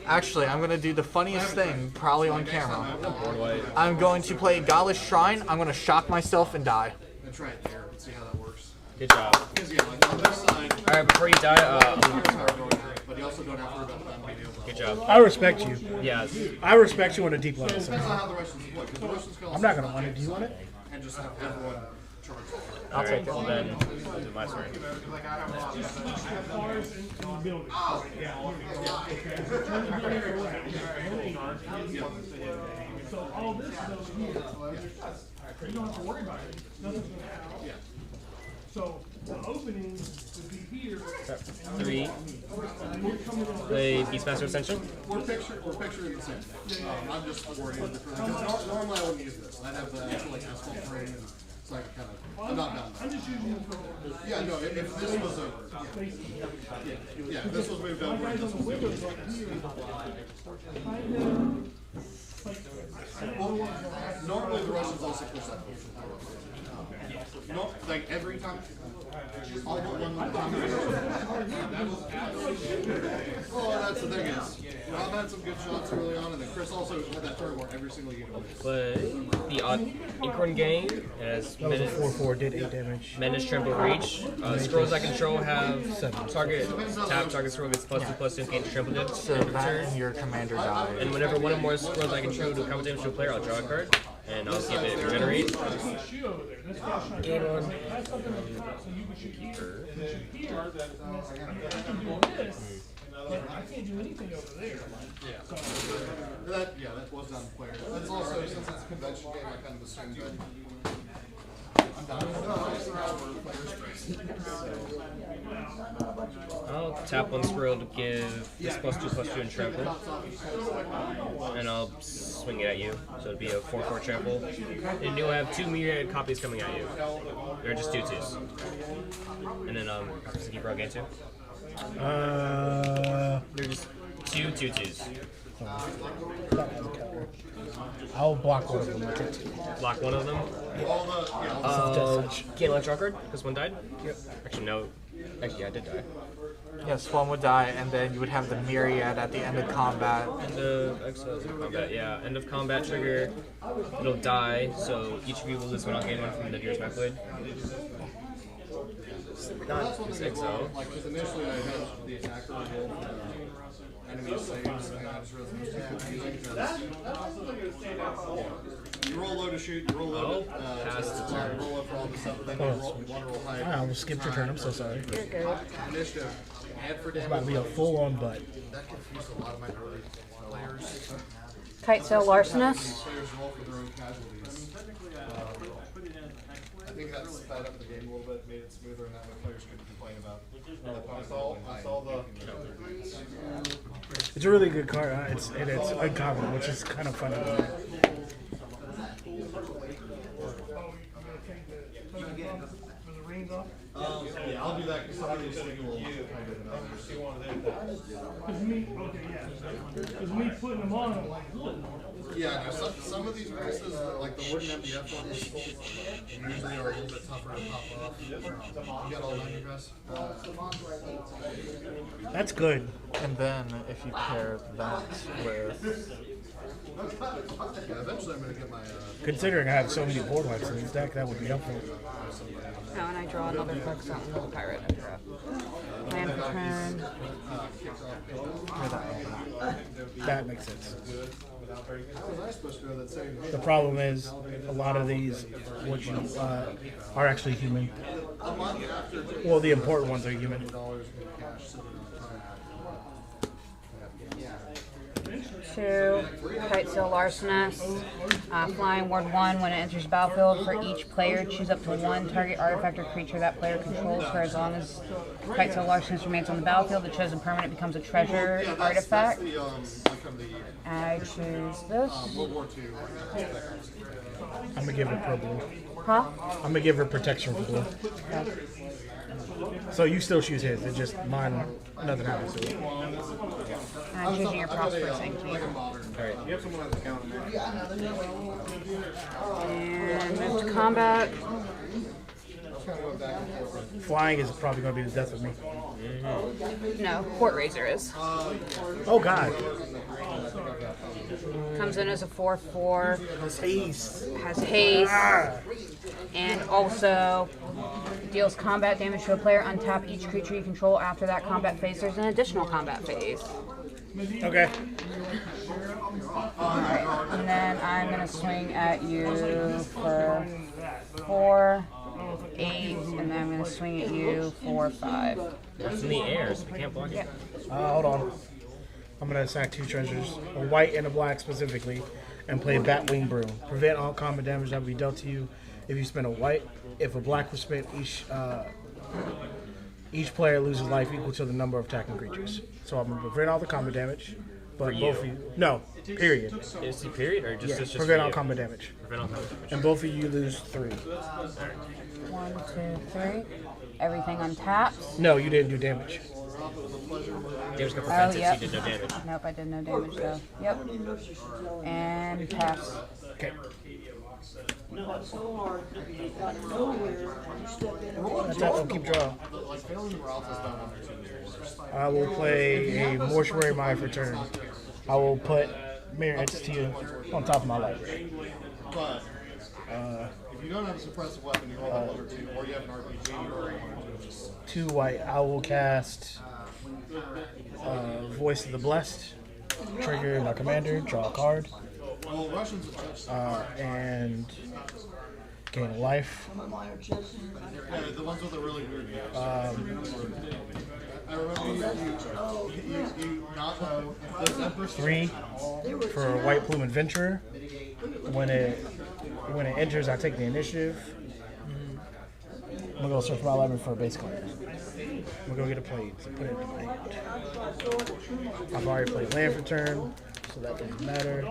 Actually, I'm going to do the funniest thing, probably on camera. I'm going to play Godless Shrine, I'm going to shock myself and die. Let's try it there. Let's see how that works. Good job. Alright, before you die, but you also don't have to worry about them being able to. good job. I respect you. Yeah. I respect you on a deep level. So. Depends on how the Russians play. Because the Russians can I'm not gonna want it. Do you want it? and just have everyone charge. I'll take it. Well, then, do my turn. So all this is over here. You don't have to worry about it. So the opening would be here. 3. Play Beastmaster Ascension. We're picturing the same. I'm just worried because normally I wouldn't use this. I'd have the actual like asphalt frame and it's like kind of. I'm not done. I'm just using it for. Yeah, no. If this was a. Yeah, if this was moved over. This was moved well, normally the Russians also push that. No, like every time. All but one time. Oh, that's the thing is, Rob had some good shots early on, and then Chris also had that turn where every single unit was. But the Incorn Gang has That was a 4/4, did 8 damage. Menace, Trample, Reach. Scrolls I control have target tap, target scroll gets +2/+2, gain trample damage. So that and your commander died. And whenever one or more scrolls I control do combat damage to a player, I'll draw a card. And I'll give it regenerate. Game on. I can't do anything over there. That was on player. That's also, since it's a convention game, I kind of assumed that. I'll tap one scroll to give this +2/+2 and trample. And I'll swing it at you. So it'll be a 4/4 trample. And you'll have 2 myriad copies coming at you. They're just 2/2s. And then just keep rogue into. They're just 2 2/2s. I'll block one of them. I'll take 2. Block one of them. Can't let draw card because one died. Yep. Actually, no. Actually, yeah, I did die. Yes, one would die, and then you would have the Myriad at the end of combat. End of combat, yeah. End of combat trigger. It'll die, so each of you will lose 1. I'll gain 1 from the Deer's Back Blade. Not this exile. Like, because initially I had the attacker roll enemy saves, and I just realized it was too confusing because you roll low to shoot, you roll low to roll up for all the stuff, then you want to roll high. I almost skipped your turn. I'm so sorry. You're good. Initiative, add for It's about to damage. be a full-on butt. That confused a lot of my early players. Kite Sail Larcenous. Players roll for their own casualties. I think that sped up the game a little bit, made it smoother, and that way players couldn't complain about. I saw the. It's a really good card. It's uncommon, which is kind of funny. Yeah, I'll do that because some of these things will kind of. Because me putting them on, I'm like, look. Yeah, no, some of these races, like the wooden MDF ones, usually are a little bit tougher to pop off. You got all that, you guys? That's good. And then if you pair that with... Yeah, eventually I'm going to get my... Considering I have so many board wipes in this deck, that would be helpful. Oh, and I draw another Quetzal, another pirate. Land for turn. That makes sense. How was I supposed to know that same? The problem is, a lot of these which are actually human. A month after... Well, the important ones are human. $100 in cash sitting on time. 2, Kitesail Larcenist. Flying Ward 1, when it enters the battlefield, for each player, choose up to one target artifact or creature that player controls for as long as Kitesail Larcenist remains on the battlefield. The chosen permanent becomes a treasure artifact. I choose this. I'm gonna give her purple. Huh? I'm gonna give her protection for blue. Okay. So you still choose his. It's just mine. Nothing happens to it. And I'm choosing your prosperous Sanctuary. And move to combat. Flying is probably gonna be the death of me. No, Court Razor is. Oh God. Comes in as a 4/4. Has haste. Has haste. And also deals combat damage to a player. Untap each creature you control after that combat phase. There's an additional combat phase. Okay. Alright, and then I'm going to swing at you for 4, 8, and then I'm going to swing at you for 5. It's in the air, so we can't block it. Hold on. I'm gonna sack 2 treasures, a white and a black specifically, and play Batwing Broom. Prevent all combat damage that will be dealt to you if you spend a white. If a black was spent, each player loses life equal to the number of attacking creatures. So I'm gonna prevent all the combat damage, but both of you, no, period. Is it period or just? Yeah, It's just prevent for all you? combat damage. Prevent all combat damage. And both of you lose 3. 1, 2, 3. Everything untaps. No, you didn't do damage. Damage got prevented, yep. so you did no damage. Nope, I did no damage though. Yep. And pass. Okay. Not so hard that you got nowhere. You step in. That's it. I'll keep drawing. I will play a Mortuary Mine for turn. I will put Mirror Entity on top of my library. But if you don't have a suppressive weapon, you roll a 1 or 2, or you have an RPG, you roll 1 or 2. 2 white. I will cast Voice of the Blessed. Trigger my commander. Draw a card. Well, Russians And gain a life. yeah, the ones with the really weird names. I remember you not the Empress 3 for a White Plume Adventurer. When it enters, I take the initiative. I'm gonna go search my library for a base card. I'm gonna go get a plate. So put it in the plate. I've already played land for turn, so that doesn't matter.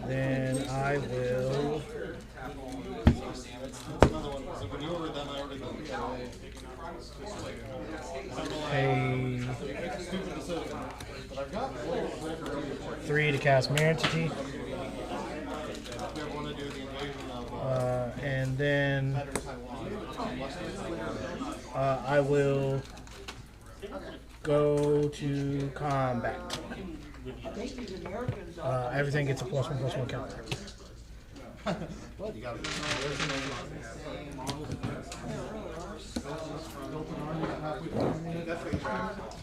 Then I will pay 3 to cast Mirror Entity. And then I will go to combat. Everything gets a +1/+1 counter.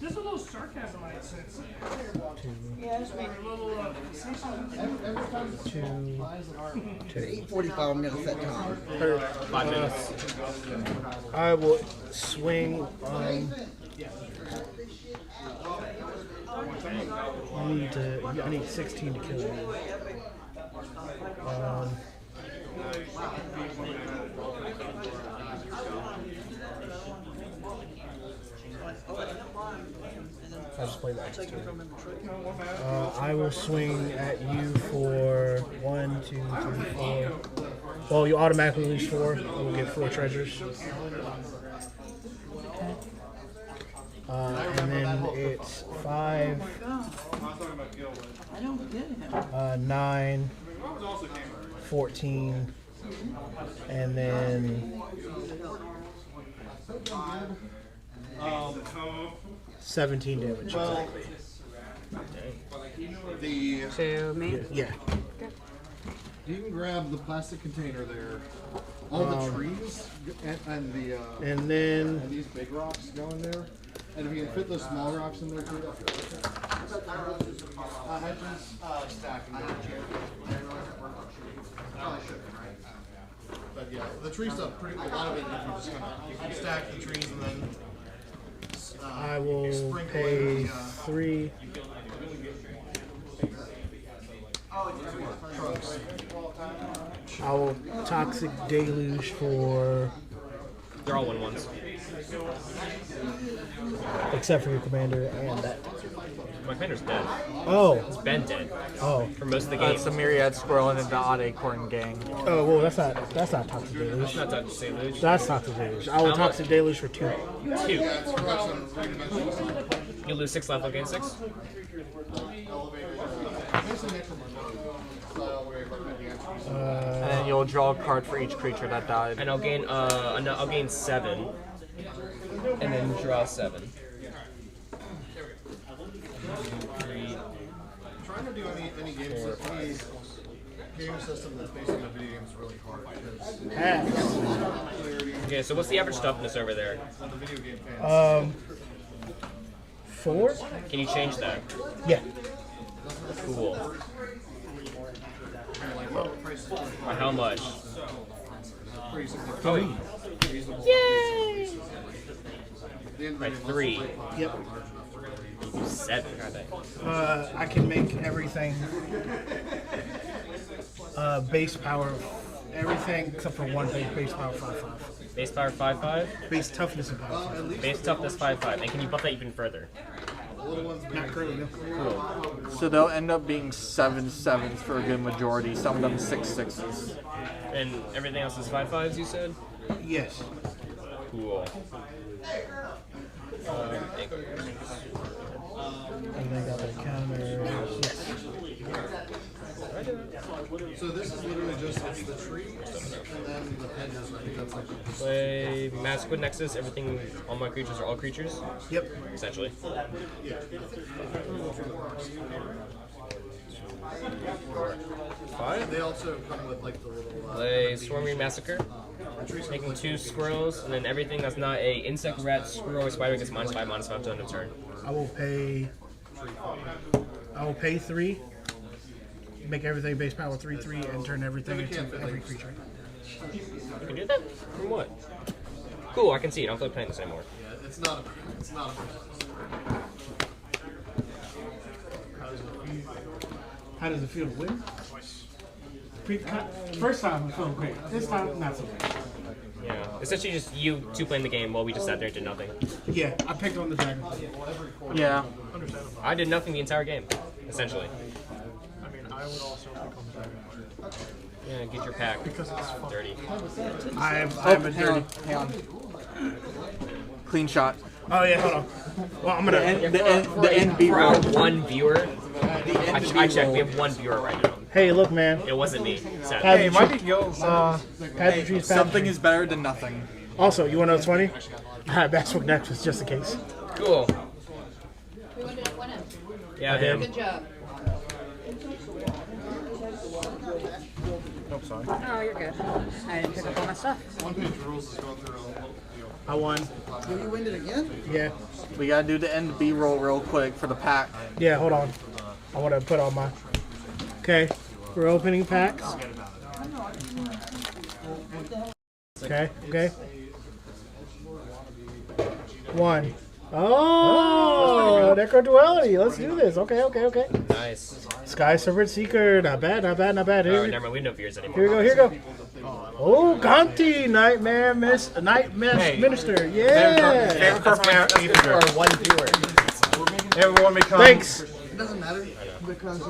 There's a little sarcasm I sense. Two. 45 minutes at time. 5 minutes. I will swing. I need 16 to kill you. I'll just play that. I will swing at you for 1, 2, 3, 4. Well, you automatically lose 4. I will get 4 treasures. And then it's 5, 9, 14, and then 17 damage. Well, To me? Yeah. you can grab the plastic container there. All the trees and the And then and these big rocks go in there. And if you can fit those small rocks in there too. Hedges stacking down. But yeah, the tree stuff, a lot of it, if you just kind of stack the trees and then I will pay 3. I will Toxic Deluge for, They're all 1/1s. except for your commander and that. My commander's dead. Oh, It's been dead oh, for most of the game. It's a Myriad Squirrel and the Odd Acorn Gang. oh. Well, that's not Toxic Deluge. Not to say Luge. That's Toxic Deluge. I will How much? Toxic Deluge for 2. 2. You lose 6 life, I'll gain 6. And then you'll draw a card for each creature that died. And I'll gain 7. And then draw 7. Trying to do any game system that's based on a video game is really hard because Pass. Okay, so what's the average toughness over there? the video game fans. 4? Can you change that? Yeah. Cool. By how much? Oh, Yay! by 3. Yep. 7, God dang. I can make everything base power, everything except for one base power 5/5. Base power 5/5. Base toughness of power 5/5. Base toughness 5/5. And can you buff that even further? Not currently, no. Cool. So they'll end up being 7/7s for a good majority. Some of them 6/6s. And everything else is 5/5s, you said? Yes. Cool. And they got the counters. Yes. So this is literally just it's the trees and then the hedges. I think that's like Play Massacre Nexus. Everything, all my creatures are all creatures, Yep. essentially. and they also come with like the little Play Swarming Massacre. Making 2 squirrels, and then everything that's not a insect, rat, squirrel, or spider gets -5/-5 to end of turn. I will pay 3. Make everything base power 3/3 and turn everything into every creature. You can do that? From what? Cool, I can see it. I don't feel like playing this anymore. yeah, it's not a How does it feel to win? First time it felt great. This time, not so great. Yeah. Essentially just you 2 playing the game while we just sat there and did nothing. Yeah, I picked on the dragon. Yeah. I did nothing the entire game, essentially. I mean, I would also become Dragonheart. Yeah, get your pack. Because it's dirty. I'm a dirty. Hang on. Clean shot. Oh yeah, hold on. Well, I'm gonna. The NB For our roll. 1 viewer, I checked. We have 1 viewer right now. Hey, look, man. It wasn't me. Sadly. Pageantry's Something is better than nothing. Also, you want to know what's funny? I had Basswood Nexus just in case. Cool. Yeah, him. Good job. Oh, sorry. Oh, you're good. I didn't pick up all my stuff. one page rules is going through a little deal. I won. Will you win it again? Yeah. We gotta do the NB roll real quick for the pack. Yeah, hold on. I want to put on my. Okay, we're opening packs. Okay, okay. 1. Oh, Necro Duality. Let's do this. Okay, okay, okay. Nice. Sky Serpent Seeker. Not bad, not bad, not bad. Alright, Here, never mind. We have no viewers anymore. here we go, here we go. Oh, Gonti, Nightmare Minister. Yeah. Favorite card from our Or 1 viewer. Everyone become. Thanks. It doesn't matter because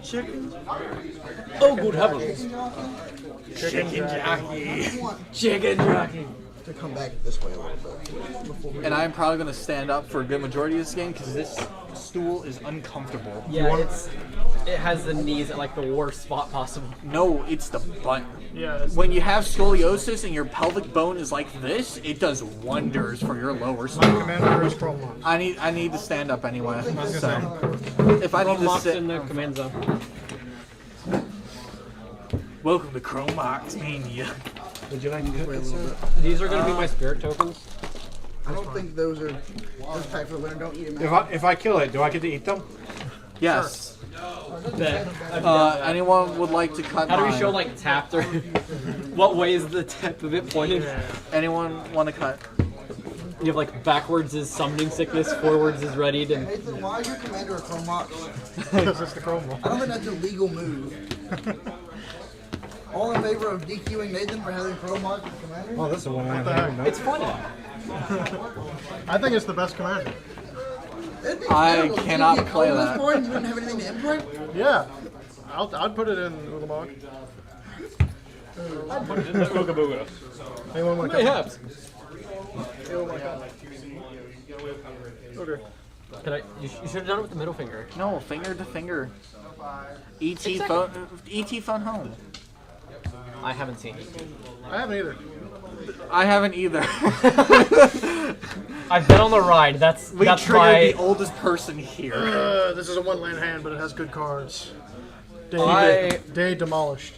Chicken. Oh, good heavens. Chicken jockey. Chicken jockey. To come back this way a little bit. And I'm probably going to stand up for a good majority of this game because this stool is uncomfortable. Yeah, it has the knees at like the worst spot possible. No, it's the butt. Yeah. When you have scoliosis and your pelvic bone is like this, it does wonders for your lower My stool. commander is Chrome Mox. I need to stand up anyway. So if I need to Locked sit, in the command zone. welcome to Chrome Mox Mania. Would you like to play a little bit? These are going to be my spirit tokens. I don't think those are packed for the winner. Don't eat them. If I kill it, do I get to eat them? Yes. Bet. Anyone would like to cut How do we mine? show like tapped or what way is the tip of it pointed? Anyone want to cut? You have like backwards is summoning sickness, forwards is readied, and Nathan, why is your commander a Chrome Mox? Because it's the Chrome Mox. I don't think that's a legal move. All in favor of DQing Nathan for having Chrome Mox as commander? Oh, that's the one I the have. heck? it's funny. I think it's the best commander. It'd be I terrible. cannot You'd be a play colorless that. board and you wouldn't have anything to imprint? Yeah. I'd put it in Ulamog. I'd put it in the Ooga Anyone want to come? Mayhaps. Okay. Can I? You should have done it with the middle finger. No, finger to finger. ET phone. ET phone home. I haven't seen it. I haven't either. I haven't either. I've been on the ride. That's We that's triggered my. the oldest person here. This is a one-land hand, but it has good cards. I- Day demolished.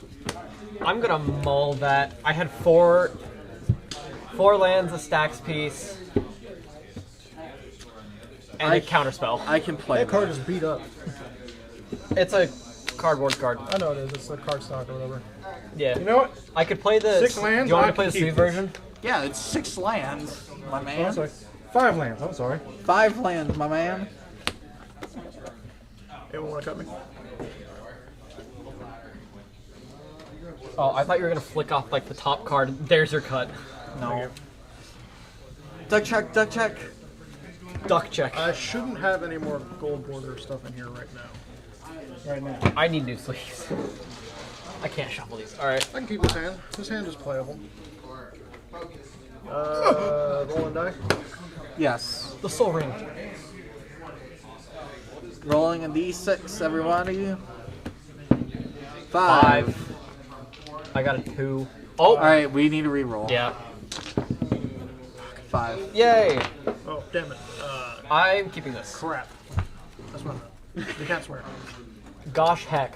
I'm gonna mull that. I had four lands, a stacks piece, and a counterspell. I can play That card that. is beat up. It's a cardboard card. I know it is. It's a card stock or whatever. Yeah. You know what? I could play the. 6 lands, Do you want I me to play can the keep sweet this. version? Yeah, it's 6 lands, my Oh, I'm man. sorry. 5 lands. I'm sorry. 5 lands, my man. Anyone want to cut me? Oh, I thought you were gonna flick off like the top card. There's your cut. No. Duck check, duck check. Duck check. I shouldn't have any more gold border stuff in here right now. Right now. I need new sleeves. I can't shuffle these. All right. I can keep this hand. This hand is playable. Rolling die. Yes. The soul ring. Rolling a d6, everybody. 5. 5. I got a 2. Oh. Alright, we need to reroll. Yeah. 5. Yay. Oh, damn it. I'm keeping this. Crap. That's one. You can't swear. Gosh heck.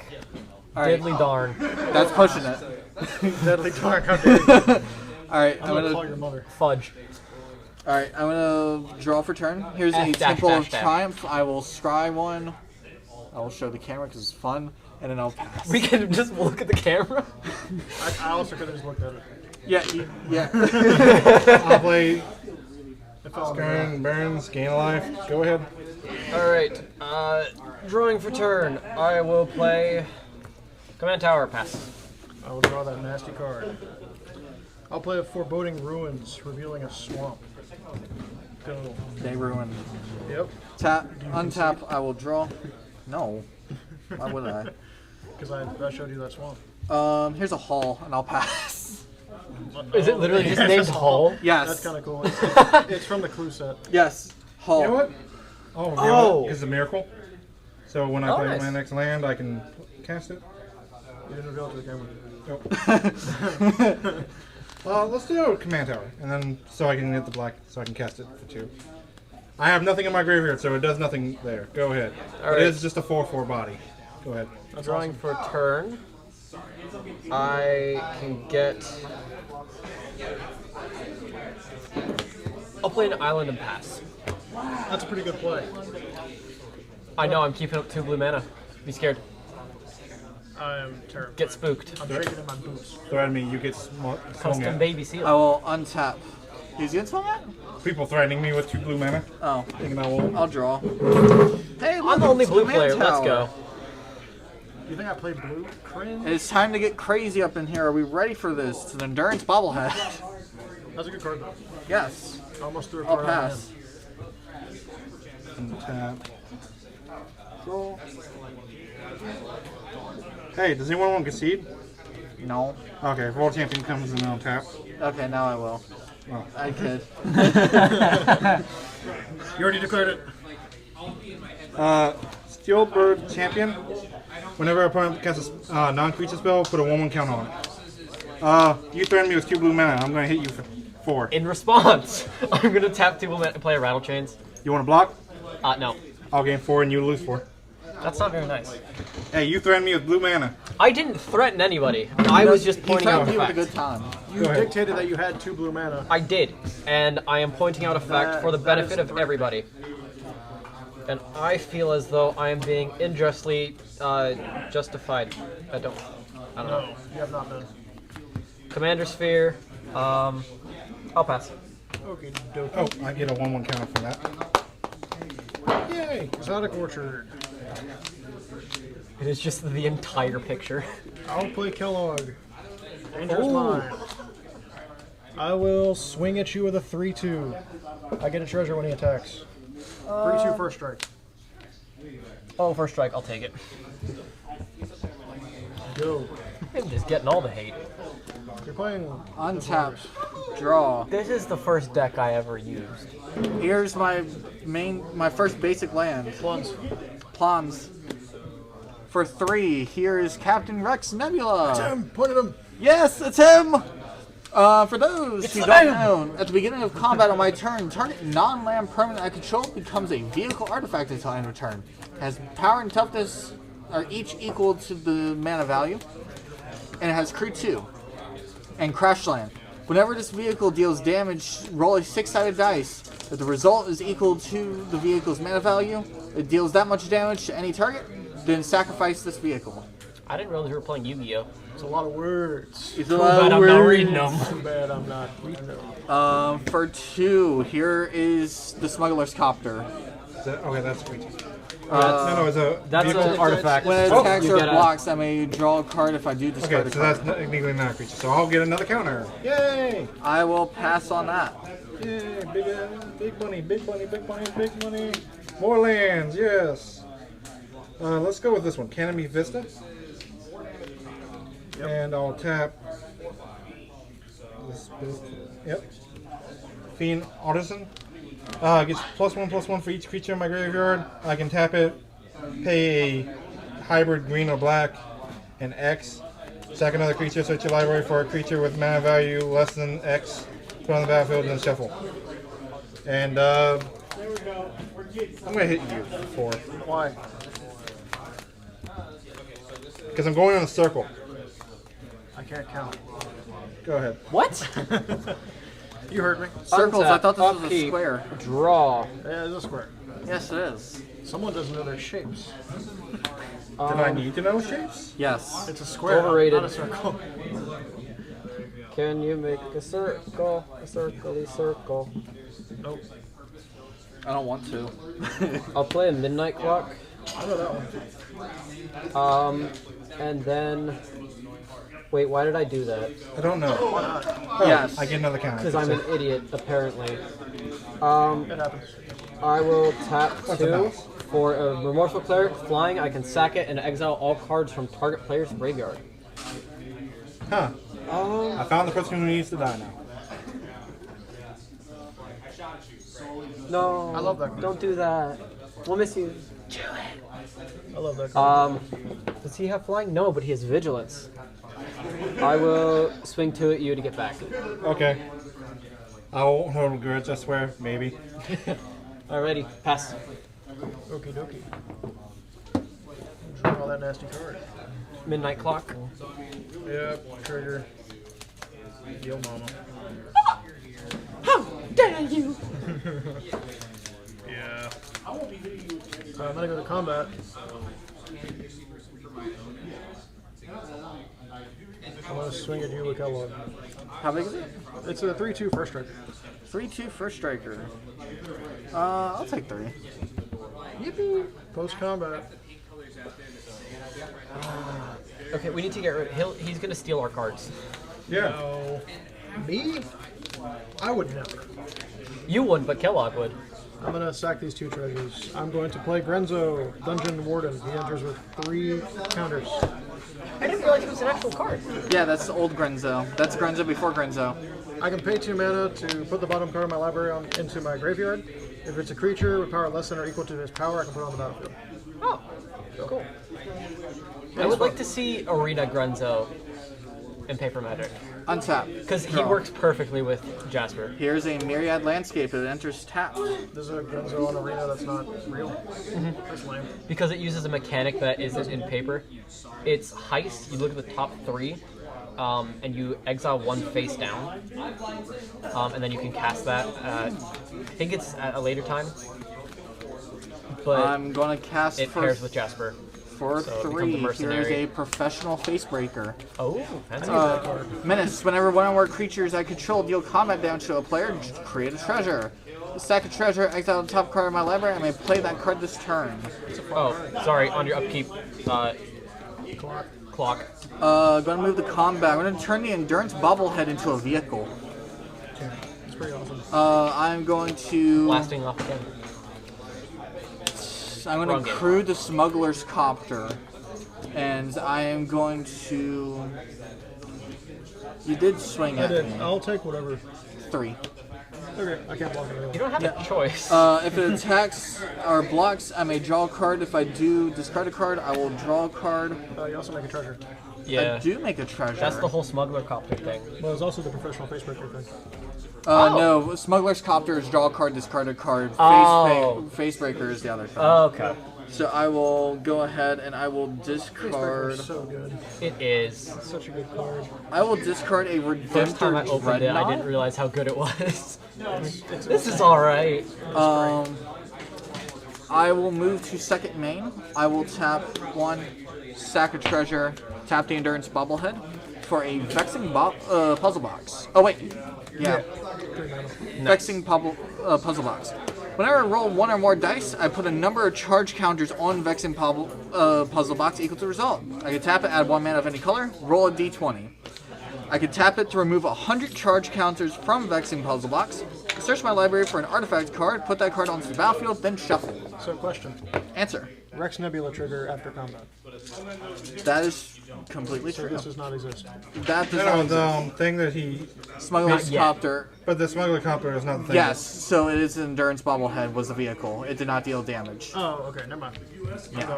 Alright. Diddly darn. That's pushing it. Deadly dark. How dare you? Alright, I'm gonna call your mother. Fudge. Alright, I'm gonna draw for turn. Here's a F dash Temple dash of dash. Triumph. I will scry one. I will show the camera because it's fun, and then I'll pass. We can just look at the camera. I also could have just looked at it. Yeah, yeah. I'll play Scaring, Burns, Gain a Life. Go ahead. Alright. Drawing for turn. I will play Command Tower. Pass. I will draw that nasty card. I'll play a Foreboding Ruins, revealing a swamp. Go. They ruined. Yep. Tap, untap, I will draw. No. Why would I? Because I showed you that swamp. Here's a hall, and I'll pass. Is it literally just named Hull? Yes. That's kind of cool. It's from the clue set. Yes. Hall. You know what? Oh, Oh. It's a miracle. So when I Oh, play nice. my next land, I can cast it. You didn't reveal it to the camera. Nope. Let's do Command Tower, and then so I can hit the black, so I can cast it for 2. I have nothing in my graveyard, so it does nothing there. Go ahead. Alright. It is just a 4/4 body. Go ahead. Drawing for turn. I can get. I'll play an island and pass. That's a pretty good play. I know I'm keeping up 2 blue mana. Be scared. I am terrible. Get spooked. I'm shaking in my boots. Threaten me, you get swung Custom at. baby seal. I will untap. He's getting swung at? People threatening me with 2 blue mana, Oh. thinking I will. I'll draw. Hey, I'm the only blue player. Let's go. You think I played blue? Cringe. It's time to get crazy up in here. Are we ready for this? It's an Endurance Bobblehead. That's a good card though. Yes. I almost threw a I'll card out of pass. Untap. Draw. Hey, does anyone want to concede? No. Okay, if World Champion comes in on tap. Okay, now I will. Oh. I could. You already declared it. Steelbird Champion. Whenever our opponent casts a non-creature spell, put a 1/1 count on it. You threaten me with 2 blue mana. I'm going to hit you for 4. In response, I'm gonna tap 2 and play a Rattle Chains. You want to block? No. I'll gain 4 and you lose 4. That's not very nice. Hey, you threatened me with blue mana. I didn't threaten anybody. I was just pointing out a fact. Good time. You dictated that you had 2 blue mana. I did, and I am pointing out a fact for the benefit of everybody. And I feel as though I am being unjustly justified. I don't know. You have not been. Commander Sphere. I'll pass. Okay, Oh, I get a 1/1 counter for that. Yay! Exotic Orchard. It is just the entire picture. I'll play Kellogg. Danger's mine. I will swing at you with a 3/2. I get a treasure when he attacks. 3/2 first strike. Oh, first strike. I'll take it. Go. I'm just getting all the hate. You're playing Untap. Draw. This is the first deck I ever used. Here's my first basic land. Plans. For 3, here is Captain Rex Nebula. It's him! Point at him! Yes, it's him! For those who don't know, at the beginning of combat on my turn, target non-land permanent I control becomes a vehicle artifact until end of turn. Has power and toughness are each equal to the mana value, and it has crew 2 and crash land. Whenever this vehicle deals damage, roll a 6-sided dice. If the result is equal to the vehicle's mana value, it deals that much damage to any target, then sacrifice this vehicle. I didn't realize we were playing Yu-Gi-Oh. It's a lot of words. It's a lot of I'm not words. reading them. Too bad I'm not reading them. For 2, here is the Smuggler's Copter. Okay, that's sweet. That's it's a that's an artifact. When it Oh, attacks you or get a- blocks, I may draw a card if I do discard Okay, a so card. that's technically not a creature. So I'll get another counter. Yay! I will pass on that. Yay, big money, big money, big money, big money. More lands, yes. Let's go with this one, Canopy Vista. And I'll tap this. Yep. Fiend Artisan. Gets +1/+1 for each creature in my graveyard. I can tap it, pay a hybrid green or black, and X. Sack another creature, search your library for a creature with mana value less than X. Put on the battlefield and then shuffle. And I'm gonna hit you for. Why? Because I'm going on a circle. I can't count. Go ahead. What? You heard me. Circles, I thought this was a Upkeep. square. Draw. Yeah, it's a square. Yes, it is. Someone doesn't know their shapes. Did I need to know shapes? Yes. It's a square, Overrated. not a circle. Can you make a circle, circle? Nope. I don't want to. I'll play a Midnight Clock. I know that one. And then... Wait, why did I do that? I don't know. Yes. I get another counter. Because I'm an idiot, apparently. It happens. I will tap What's the 2 mouse? for a Remorseful Cleric. Flying, I can sack it and exile all cards from target player's graveyard. Huh. I found the person who needs to die now. No, I love that card. don't do that. We'll miss you. I love that card. Does he have flying? No, but he has vigilance. I will swing 2 at you to get back. Okay. I won't hold a grudge, I swear. Maybe. Alrighty, pass. Okie dokie. Draw that nasty card. Midnight Clock. Yep, trigger. Yo, mama. How dare you! Yeah. I'm gonna go to combat. I'm gonna swing at you with Kellogg. How big is it? It's a 3/2 first strike. 3/2 first striker. I'll take 3. Yippee! Post combat. Okay, we need to get rid. He's gonna steal our cards. Yeah. No. Me? I would never. You wouldn't, but Kellogg would. I'm going to sack these 2 treasures. I'm going to play Grenzo, Dungeon Warden. He enters with 3 counters. I didn't realize it was an actual card. Yeah, that's the old Grenzo. That's Grenzo before Grenzo. I can pay 2 mana to put the bottom card of my library into my graveyard. If it's a creature with power less than or equal to his power, I can put it on the battlefield. Oh, cool. I would like to see Arena Grenzo in Paper Magic. Untap. Because he works perfectly with Jasper. Here's a Myriad Landscape. It enters tapped. There's a Grenzo on Arena that's not real. That's lame. Because it uses a mechanic that isn't in Paper. It's Heist. You look at the top 3, and you exile 1 face down. And then you can cast that. I think it's at a later time. But I'm going to cast it pairs with Jasper. For So it 3, becomes a mercenary. here's a Professional Facebreaker. Oh, fancy. Menace. Whenever one or more creatures I control deal combat damage to a player, create a treasure. Stack a treasure, exile the top card of my library, I may play that card this turn. Oh, sorry, on your upkeep clock. Gonna move the combat. I'm gonna turn the Endurance Bobblehead into a vehicle. It's pretty awesome. I'm going to... Blasting off again. I'm going to crew the Smuggler's Copter. And I am going to... You did swing at me. I'll take whatever. 3. Okay, I can't block it. You don't have a choice. If it attacks or blocks, I may draw a card. If I do discard a card, I will draw a card. You also make a treasure. Yeah. I do make a treasure. That's the whole Smuggler Copter thing. Well, there's also the Professional Facebreaker thing. No, Smuggler's Copter is draw a card, discard a card. Facebreaker is the other thing. Okay. So I will go ahead and I will discard. So good. It is. Such a good card. I will discard a First time I Redemptor opened it, I Dreadnought. didn't realize how good it was. This is alright. I will move to second main. I will tap 1, sack a treasure, tap the Endurance Bobblehead for a Vexing Puzzle Box. Oh wait, yeah. Vexing Puzzle Box. Whenever I roll 1 or more dice, I put a number of charge counters on Vexing Puzzle Box equal to the result. I can tap it, add 1 mana of any color, roll a d20. I can tap it to remove 100 charge counters from Vexing Puzzle Box, search my library for an artifact card, put that card onto the battlefield, then shuffle. So, question. Answer. Rex Nebula trigger after combat. That is completely So true. this does not exist. That does No, not the exist. thing that he... Smuggler's Copter. But the Smuggler Copter is not the thing. Yes, so it is an Endurance Bobblehead was the vehicle. It did not deal damage. Oh, okay, never mind. Yeah.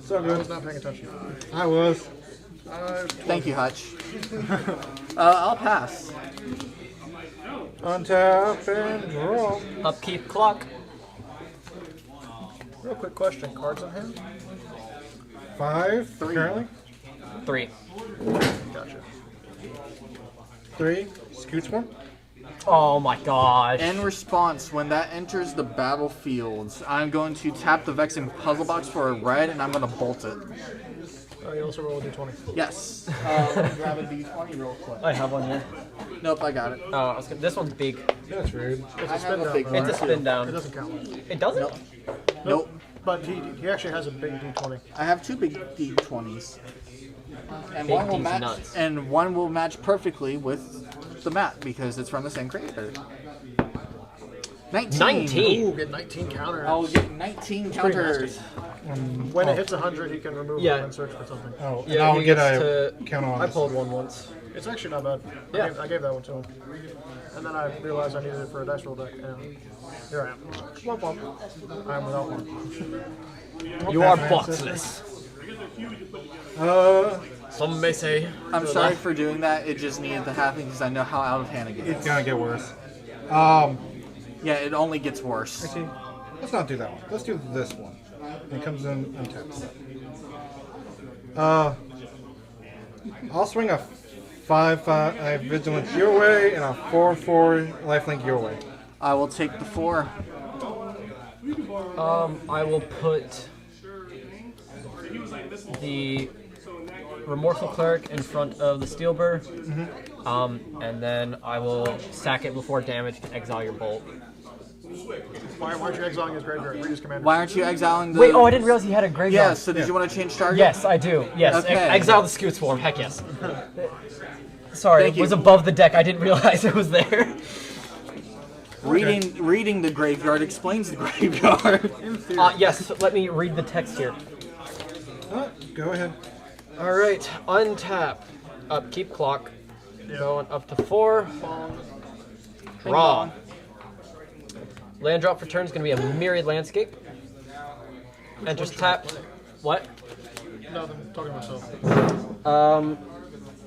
So good. I was not paying attention. I was. Thank you, Hutch. I'll pass. Untap and draw. Upkeep clock. Real quick question. Cards in hand? 5 currently. 3. Gotcha. 3. Scoots one. Oh my gosh. In response, when that enters the battlefield, I'm going to tap the Vexing Puzzle Box for a red, and I'm going to bolt it. You also roll a d20. Yes. Let me grab a d20 real quick. I have one here. Nope, I got it. Oh, this one's big. That's rude. It's I a spin have a down. big though, one. It's a right? spin down. It doesn't count. It doesn't? Nope. But he actually has a big d20. I have 2 big d20s. And Big one will D's match. nuts. And one will match perfectly with the mat because it's from the same creator. 19. 19. Ooh, get 19 counters. I'll get 19 pretty counters. When it hits 100, he can remove Yeah. it and search for something. Oh, and Yeah, I'll he get gets a to- count on I this. pulled one once. It's actually not bad. Yeah. I gave that one to him. And then I realized I needed it for a dice roll deck. And here I am. Womp womp. I am without one. You are Batman boxless. Some may say. I'm sorry for doing that. It just needed to happen because I know how out of hand it It's gets. gonna get worse. Yeah, it only gets worse. Actually, let's not do that one. Let's do this one. It comes in untapped. I'll swing a 5/5 vigilance your way and a 4/4 lifelink your way. I will take the 4. I will put the Remorseful Cleric in front of the Steelbur. And then I will sack it before damage and exile your bolt. Why aren't you exiling his graveyard? Read his commander. Why aren't you exiling the... Wait, oh, I didn't realize he had a graveyard. Yeah, so did you want to change target? Yes, I do. Yes, Okay. exile the Scoots form. Heck yes. Sorry, Thank it was you. above the deck. I didn't realize it was there. Reading the graveyard explains the graveyard. Yes, let me read the text here. Go ahead. Alright, untap. Upkeep clock. Going up to 4. Draw. Land drop for turn is going to be a Myriad Landscape. Enters tapped. What? Nothing. Talking to myself.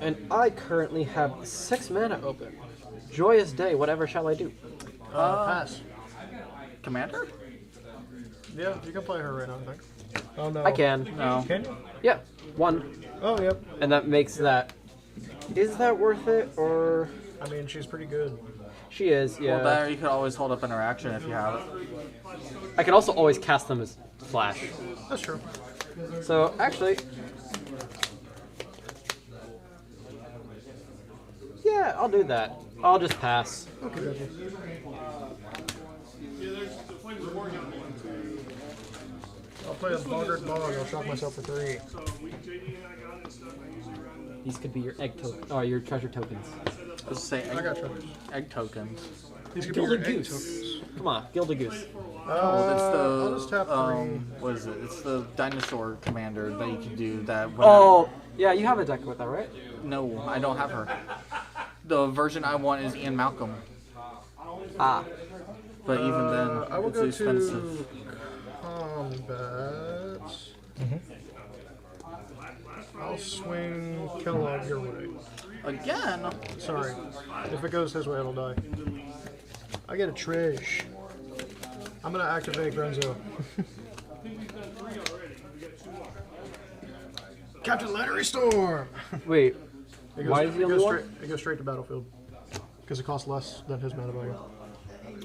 And I currently have 6 mana open. Joyous day, whatever shall I do? Pass. Commander? Yeah, you can play her right now, I think. Oh no. I can. No. Can you? Yeah, 1. Oh, yep. And that makes that... Is that worth it, or... I mean, she's pretty good. She is, yeah. Well, there you could always hold up interaction if you have it. I can also always cast them as Flash. That's true. So, actually... Yeah, I'll do that. I'll just pass. Okay, okay. I'll play a Boggart Bog. I'll shock myself for 3. These could be your egg token, or your treasure tokens. I was say I got treasures. egg tokens. These could be your Gilded egg Goose. tokens. Come on, Gilded Goose. I'll just tap 3. What is it? It's the dinosaur commander that you can do that. Oh, yeah, you have a deck with that, right? No, I don't have her. The version I want is Ian Malcolm. Ah. But even then, I will it's go expensive. to combat. I'll swing Kellogg your way. Again? Sorry. If it goes his way, it'll die. I get a Trish. I'm gonna activate Grenzo. Captain Lettery Storm! Wait, It why is he the only one? It goes straight to battlefield. Because it costs less than his mana value.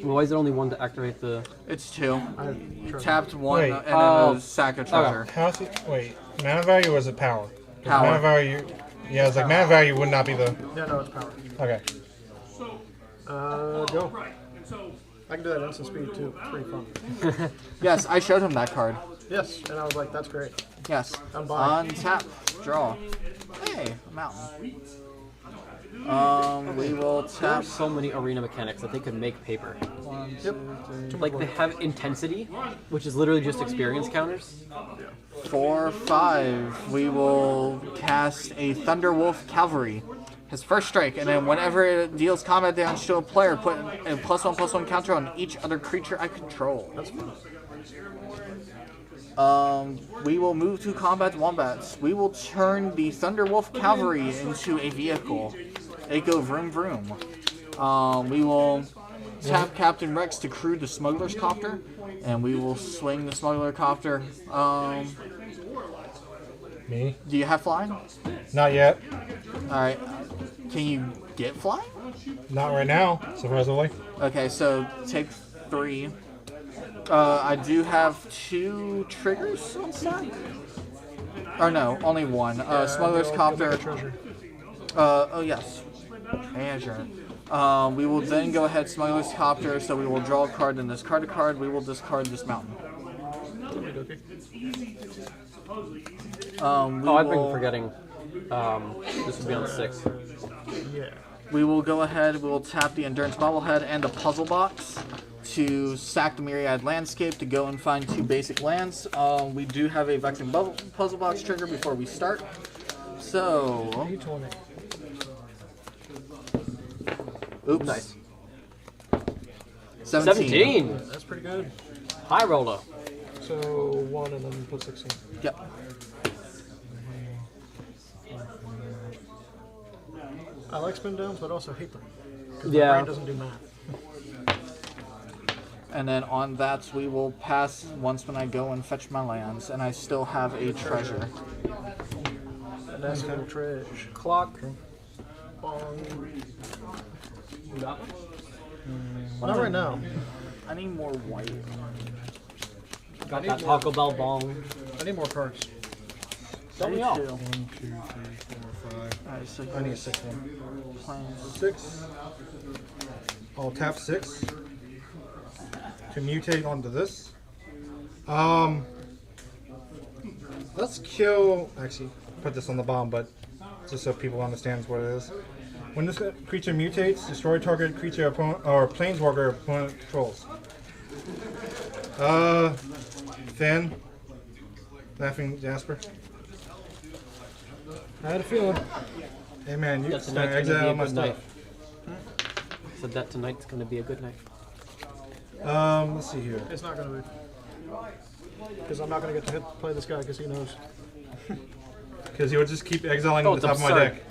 Well, why is it only 1 to activate the... It's 2. I have treasure. Tapped 1 Wait, and then a sack of treasure. How's it? Wait, mana value or is it power? 'Cause Power. Mana value. Yeah, it's like mana value would not be the. Yeah, no, it's power. Okay. Go. I can do that instant speed too. It's pretty fun. Yes, I showed him that card. Yes, and I was like, that's great. Yes. I'm buying. Untap. Draw. Hey, a mountain. We will There are tap. so many arena mechanics that they could make paper. Yep. Like, they have intensity, which is literally just experience counters. 4, 5. We will cast a Thunderwolf Cavalry. His first strike, and then whenever it deals combat damage to a player, put a +1/+1 counter on each other creature I control. That's fun. We will move to combat wombats. We will turn the Thunderwolf Cavalry into a vehicle. They go vroom vroom. We will tap Captain Rex to crew the Smuggler's Copter, and we will swing the Smuggler Copter. Me? Do you have flying? Not yet. Alright. Can you get flying? Not right now, supposedly. Okay, so take 3. I do have 2 triggers on stack. Or no, only 1. Smuggler's Copter. Oh yes. Treasure. We will then go ahead Smuggler's Copter, so we will draw a card and discard a card. We will discard this mountain. I've been forgetting. This would be on 6. Yeah. We will go ahead, we will tap the Endurance Bobblehead and the Puzzle Box to sack the Myriad Landscape to go and find 2 basic lands. We do have a Vexing Puzzle Box trigger before we start. So... Oops. Nice. 17. That's pretty good. High roller. So 1 and then put 16. Yep. I like spin downs, but also hate them. Yeah. My brain doesn't do math. And then on that, we will pass once when I go and fetch my lands, and I still have a treasure. And that's little trash. Clock. Not right now. I need more white. Got that Taco Bell bong. I need more cards. Don't we all? 1, 2, 3, 4, 5. Alright, so I need a 6 one. planes. 6. I'll tap 6 to mutate onto this. Let's kill. Actually, put this on the bottom, but just so people understand what it is. When this creature mutates, destroy target creature opponent or planeswalker opponent controls. Finn. Laughing Jasper. I had a feeling. Hey man, you That can tonight's exile gonna all be my a good night. stuff. So that tonight's gonna be a good night. Let's see here. It's not going to be. Because I'm not going to get to play this guy because he knows. Because he would just keep exiling Oh, the top it's of my absurd.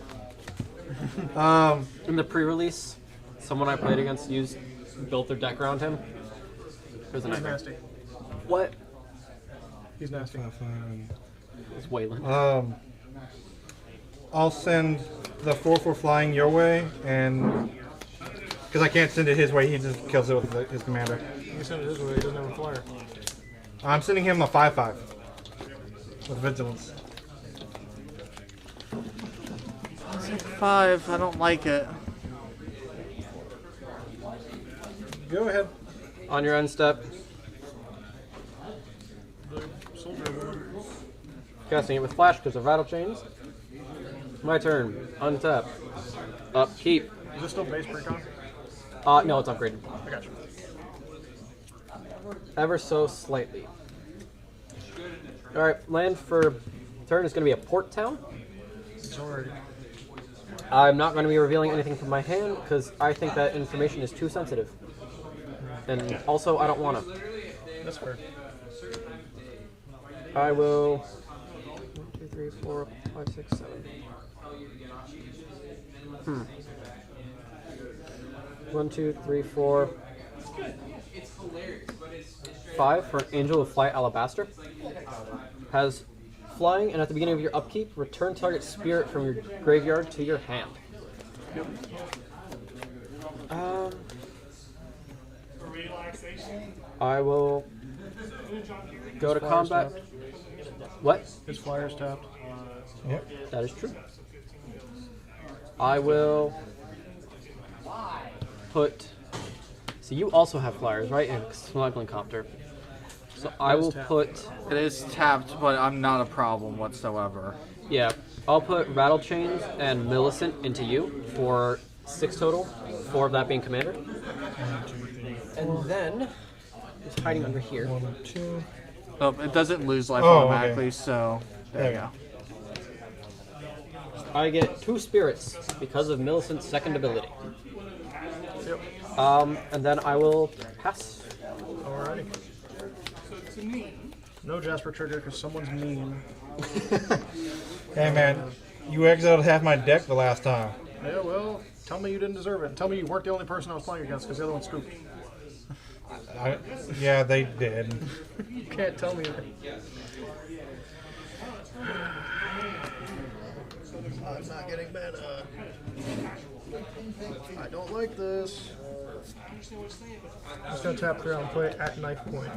deck. In the pre-release, someone I played against built their deck around him. It was a He's nightmare. nasty. What? He's nasty. It's Waylon. I'll send the 4/4 flying your way, and because I can't send it his way, he just kills it with his commander. You send it his way, he doesn't have a flyer. I'm sending him a 5/5 with vigilance. 5. I don't like it. Go ahead. On your end step, casting it with flash because of rattle chains. My turn. Untap. Upkeep. Is this still base precon? No, it's upgraded. I got you. Ever so slightly. Alright, land for turn is going to be a port town. It's already. I'm not going to be revealing anything from my hand because I think that information is too sensitive. And also, I don't want to. That's fair. I will. 1, 2, 3, 4, 5, 6, 7. 1, 2, 3, 4, 5 for an Angel of Flight Alabaster. Has flying, and at the beginning of your upkeep, return target spirit from your graveyard to your hand. I will go to combat. What? His flyer's tapped. Yep. That is true. I will put. So you also have flyers, right? And smuggling copter. So I will put. It is tapped, but I'm not a problem whatsoever. Yeah, I'll put Rattle Chains and Millicent into you for 6 total. 4 of that being commander. And then it's hiding under here. 1, 2. Oh, it doesn't lose life Oh, automatically, okay. so there you go. I get 2 spirits because of Millicent's second ability. Yep. And then I will pass. Alrighty. No Jasper trigger because someone's mean. Hey man, you exiled half my deck the last time. Yeah, well, tell me you didn't deserve it. Tell me you weren't the only person I was playing against because the other one scooped. Yeah, they did. You can't tell me that. I'm not getting mana. I don't like this. I'm just gonna tap 3 and play at knife point.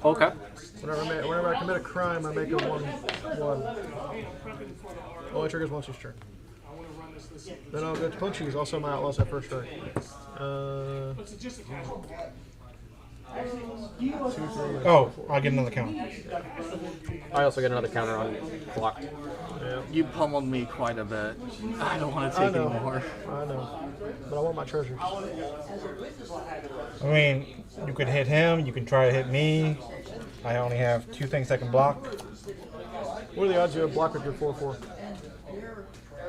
Okay. Whenever I commit a crime, I make a 1/1. Only triggers once each turn. Then I'll go to punchies. Also, my outlaws have first strike. 2, 3. Oh, I'll get another count. I also get another counter on blocked. Yeah. You pummeled me quite a bit. I don't want to take any more. I know. But I want my treasures. I mean, you could hit him, you can try to hit me. I only have 2 things I can block. What are the odds you have block with your 4/4?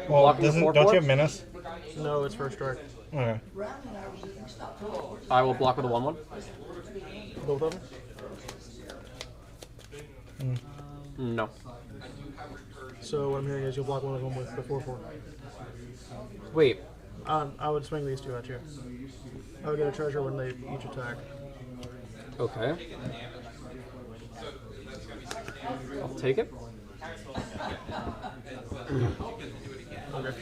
Well, Block with don't 4/4? you have menace? No, it's first strike. Okay. I will block with a 1/1. Both of them? No. So what I'm hearing is you'll block one of them with the 4/4. Wait. I would swing these 2 at you. I would get a treasure when they each attack. Okay. I'll take it. Okay.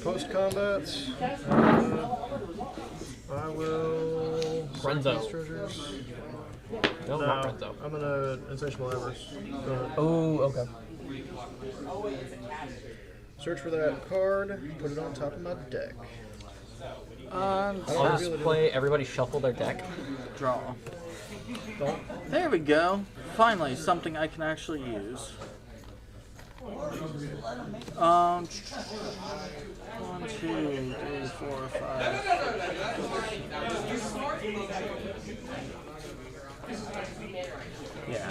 Post combat, I will break Renzo. these treasures. No, not Renzo. I'm gonna Insatiable Avarice. Go ahead. Oh, okay. Search for that card, put it on top of my deck. I'll just play everybody shuffle their deck. Draw. There we go. Finally, something I can actually use. 1, 2, 3, 4, 5. Yeah.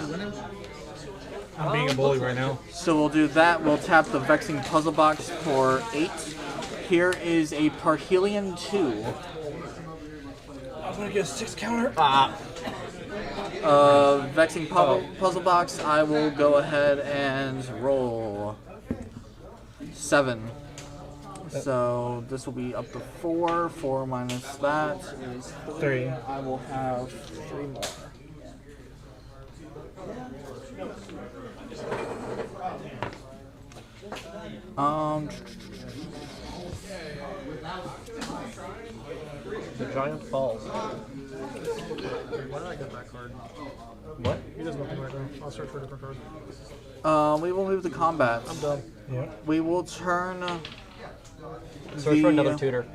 I'm being a bully right now. So we'll do that. We'll tap the Vexing Puzzle Box for 8. Here is a Parhelion 2. I'm gonna get a 6 counter. Vexing Puzzle Box, I will go ahead and roll 7. So this will be up to 4. 4 minus that is 3. I will have 3 more. The giant falls. Why did I get that card? What? He does nothing right now. I'll search for a different card. We will move to combat. I'm done. Yeah. We will turn. Search for another tutor.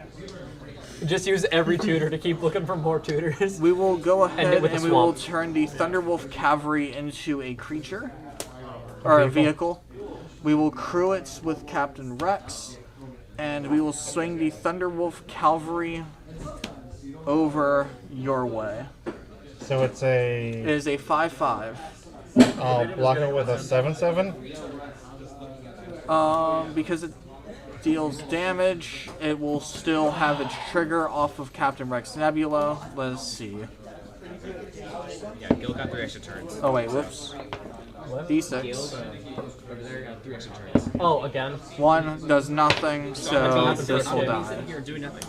Just use every tutor to keep looking for more tutors. We will go ahead with and the we will swamp. turn the Thunderwolf Cavalry into a creature. Or a vehicle. We will crew it with Captain Rex. And we will swing the Thunderwolf Cavalry over your way. So it's It a. is a 5/5. I'll block it with a 7/7. Because it deals damage, it will still have its trigger off of Captain Rex Nebula. Let's see. Yeah, Gil got 3 extra turns. Oh wait, whoops. D6. Gil, over there, got 3 extra turns. Oh, again. 1 does nothing, so this will die. Here, doing nothing.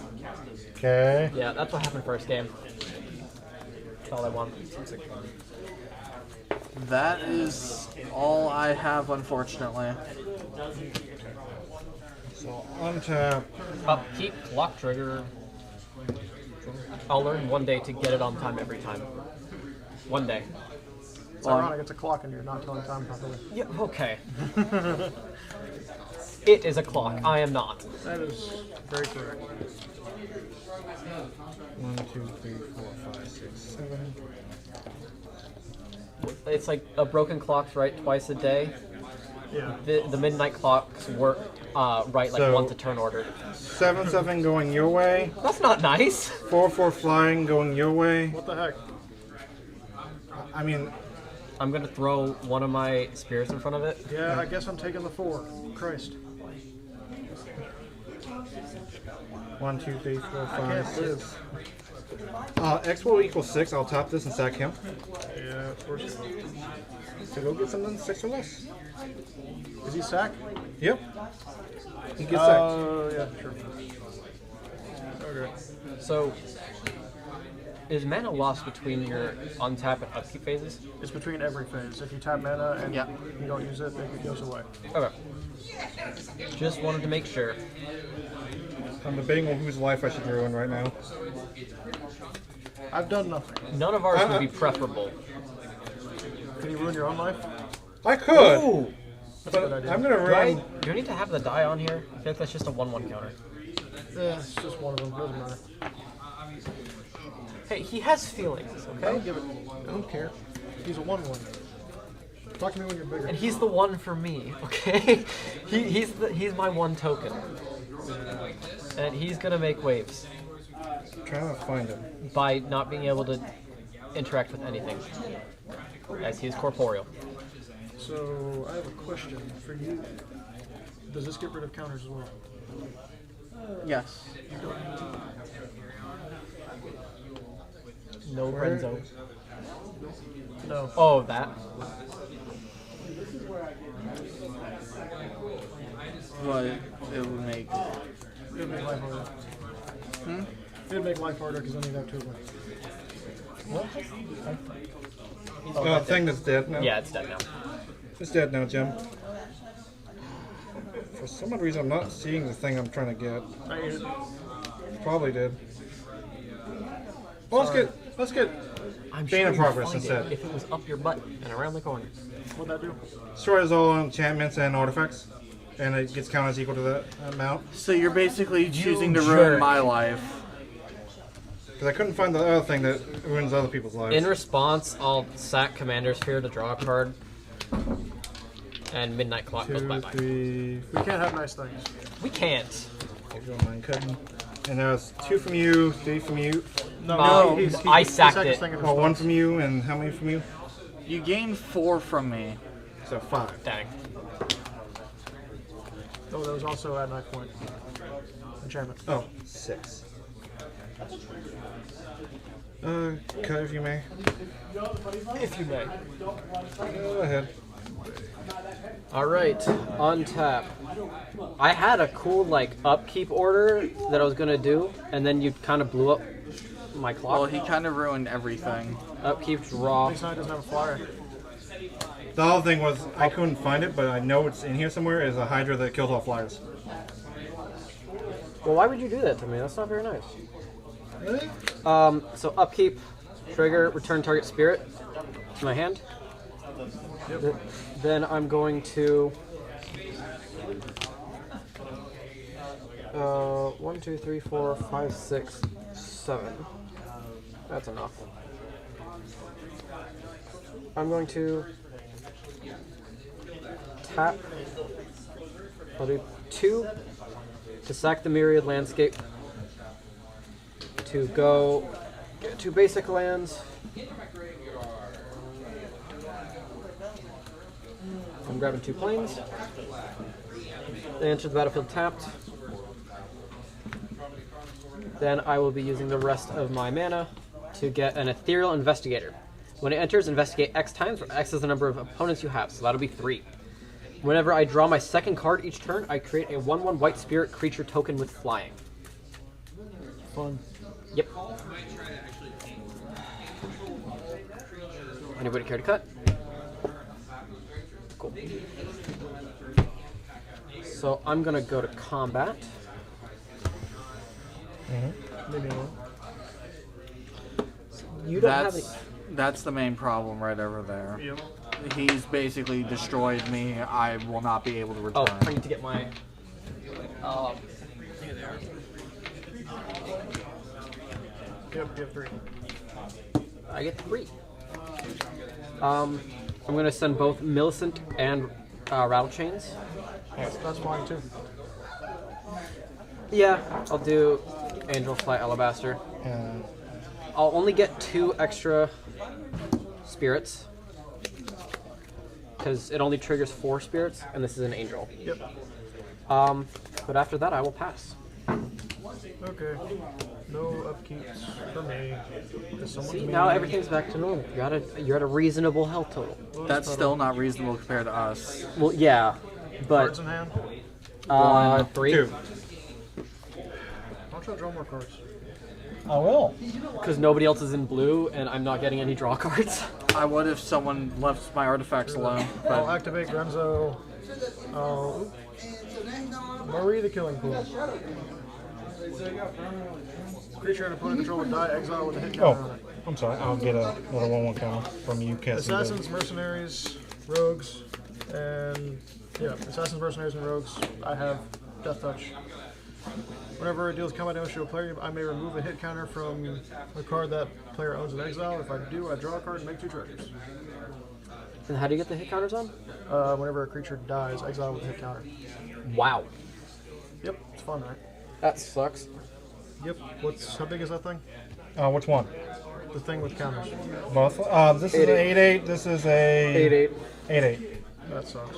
Okay. Yeah, that's what happened first game. That's all I want. That is all I have, unfortunately. So untap. Upkeep, clock trigger. I'll learn one day to get it on time every time. One day. It's ironic, it's a clock and you're not telling time properly. Yeah, okay. It is a clock. I am not. That is very correct. 1, 2, 3, 4, 5, 6, 7. It's like a broken clock's right twice a day. Yeah. The midnight clocks work right like So- once a turn order. 7/7 going your way. That's not nice. 4/4 flying going your way. What the heck? I mean, I'm gonna throw one of my spirits in front of it. Yeah, I guess I'm taking the 4. Christ. 1, 2, 3, 4, I 5, can't 6. live. X will equal 6. I'll top this and sack him. Yeah, of course. So go get something 6 or less. Is he sack? Yep. He gets sacked. Oh, yeah, sure. Okay. So, is mana lost between your untap and upkeep phases? It's between every phase. If you tap mana and Yeah. you don't use it, it goes away. Okay. Just wanted to make sure. I'm debating on whose life I should ruin right now. I've done nothing. None of ours would be preferable. Can you ruin your own life? I could. Ooh! That's a good idea. I'm gonna Do I ruin. do I need to have the die on here? I feel like that's just a 1/1 counter. Yeah, it's just one of them. Doesn't matter. Hey, he has feelings, I okay? don't give it. I don't care. He's a 1/1. Talk to me when you're bigger. And he's the one for me, okay? He's my one token. And he's gonna make waves I'm trying to find him. by not being able to interact with anything. As he is corporeal. So I have a question for you. Does this get rid of counters as well? Yes. No Brenzo. No. Oh, that. But it would make. It would make life harder. It would make life harder because then you'd have 2 of them. Oh, thing that's dead now. Yeah, it's dead now. It's dead now, Jim. For some odd reason, I'm not seeing the thing I'm trying to get. I ate it. Probably did. Well, let's get I'm Bane sure of you'd Progress find instead. it if it was up your butt and around the corner. What'd that do? destroys all enchantments and artifacts, and it gets counters equal to that amount. So you're basically choosing to jerk. ruin my life. Because I couldn't find the other thing that ruins other people's lives. In response, I'll sack Commander Sphere to draw a card. And Midnight Clock goes 2, bye-bye. 3. We can't have nice things. We can't. If you don't mind cutting. And that was 2 from you, 3 from you. No, I sacked his it. thing in Oh, 1 response. from you, and how many from you? You gain 4 from me. So 5. Dang. Oh, that was also at knife point. Enchantment. Oh, 6. Cut if you may. If you may. Go ahead. Alright, untap. I had a cool, like, upkeep order that I was gonna do, and then you kind of blew up my clock. Well, he kind of ruined everything. Upkeep, draw. At least now he doesn't have a flyer. The other thing was, I couldn't find it, but I know it's in here somewhere, is a Hydra that kills all flyers. Well, why would you do that to me? That's not very nice. So upkeep, trigger, return target spirit to my hand. Yep. Then I'm going to 1, 2, 3, 4, 5, 6, 7. That's enough. I'm going to tap. I'll do 2 to sack the Myriad Landscape. To go get 2 basic lands. I'm grabbing 2 planes. They enter the battlefield tapped. Then I will be using the rest of my mana to get an Ethereal Investigator. When it enters, investigate X times, where X is the number of opponents you have, so that'll be 3. Whenever I draw my second card each turn, I create a 1/1 white spirit creature token with flying. Fun. Yep. Anybody care to cut? Cool. So I'm gonna go to combat. Maybe one. You don't have any. That's the main problem right over there. Yep. He's basically destroyed me. I will not be able to return. Oh, I need to get my. Yep, you have 3. I get 3. I'm gonna send both Millicent and Rattle Chains. That's fine too. Yeah, I'll do Angel Flight Alabaster. I'll only get 2 extra spirits because it only triggers 4 spirits, and this is an angel. Yep. But after that, I will pass. Okay. No upkeeps for me. See, now everything's back to normal. You're at a reasonable health total. That's still not reasonable compared to us. Well, yeah, but Cards in hand? 3. 2. I'll try to draw more cards. I will. Because nobody else is in blue, and I'm not getting any draw cards. I would if someone left my artifacts alone. I'll But activate Grenzo. Marie the Killing Pool. Creature and opponent control would die, exile with a hit counter on Oh, it. I'm sorry. I'll get another 1/1 counter from you, casting. Assassins, mercenaries, rogues, and yeah, assassins, mercenaries, and rogues. I have Death Touch. Whenever it deals combat damage to a player, I may remove a hit counter from a card that player owns in exile. If I do, I draw a card and make 2 treasures. And how do you get the hit counters on? Whenever a creature dies, exile with a hit counter. Wow. Yep, it's fun, right? That sucks. Yep. How big is that thing? Which one? The thing with counters. Both. This is an 8/8. This is a 8/8. 8/8. That sucks.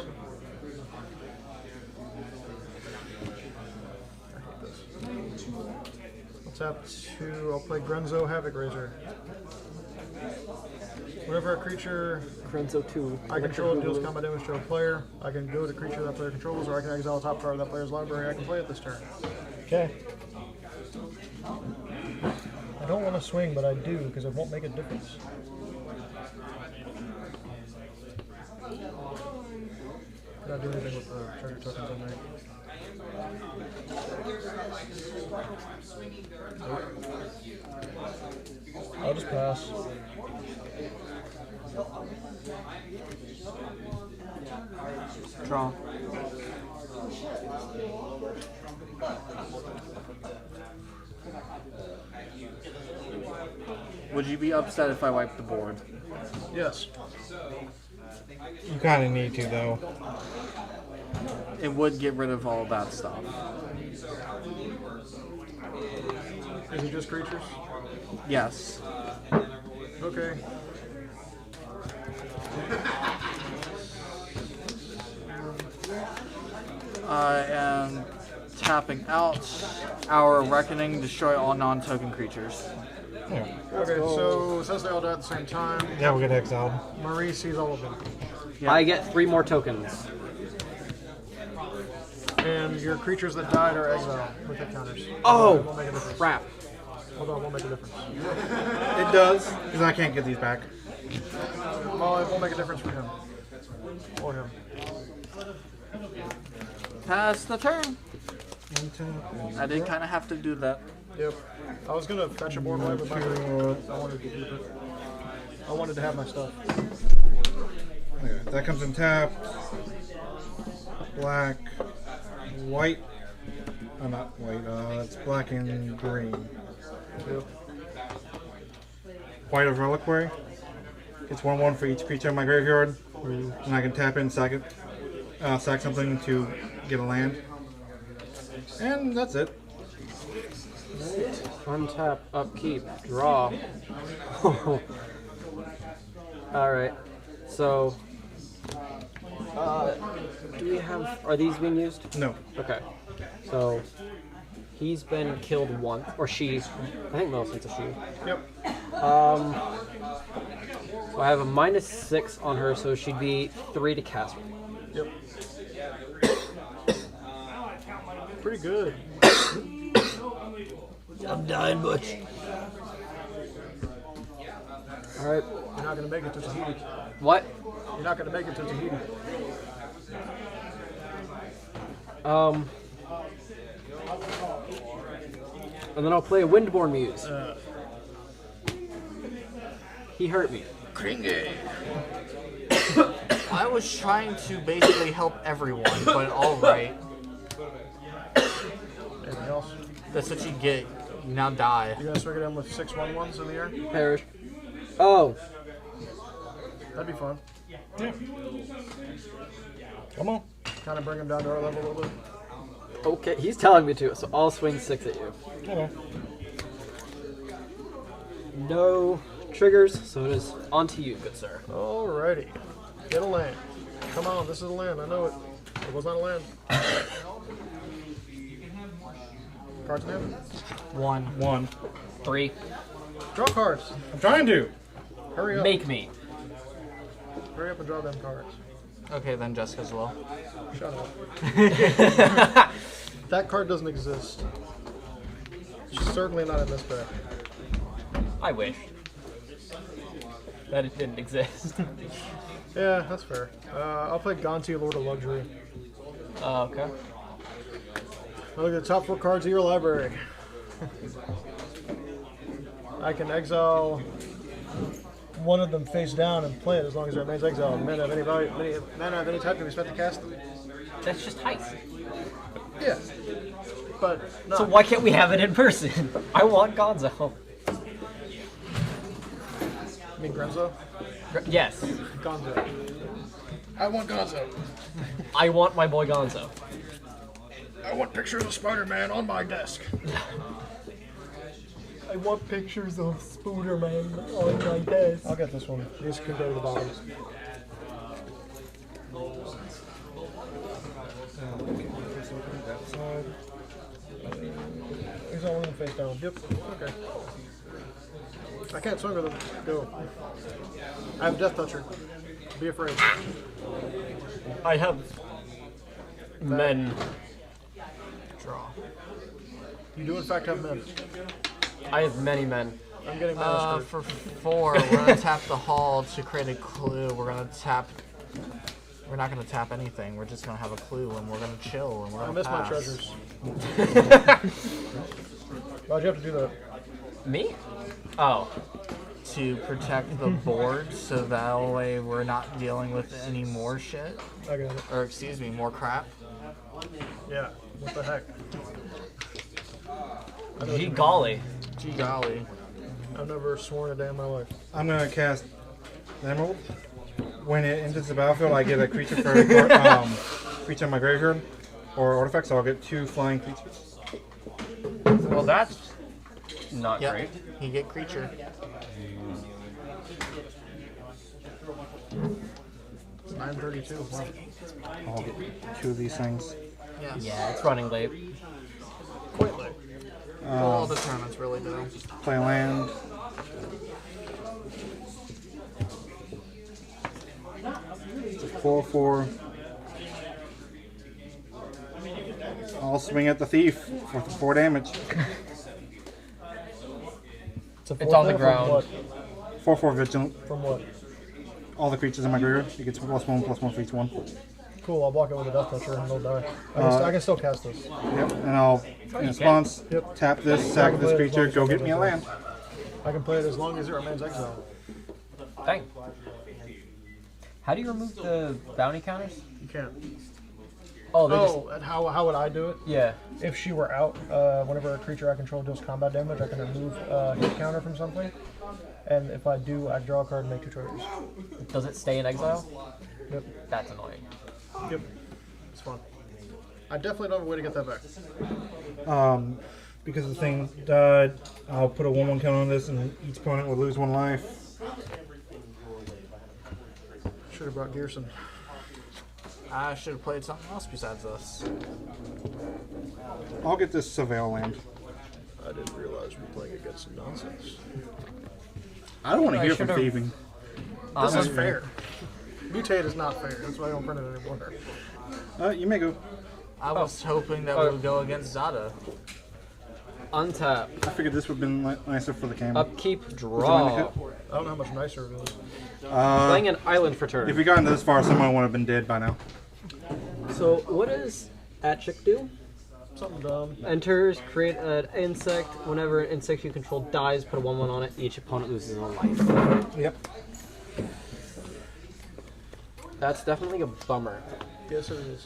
Let's have 2. I'll play Grenzo Havoc Razor. Whenever a creature Grenzo 2. I control deals combat damage to a player, I can go to creature that player controls, or I can exile a top card of that player's library. I can play it this turn. Okay. I don't want to swing, but I do because it won't make a difference. Did I do anything with the treasure tokens on there? Nope. I'll just pass. draw. Would you be upset if I wiped the board? Yes. You kind of need to, though. It would get rid of all that stuff. Is it just creatures? Yes. Okay. I am tapping out our Reckoning, destroy all non-token creatures. Yeah. Okay, so since they all die at the same time, Yeah, we'll get exiled. Marie sees all of them. I get 3 more tokens. And your creatures that died are exiled with hit counters. Oh, Won't make a difference. crap. Hold on, won't make a difference. It does, because I can't get these back. Well, it won't make a difference for him. Or him. Pass the turn. I did kind of have to do that. Yep. I was gonna fetch a board away with my I wanted to keep it. I wanted to have my stuff. Okay, that comes in tap. Black, white. Not white. It's black and green. Yep. White of Reliquary. It's 1/1 for each creature in my graveyard, and I can tap in, sack it, sack something to get a land, and that's it. Untap, upkeep, draw. Alright, so do we have, are these being used? No. Okay, so he's been killed once, or she, I think Millicent's a she. Yep. So I have a -6 on her, so she'd be 3 to cast. Yep. Pretty good. I'm dying, Butch. Alright. You're not gonna make it to Tahiti. What? You're not gonna make it to Tahiti. And then I'll play a Windborn Muse. He hurt me. Kringe. I was trying to basically help everyone, but alright. Anything else? That's what you get. You now die. You guys swing it in with 6 1/1s in the air? Perish. Oh. That'd be fun. Yeah. Come on. Kind of bring him down to our level a little bit. Okay, he's telling me to, so I'll swing 6 at you. Okay. No triggers, so it is on to you, good sir. Alrighty. Get a land. Come on, this is a land. I know it. It was not a land. Cards in hand? 1. 3. Draw cards. I'm trying to. Hurry up. Make me. Hurry up and draw them cards. Okay, then Jessica's will. Shut up. That card doesn't exist. She's certainly not in this deck. I wish that it didn't exist. Yeah, that's fair. I'll play Gonti, Lord of Luxury. Okay. Look at the top 4 cards of your library. I can exile one of them face down and play it as long as it remains exiled. Mana of any value, mana of any type can be spent to cast them. That's just heist. Yeah. But no. So why can't we have it in person? I want Gonzo. You mean Grenzo? Yes. Gonzo. I want Gonzo. I want my boy Gonzo. I want pictures of Spider-Man on my desk. I want pictures of Spider-Man on my desk. I'll get this one. These can go to the bottom. He's all in the face down. Yep. Okay. I can't swing with him. Go. I have Death Toucher. Be afraid. I have men. Draw. You do in fact have men. I have many men. I'm getting mana For 4, we're gonna tap the hall to create a clue. We're gonna tap. We're not gonna tap anything. We're just gonna have a clue, and we're gonna chill, and we're I gonna miss my pass. treasures. Why'd you have to do that? Me? Oh. To protect the board, so that way we're not dealing with any more shit. I got it. Or excuse me, more crap. Yeah. What the heck? Gee golly. Gee golly. I've never sworn a day in my life. I'm gonna cast Emerald. when it enters the battlefield, I get a creature for creature in my graveyard or artifact, so I'll get 2 flying creatures. Well, that's not Yep. great. You get creature. It's 9:32. Wow. I'll get 2 of these things. Yes. Yeah, it's running late. Quite late. All the tournaments really do. Play land. It's a 4/4. I'll swing at the thief for 4 damage. It's on the From ground. what? 4/4 vigilant. From what? All the creatures in my graveyard. You get +1/+1 for each one. Cool, I'll block it with a Death Toucher and they'll die. I can still cast this. Yep. And I'll, in response, tap this, sack this creature, go get me a land. I can play it as long as it remains exiled. Dang. How do you remove the bounty counters? You can't. Oh, they just... Oh, and how would I do it? Yeah. If she were out, whenever a creature I control deals combat damage, I can remove a hit counter from something. And if I do, I draw a card and make 2 triggers. Does it stay in exile? Yep. That's annoying. Yep. It's fun. I definitely don't have a way to get that back. Because the thing died, I'll put a 1/1 counter on this, and each opponent will lose 1 life. Should have brought Gearson. I should have played something else besides this. I'll get this Surveil land. I didn't realize we were playing against some nonsense. I don't want to I hear from should've- thieving. This is fair. Mutate is not fair. That's why I don't print it anymore. You may go. I was hoping that we would go against Zada. Untap. I figured this would have been nicer for the camera. Upkeep, draw. I don't know how much nicer it is. Playing an island for turn. If we gotten this far, someone would have been dead by now. So, what does Atchik do? Something dumb. Enters, create an insect. Whenever an insect you control dies, put a 1/1 on it. Each opponent loses a life. Yep. That's definitely a bummer. Yes, it is.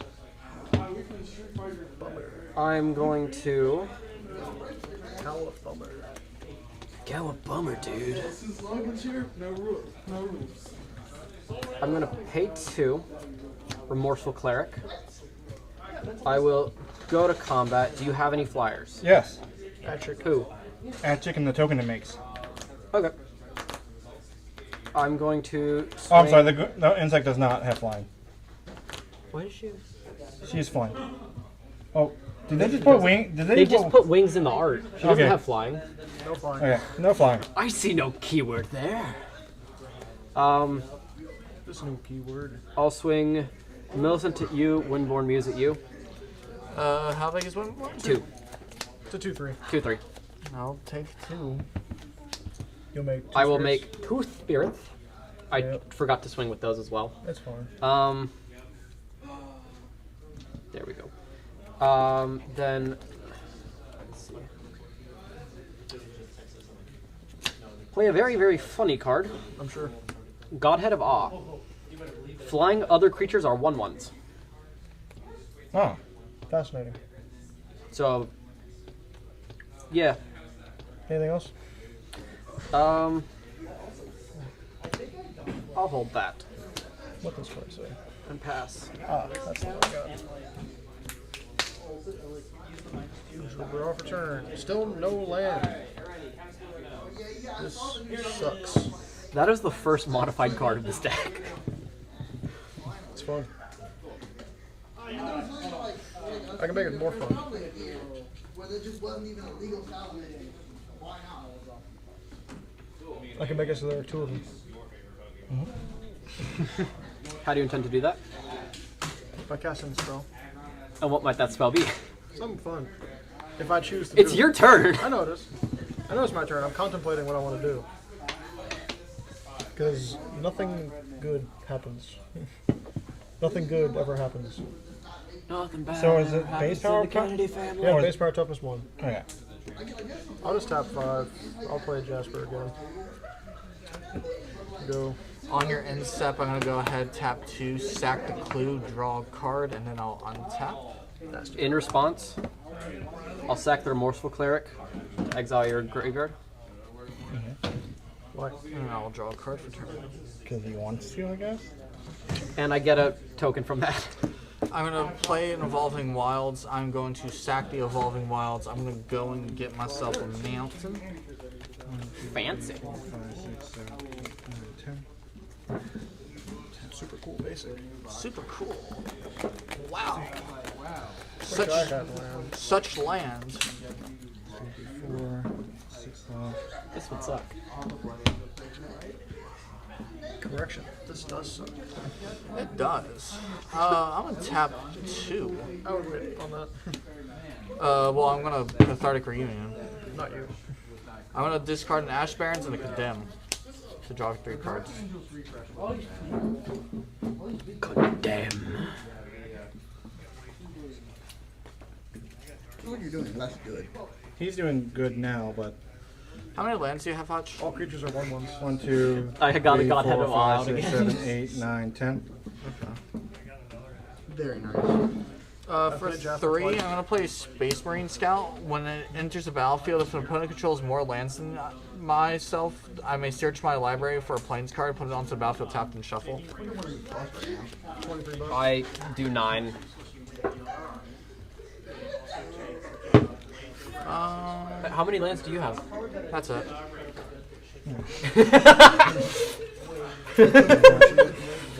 Bummer. I'm going to... Howl bummer. Go a bummer, dude. I'm going to pay 2. Remorseful Cleric. I will go to combat. Do you have any flyers? Yes. Patrick. Who? Atchik and the token it makes. Okay. I'm going to swing... Oh, I'm sorry. The insect does not have flying. What is she? She is flying. Oh, did they just put wing? Did They just put wings in the art. She doesn't Okay. have flying. No flying. Okay, no flying. I see no keyword there. This new keyword. I'll swing Millicent at you, Windborn Muse at you. How big is one? 2. It's a 2/3. 2/3. I'll take 2. You'll make. 2 I will spirits. make 2 spirits. I forgot to swing with those as well. That's fine. There we go. Then let's see. Play a very, very funny card. I'm sure. Godhead of Awe. Flying other creatures are 1/1s. Oh. Fascinating. So, yeah. Anything else? I'll hold that What does card say? and pass. Ah, that's what I got. We're off return. Still no land. This sucks. That is the first modified card of this deck. It's fun. I can make it more fun. I can make it so there are 2 of them. How do you intend to do that? By casting the spell. And what might that spell be? Something fun. If I choose to It's do your it. turn. I know it is. I know it's my turn. I'm contemplating what I want to do. Because nothing good happens. Nothing good ever happens. Nothing bad. So is it base power? Yeah, base power toughness 1. Okay. I'll just tap 5. I'll play Jasper again. Go. On your end step, I'm going to go ahead, tap 2, sack the clue, draw a card, and then I'll untap. In response, I'll sack the Remorseful Cleric, exile your graveyard. Why? And I'll draw a card for turn. Because he wants to, I guess. And I get a token from that. I'm going to play an Evolving Wilds. I'm going to sack the Evolving Wilds. I'm going to go and get myself a mountain. Fancy. 4, 5, 6, 7, 8, 9, 10. Super cool basic. Super cool. Wow. Such land. 4, 6, This would suck. Correction. This does suck. It does. I'm going to tap 2. I would wait on that. Well, I'm going to Cathartic Reunion. Not you. I'm going to discard an Ash Barrens and a Condemn to draw 3 cards. Condemn. What you're doing less good. He's doing good now, but How many lands do you have, Hutch? All creatures are 1/1s. 1, 2, I got 3, a Godhead 4, of 5, Wild 6, again. 7, 8, 9, 10. Very nice. For 3, I'm going to play Space Marine Scout. When it enters the battlefield, if an opponent controls more lands than myself, I may search my library for a Plains card, put it onto the battlefield, tapped, and shuffle. $23. I do 9. How many lands do you have? That's it.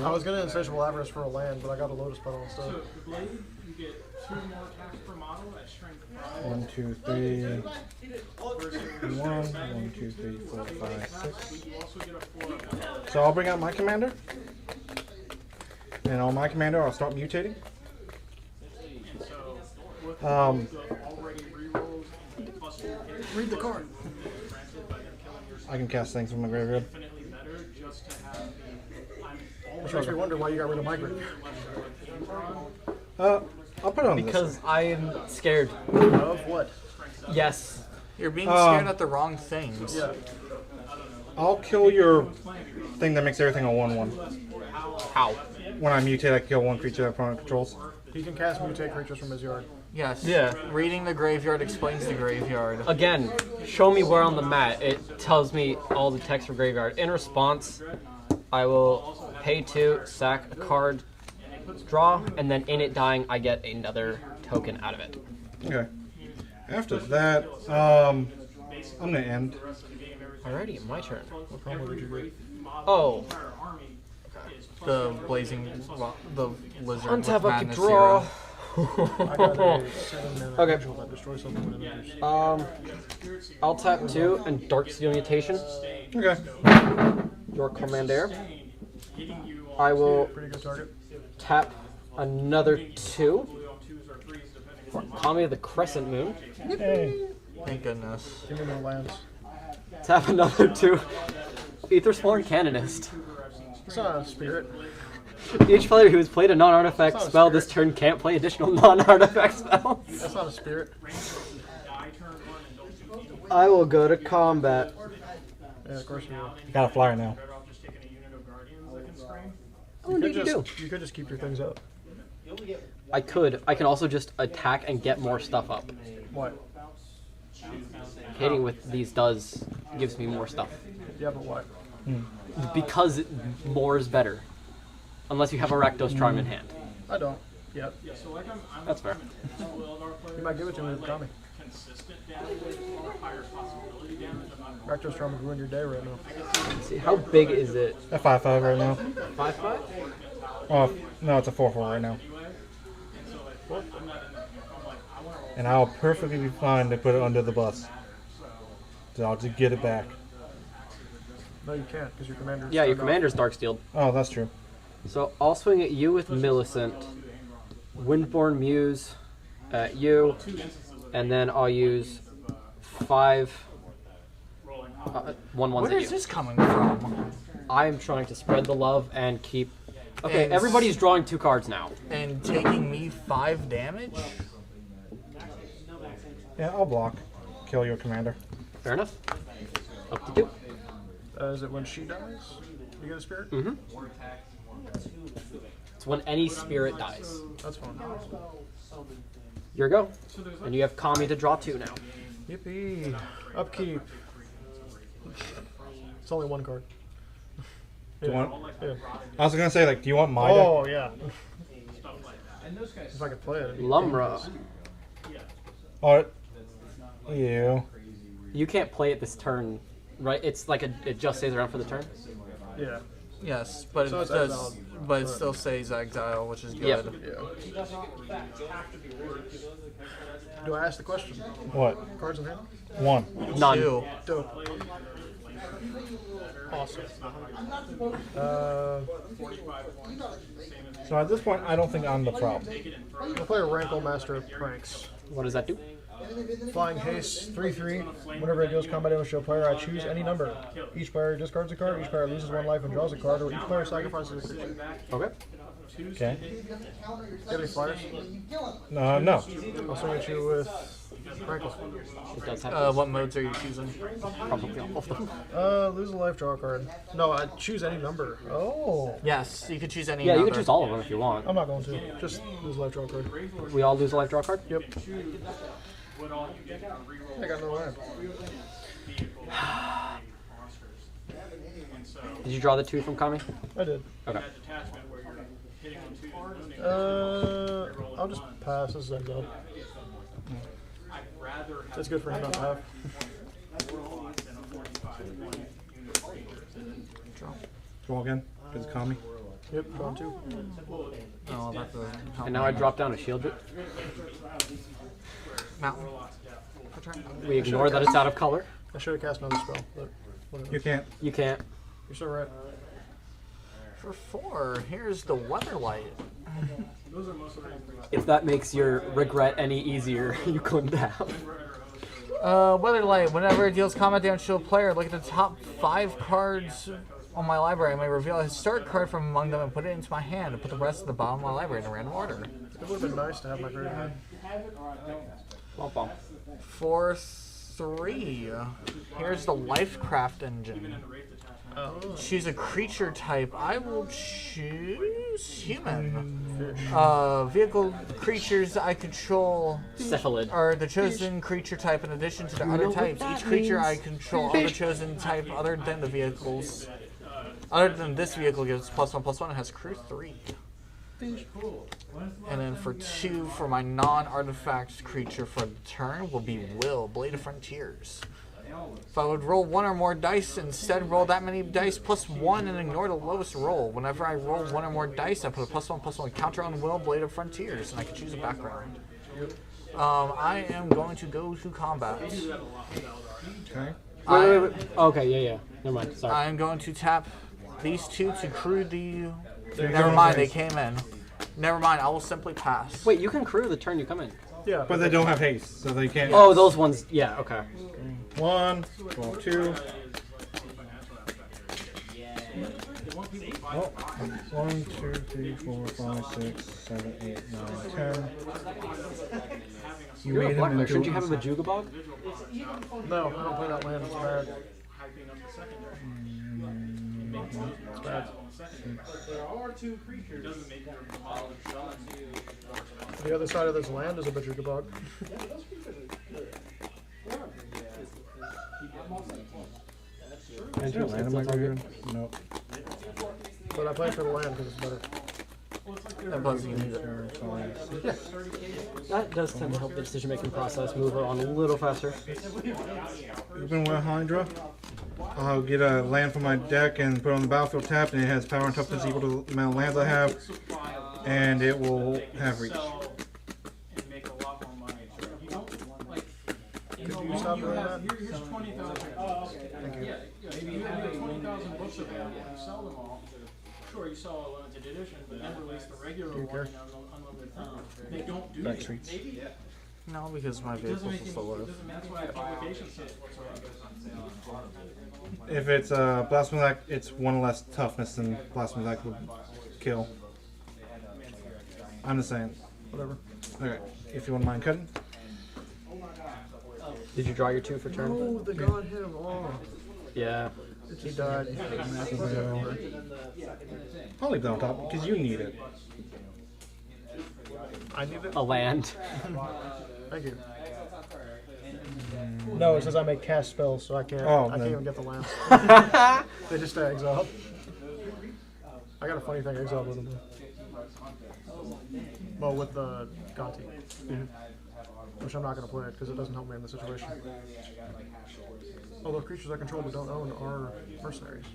I was gonna Insatiable Avarice for a land, but I got a Lotus Petal instead. 1, 2, 3, 1, 1, 2, 3, 4, 5, 6. So I'll bring out my commander. And on my commander, I'll start mutating. Read the card. I can cast things from my graveyard. Which makes me wonder why you got rid of my graveyard. I'll put it on Because I am scared. Of what? Yes. You're being scared at the wrong things. Yeah. I'll kill your thing that makes everything a 1/1. How? When I mutate, I kill 1 creature that opponent controls. He can cast mutate creatures from his yard. Yes. Yeah. Reading the graveyard explains the graveyard. Again, show me where on the mat it tells me all the text for graveyard. In response, I will pay 2, sack a card, draw, and then in it dying, I get another token out of it. Okay. After that, I'm gonna end. Alrighty, my turn. What combo did you get? Oh. The blazing, the lizard. Untap with up to madness draw. zero. I got a 7-mana Okay. angel that destroys something when it enters. I'll tap 2 and Darksteel Mutation. Okay. Your commander. I will Pretty good target. tap another 2 for Kami of the Crescent Moon. Hey. Thank goodness. Give me no lands. Tap another 2 Aethersworn Canonist. It's not a spirit. Each player who has played a non-artifact It's not a spell spirit. this turn can't play additional non-artifact spells. That's not a spirit. I will go to combat. Yeah, of course you will. Got a flyer now. Oh, indeed you do. You could just keep your things up. I could. I can also just attack and get more stuff up. What? Hitting with these gives me more stuff. Yeah, but what? Because more is better. Unless you have a Rakdos Charm in hand. I don't. Yep. That's fair. You might give it to me with Kami. Rakdos Charm would ruin your day right now. Let's see, how big is it? A 5/5 right now. 5/5? Oh, no, it's a 4/4 right now. And I'll perfectly be fine to put it under the bus. So I'll just get it back. No, you can't, because your commander's Yeah, your turned off. commander's Darksteeled. Oh, that's true. So I'll swing at you with Millicent, Windborn Muse at you, and then I'll use 5 1/1s Where at is you. this coming from? I'm trying to spread the love and keep... Okay, And everybody's drawing 2 cards now. And taking me 5 damage? Yeah, I'll block. Kill your commander. Fair enough. Up to 2. Is it when she dies? You get a spirit? Mm-hmm. It's when any spirit dies. That's fine. Your go. And you have Kami to draw 2 now. Yippee. Upkeep. It's only one card. Do you want? Yeah. I was gonna say, like, do you want my Oh, deck? yeah. If I could play it. Lumra. Oh, you. You can't play it this turn, right? It's like it just stays around for the turn. Yeah. Yes, but So it it's does. exiled. But it still says exile, which is Yep. good. Yeah. Do I ask the question? What? Cards in hand? One. None. Two. Dope. Awesome. So at this point, I don't think I'm the problem. I'll play a Rankle Master of Pranks. What does that do? Flying haste, 3/3. Whenever it deals combat damage to a player, I choose any number. Each player discards a card, each player loses 1 life and draws a card, or each player sacrifices a creature. Okay. Okay. Do you have any flyers? No. I'll swing at you with Rankle. It does have. What modes are you choosing? Probably all of them. Lose a life, draw a card. No, I choose any number. Oh. Yes, you could choose any. Yeah, you number. can choose all of them if you want. I'm not going to. Just lose a life, draw a card. We all lose a life draw card? Yep. I got no land. Did you draw the 2 from Kami? I did. Okay. I'll just pass. This is exile. That's good for him not to have. Draw again. Because it's Kami. Yep, drawn 2. Oh, that doesn't help. And now I drop down a shield drip. Mountain. We ignore that it's out of color. I should have cast another spell, but whatever. You can't. You can't. You're so right. For 4, here's the Weatherlight. If that makes your regret any easier, you couldn't have. Weatherlight. Whenever it deals combat damage to a player, look at the top 5 cards on my library. I may reveal a historic card from among them and put it into my hand and put the rest of the bottom of my library in a random order. It would have been nice to have my card in hand. Bum, bum. For 3, here's the Lifecraft engine. Choose a creature type. I will choose human. Vehicle creatures I control Cephalid. are the chosen creature type in addition to the other types. Each creature I control of the chosen type other than the vehicles. Other than this vehicle gives +1/+1 and has crew 3. And then for 2, for my non-artifact creature for the turn will be Will, Blade of Frontiers. If I would roll 1 or more dice, instead roll that many dice +1 and ignore the lowest roll. Whenever I roll 1 or more dice, I put a +1/+1 counter on Will, Blade of Frontiers, and I can choose a background. I am going to go to combat. Okay. Wait. Okay, yeah. Never mind. Sorry. I am going to tap these 2 to crew the... Never mind, they came in. Never mind, I will simply pass. Wait, you can crew the turn you come in. Yeah. But they don't have haste, so they can't. Oh, those ones. Yeah, okay. 1, 2. Oh, 1, 2, 3, 4, 5, 6, 7, 8, 9, 10. You You're a made black him player. into Shouldn't you have a Majugabog? No, I don't play that land. It's bad. It's bad. The other side of this land is a Bajukabog. Is there a land in my graveyard? Nope. But I play for the land because it's better. That bugs you need it. Yeah. That does tend to help the decision-making process move on a little faster. Even with Hydra, I'll get a land from my deck and put it on the battlefield tapped, and it has power and toughness equal to the amount of lands I have, and it will have reach. Could you stop doing that? Thank you. Maybe you have 20,000 books available and you sell them all. Sure, you sell a limited edition, but never release the regular one on unlimited time. They don't do that. Maybe. No, because my vehicles will still live. That's why publication says what's around. If it's Blasphemous, it's 1 less toughness than Blasphemous would kill. I'm just saying. Whatever. Okay, if you wouldn't mind cutting. Did you draw your 2 for turn? Oh, the god hit him all. Yeah. He died. I'll leave that on top because you need it. I need it. A land. Thank you. No, it says I may cast spells, so I can't. Oh, I can't then. even get the lands. They just stay exiled. I got a funny thing exiled with them. Well, with the Gonti, which I'm not going to play it because it doesn't help me in the situation. Although creatures I control but don't own are mercenaries.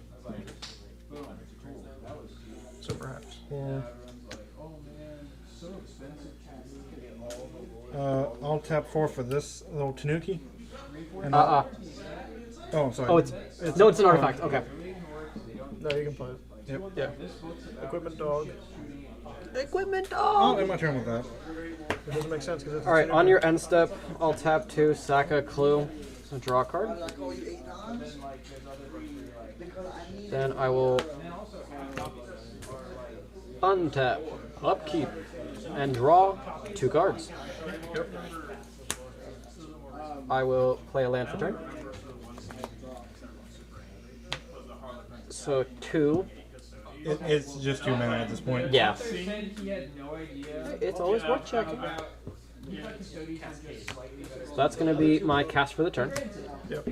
So perhaps. I'll tap 4 for this little Tanuki. And Oh, I'm sorry. Oh, it's an artifact. Okay. No, you can play it. Yep. Yeah. Equipment dog. Equipment I'll dog. end my turn with that. It doesn't make sense because it's. All right. On your end step, I'll tap 2, sack a clue, so draw a card. Then I will untap, upkeep, and draw 2 cards. Yep. I will play a land for turn. So 2. It's just 2 mana at this point. Yeah. It's always worth checking. So that's going to be my cast for the turn. Yep.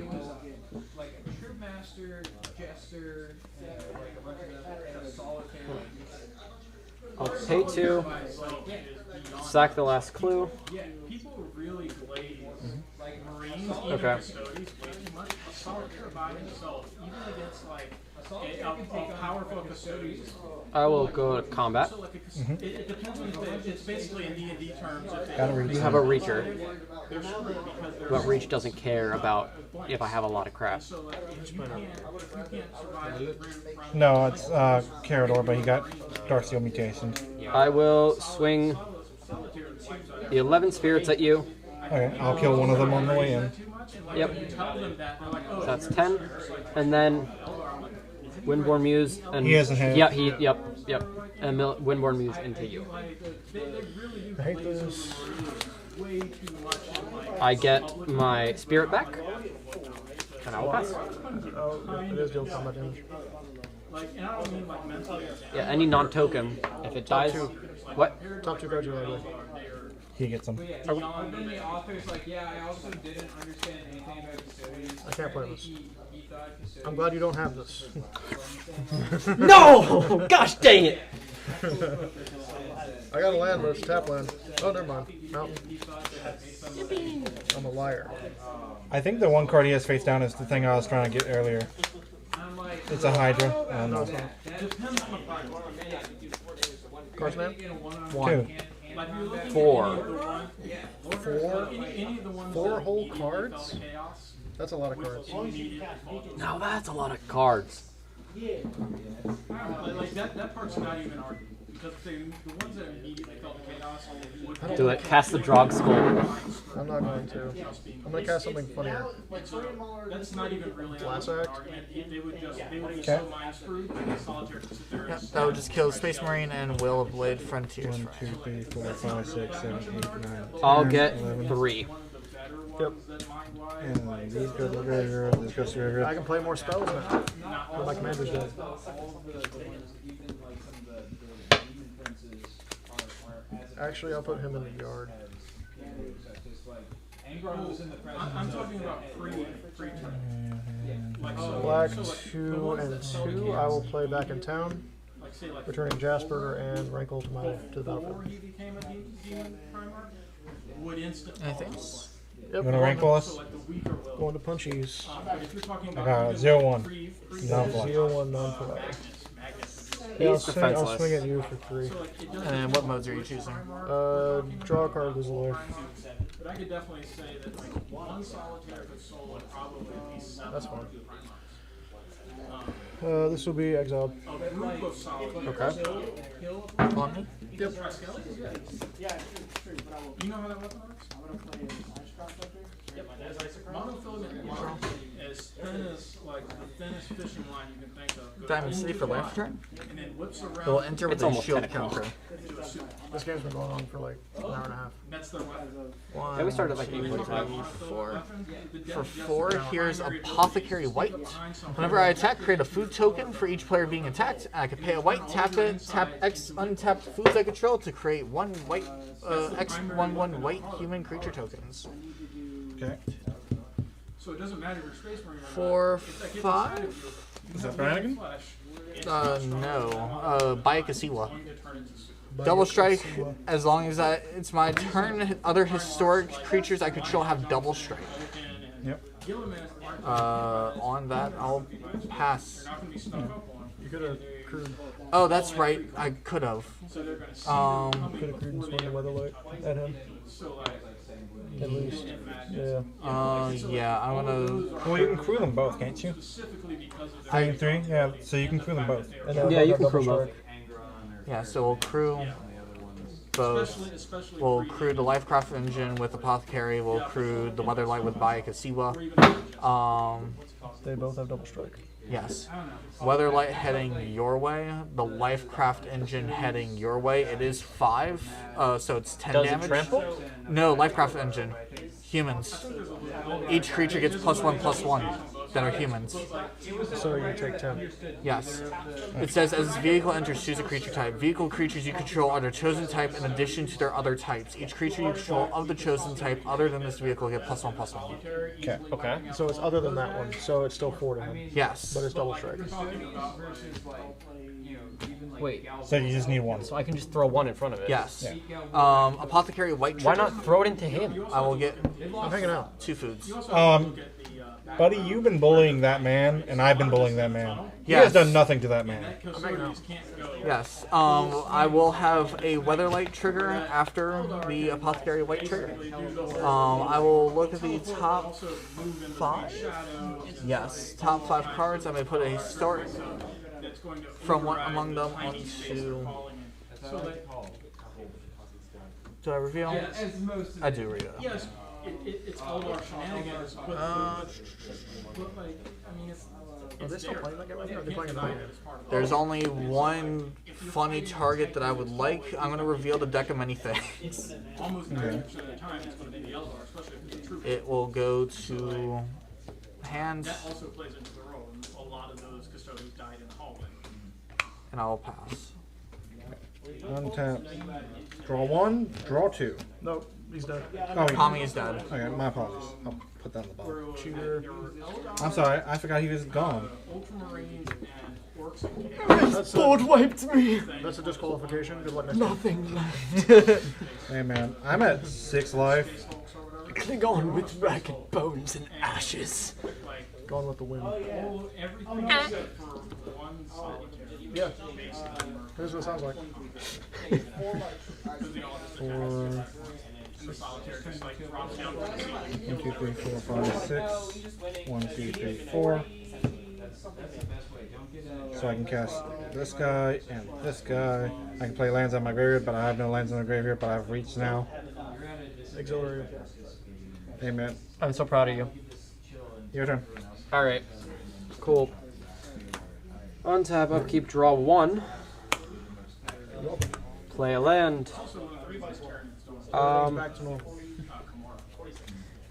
I'll pay 2, sack the last clue. People really glaze like Marines, Okay. Custodies way too much. A solitaire by himself, even against like a powerful Custodies. I will go to combat. So like it depends on the it's basically in D&D terms. You have a reacher, They're screwed because they're but reach doesn't care about if I have a lot of crap. so like if you can't survive the room from No, it's Carador, but he got Darksteel mutation. I will swing the 11 spirits at you. Okay, I'll kill one of them on the way in. Yep. tell them that they're like, oh, So that's 10, and then Windborn Muse and He hasn't had- Yeah, yep, and Windborn Muse into you. I hate this. I get my spirit back, and I will pass. Oh, it is deal combat damage. like, and I don't mean like mentally. Yeah, any non-token, if it dies, what? Top 2 cards are ugly. He gets them. Then the author's like, yeah, I also didn't understand anything about custodians. I can't play this. He thought custodians. I'm glad you don't have this. No! Gosh dang it! I got a land list, tap land. Oh, never mind. Mountain. I'm a liar. I think the one card he has face down is the thing I was trying to get earlier. It's a Hydra. No, it's not. Cards name? 2. 4. 4 whole cards? That's a lot of cards. Now that's a lot of cards. Like that part's not even argued because the ones that immediately felt the chaos would Do it. Cast the Drog Skull. I'm not going to. I'm going to cast something funnier. That's not even really Last act? They would be Okay. so mind screwed that solitaire could sit there Yep, and that would just kill Space Marine and Will of Blade Frontiers. 1, 2, 3, 4, 5, 6, 7, 8, 9, 10, I'll get 11. 3. Yep. And these go to the graveyard, this goes to the I graveyard. can play more spells now. But my commander's dead. Actually, I'll put him in the yard. I'm talking about pre-turn. Like so, Black 2 and 2. I will play back in town, like say like returning Jasper and Rankle to the before battlefield. he became a demon Primarch would instantly. Anything? You Yep. want to rankle us? So like the weaker will. Going to punchies. But if you're talking I about got 0-1. Non-block. 0-1 non-play. He's Yeah, I'll defenseless. swing at you for 3. And then what modes are you choosing? Draw a card, Wizard. But I could definitely say that like one solitaire could soul would probably be 7. That's fine. Primarchs. This will be exiled. A group of solitaires. Okay. On me? Yep. You know how that weapon works? Monofilament line as thin as like the thinnest fishing line you can think of. Goes Diamond City into for the life line, turn? And then whips around. It will enter with It's a almost shield 10 o'clock. counter. into a suit. This game's been going on for like an hour and a half. That's their weapon. Yeah, we started like 8:45. 4. For 4, here's Apothecary White. Whenever I attack, create a food token for each player being attacked. I can pay a white, tap it, tap X untapped foods I control to create 1 white, X 1/1 white human creature tokens. Okay. So it doesn't matter if you're Space Marine or not. For If that gets 5? inside of you, Is that Brannigan? No. Bayekasiwa. Double strike, as long as it's my turn. Other historic creatures I control have double strike. Yep. On that, I'll pass. You could have crewed. Oh, that's right. I could have. Could have crewed and swung the Weatherlight at him. At least. Yeah. Yeah, I'm gonna. Well, you can crew them both, can't you? 3 and 3? Yeah, so you can crew them both. And Yeah, you can crew both. Yeah, so we'll crew both. We'll crew the Lifecraft engine with Apothecary. We'll crew the Weatherlight with Bayekasiwa. They both have double strike. Yes. Weatherlight heading your way. The Lifecraft engine heading your way. It is 5, so it's 10 Does it damage. trample? No, Lifecraft engine. Humans. Each creature gets +1/+1 that are humans. So you take 10. Yes. It says, as this vehicle enters, choose a creature type. Vehicle creatures you control are their chosen type in addition to their other types. Each creature you control of the chosen type other than this vehicle get +1/+1. Okay. Okay. So it's other than that one. So it's still 4 to him. Yes. But it's double strike. Wait. So you just need 1. So I can just throw 1 in front of it. Yes. Apothecary White Why Trigger. not throw it into him? I will get I'm hanging out. 2 foods. Buddy, you've been bullying that man, and I've been bullying that man. He Yes. has done nothing to that man. Yes. I will have a Weatherlight trigger after the Apothecary White trigger. I will look at the top 5. Yes, top 5 cards. I may put a historic from one among them onto. Do I reveal? I do reveal. Yes, it's all our shenanigans, but like, I mean, it's. Are they still playing that game? Are they playing a 9? There's only one funny target that I would like. I'm going to reveal the deck of many things. Almost 90% of the time, it's going to be the Eldar, especially if it's a troop. It will go to hand, That also plays into the role, and a lot of those custodians died in the hallway. and I will pass. Untap. Draw 1, draw 2. Nope, he's dead. Oh, Tommy is dead. Okay, my apologies. I'll put that on the bottom. Cheater. I'm sorry, I forgot he was gone. Ultramarines and orcs and That's wiped me. That's a disqualification. Good luck next Nothing left. Hey man, I'm at 6 life. Klingon with ragged bones and ashes. game. Gone with the wind. everything except for one solitary. Yeah. Here's what it sounds like. 4, The solitaire just like drops down to the ceiling. 1, 2, 3, 4, 5, 6. 1, 2, 3, 4. So I can cast this guy and this guy. I can play lands on my graveyard, but I have no lands on the graveyard, but I have reach now. Auxiliary. Hey man, I'm so proud of you. your turn. Alright. Cool. Untap, upkeep, draw 1. Play a land. Back to normal.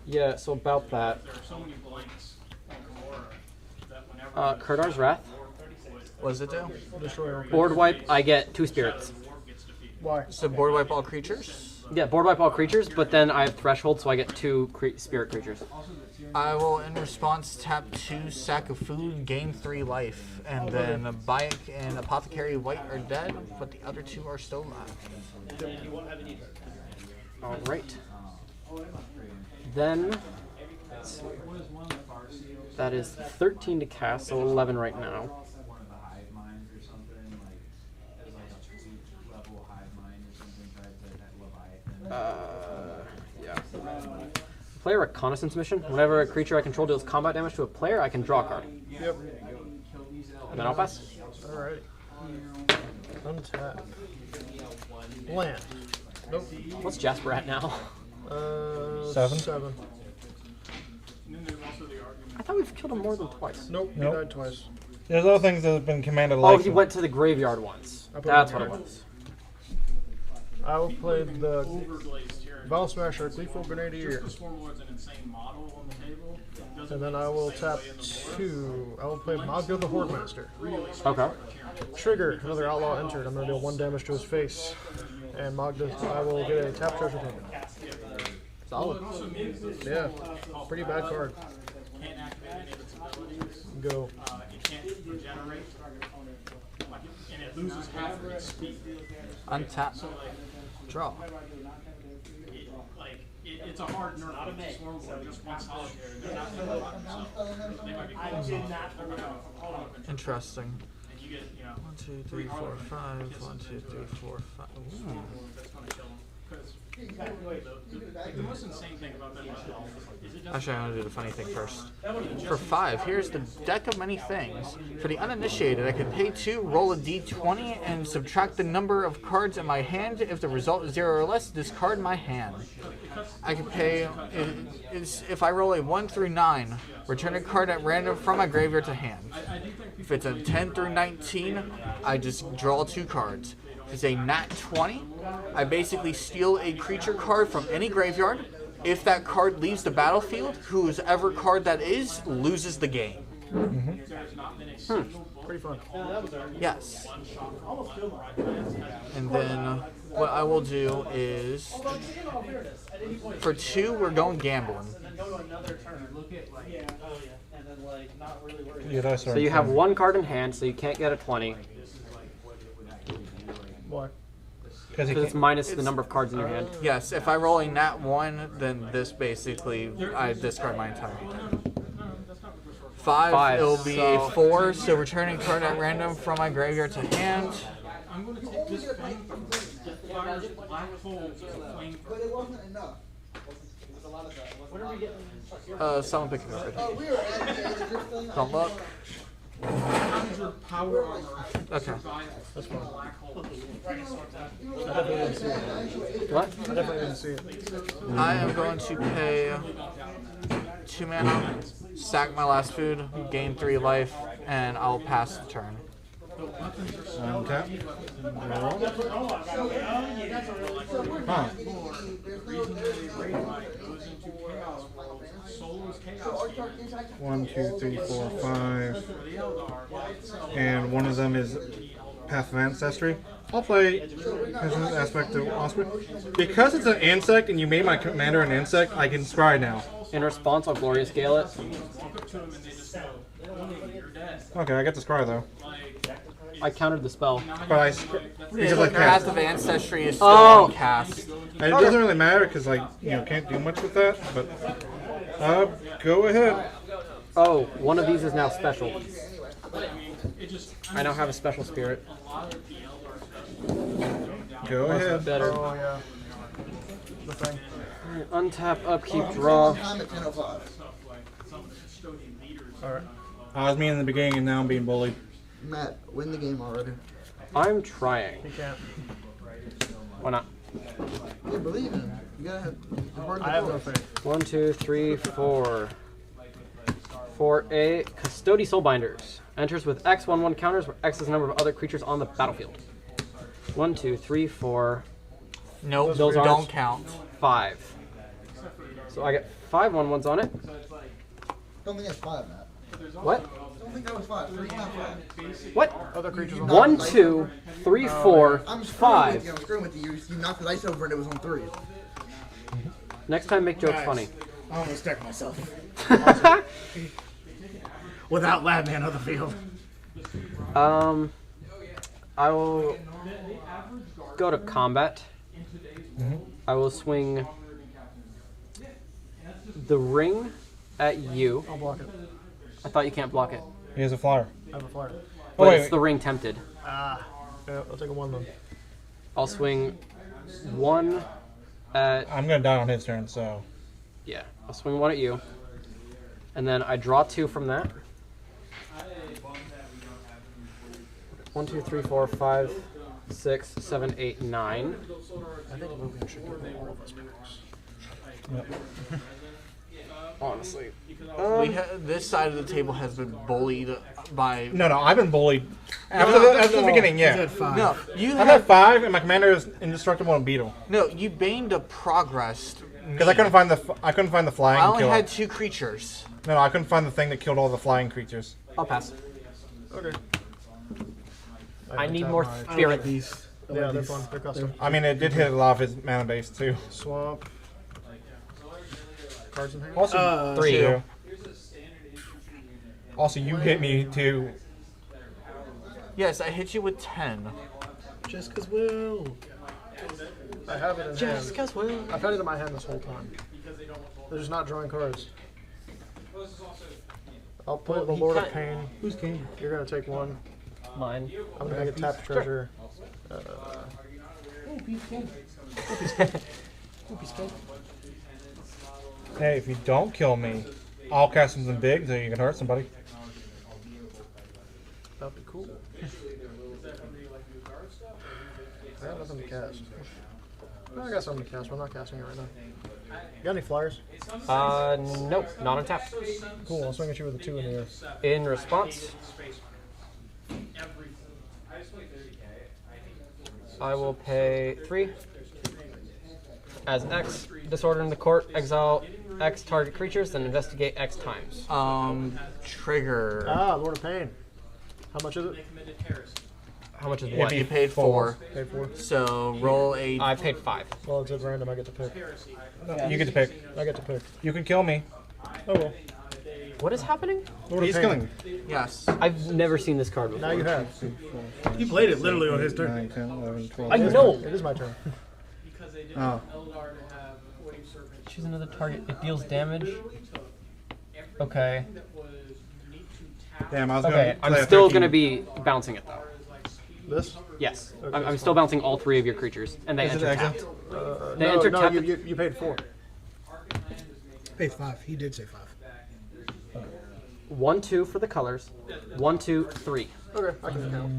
Yeah, so about that. So many blanks on Kimura that whenever Kurdar's Wrath. What does it do? Destroy all. Board wipe, I get 2 spirits. Why? So board wipe all creatures. Yeah, board wipe all creatures, but then I have threshold, so I get 2 spirit creatures. I will, in response, tap 2 sack of food, gain 3 life, and then Bayek and Apothecary White are dead, but the other 2 are still alive. Alright. Then, that is 13 to cast, so 11 right now. Yeah. Player reconnaissance mission. Whenever a creature I control deals combat damage to a player, I can draw a card. Yep. And then I'll pass. Alright. Untap. Land. Nope. What's Jasper at now? 7? 7. I thought we've killed him more than twice. Nope, Nope. he died twice. There's other things that have been commanded Oh, like. he went to the graveyard once. I put That's him what in it the was. I will play the Val Smasher, Gleeful Grenadier. And then I will tap 2. I will play Mogda the Horde Master. Okay. Trigger, another outlaw entered. I'm going to deal 1 damage to his face. And Mogda, I will get a tap treasure token. Solid. Yeah, pretty bad card. go. It can't regenerate, and it loses half of its speed. Untap. So like, Draw. It's a hard nerf. It's Swarmlord, just one solitaire. They're not going to rock themselves. They might be close. They're going to hold control. Interesting. And you get, 1, 2, 3, 4, 5. 1, 2, 3, 4, 5. Ooh. That's going to kill them. Because the most insane thing about them is it doesn't. Actually, I'm going to do the funny thing first. For 5, here's the deck of many things. For the uninitiated, I could pay 2, roll a d20, and subtract the number of cards in my hand. If the result is 0 or less, discard my hand. I could pay, if I roll a 1 through 9, return a card at random from my graveyard to hand. If it's a 10 through 19, I just draw 2 cards. If it's a nat 20, I basically steal a creature card from any graveyard. If that card leaves the battlefield, whoever card that is loses the game. Pretty fun. Yes. And then what I will do is, for 2, we're going gambling. So you have 1 card in hand, so you can't get a 20. Why? Because it's minus the number of cards in your hand. Yes, if I roll a nat 1, then this basically, I discard my entire hand. 5, it'll be a 4, so returning card at random from my graveyard to hand. I'm going to take this thing that fires black holes as a flame. But it wasn't enough. What are we getting? Someone pick a card. Oh, we were at the thing. Don't look. Power armor. Okay. That's fine. What? I definitely didn't see it. I am going to pay 2 mana, sack my last food, gain 3 life, and I'll pass the turn. Untap. Roll. Huh. 1, 2, 3, 4, 5. And one of them is Path of Ancestry. I'll play Peasant's Aspect of Osprey. Because it's an insect and you made my commander an insect, I can scry now. In response, I'll Glorious Gale it. Okay, I get to scry though. I countered the spell. But because I Path cast. of Ancestry is still on cast. And it doesn't really matter because I can't do much with that. But go ahead. Oh, one of these is now special. I now have a special spirit. Go ahead. Better. Oh, yeah. The thing. Untap, upkeep, draw. Time at 10:05. Alright. I was me in the beginning and now I'm being bullied. Matt, win the game already. I'm trying. You can't. Why not? Yeah, believe in him. You gotta have. I have no faith. 1, 2, 3, 4. For a Custody Soulbinders. Enters with X, 1/1 counters, where X is the number of other creatures on the battlefield. 1, 2, 3, 4. Nope, Those don't count. 5. So I get 5 1/1s on it. Don't think that's 5, Matt. What? Don't think that was 5. 3, not 5. What? Other creatures on 1, 2, 3, 4, I'm screwing with 5. you. I'm screwing with you. You knocked the dice over and it was on 3. Next time, make jokes funny. I almost decked myself. Without Ladman on the field. I will go to combat. I will swing the ring at you. I'll block it. I thought you can't block it. He has a flyer. I have a flyer. But wait, it's the ring tempted. Ah. Yeah, I'll take a 1 then. I'll swing 1 at... I'm going to die on his turn, so... Yeah, I'll swing 1 at you. And then I draw 2 from that. 1, 2, 3, 4, 5, 6, 7, 8, 9. I think Logan should get all of us picks. Yep. Honestly. This side of the table has been bullied by... No, I've been bullied. After the beginning, yeah. No, you I've had 5, and my commander is indestructible and beetle. No, you baned a progress. Because I couldn't find the flying. I only killer. had 2 creatures. No, I couldn't find the thing that killed all the flying creatures. I'll pass. Okay. I need more spirit. Yeah, they're fun. They're custom. I mean, it did hit a lot of his mana base, too. Swamp. Cards in hand? Also, 3. Also, you hit me too. Yes, I hit you with 10. Jessica's will. I have it in Jessica's hand. will. I've had it in my hand this whole time. They're just not drawing cards. I'll put the Lord of Pain. Whose game? You're gonna take one. Mine. I'm gonna make a tap treasure. Hey, if you don't kill me, I'll cast something big so you can hurt somebody. That'd be cool. I got nothing to cast. No, I got something to cast, but I'm not casting it right now. You got any flyers? Nope, not on tap. Cool, I'll swing at you with a 2 in the air. In response, I will pay 3. As X, disorder in the court, exile X target creatures, then investigate X times. Trigger. Ah, Lord of Pain. How much is it? How much is If what? you paid 4. Paid 4. So roll a. I paid 5. Well, it's at random, I get to pick. You get to pick. I get to pick. You can kill me. Oh well. What is happening? Lord of He's Pain. killing me. Yes. I've never seen this card before. Now you have. He played it literally on his turn. 9, 10, 11, 12. I know. It is my turn. Oh. Choose another target. It deals damage. Okay. Damn, I was Okay, going to I'm still going to be bouncing it though. This? Yes. Okay, I'm that's still bouncing all 3 of your creatures, and they Is it enter exile? tapped. They No, enter no, tapped. you paid 4. Paid 5. He did say 5. 1, 2 for the colors. 1, 2, 3. Okay, I can count.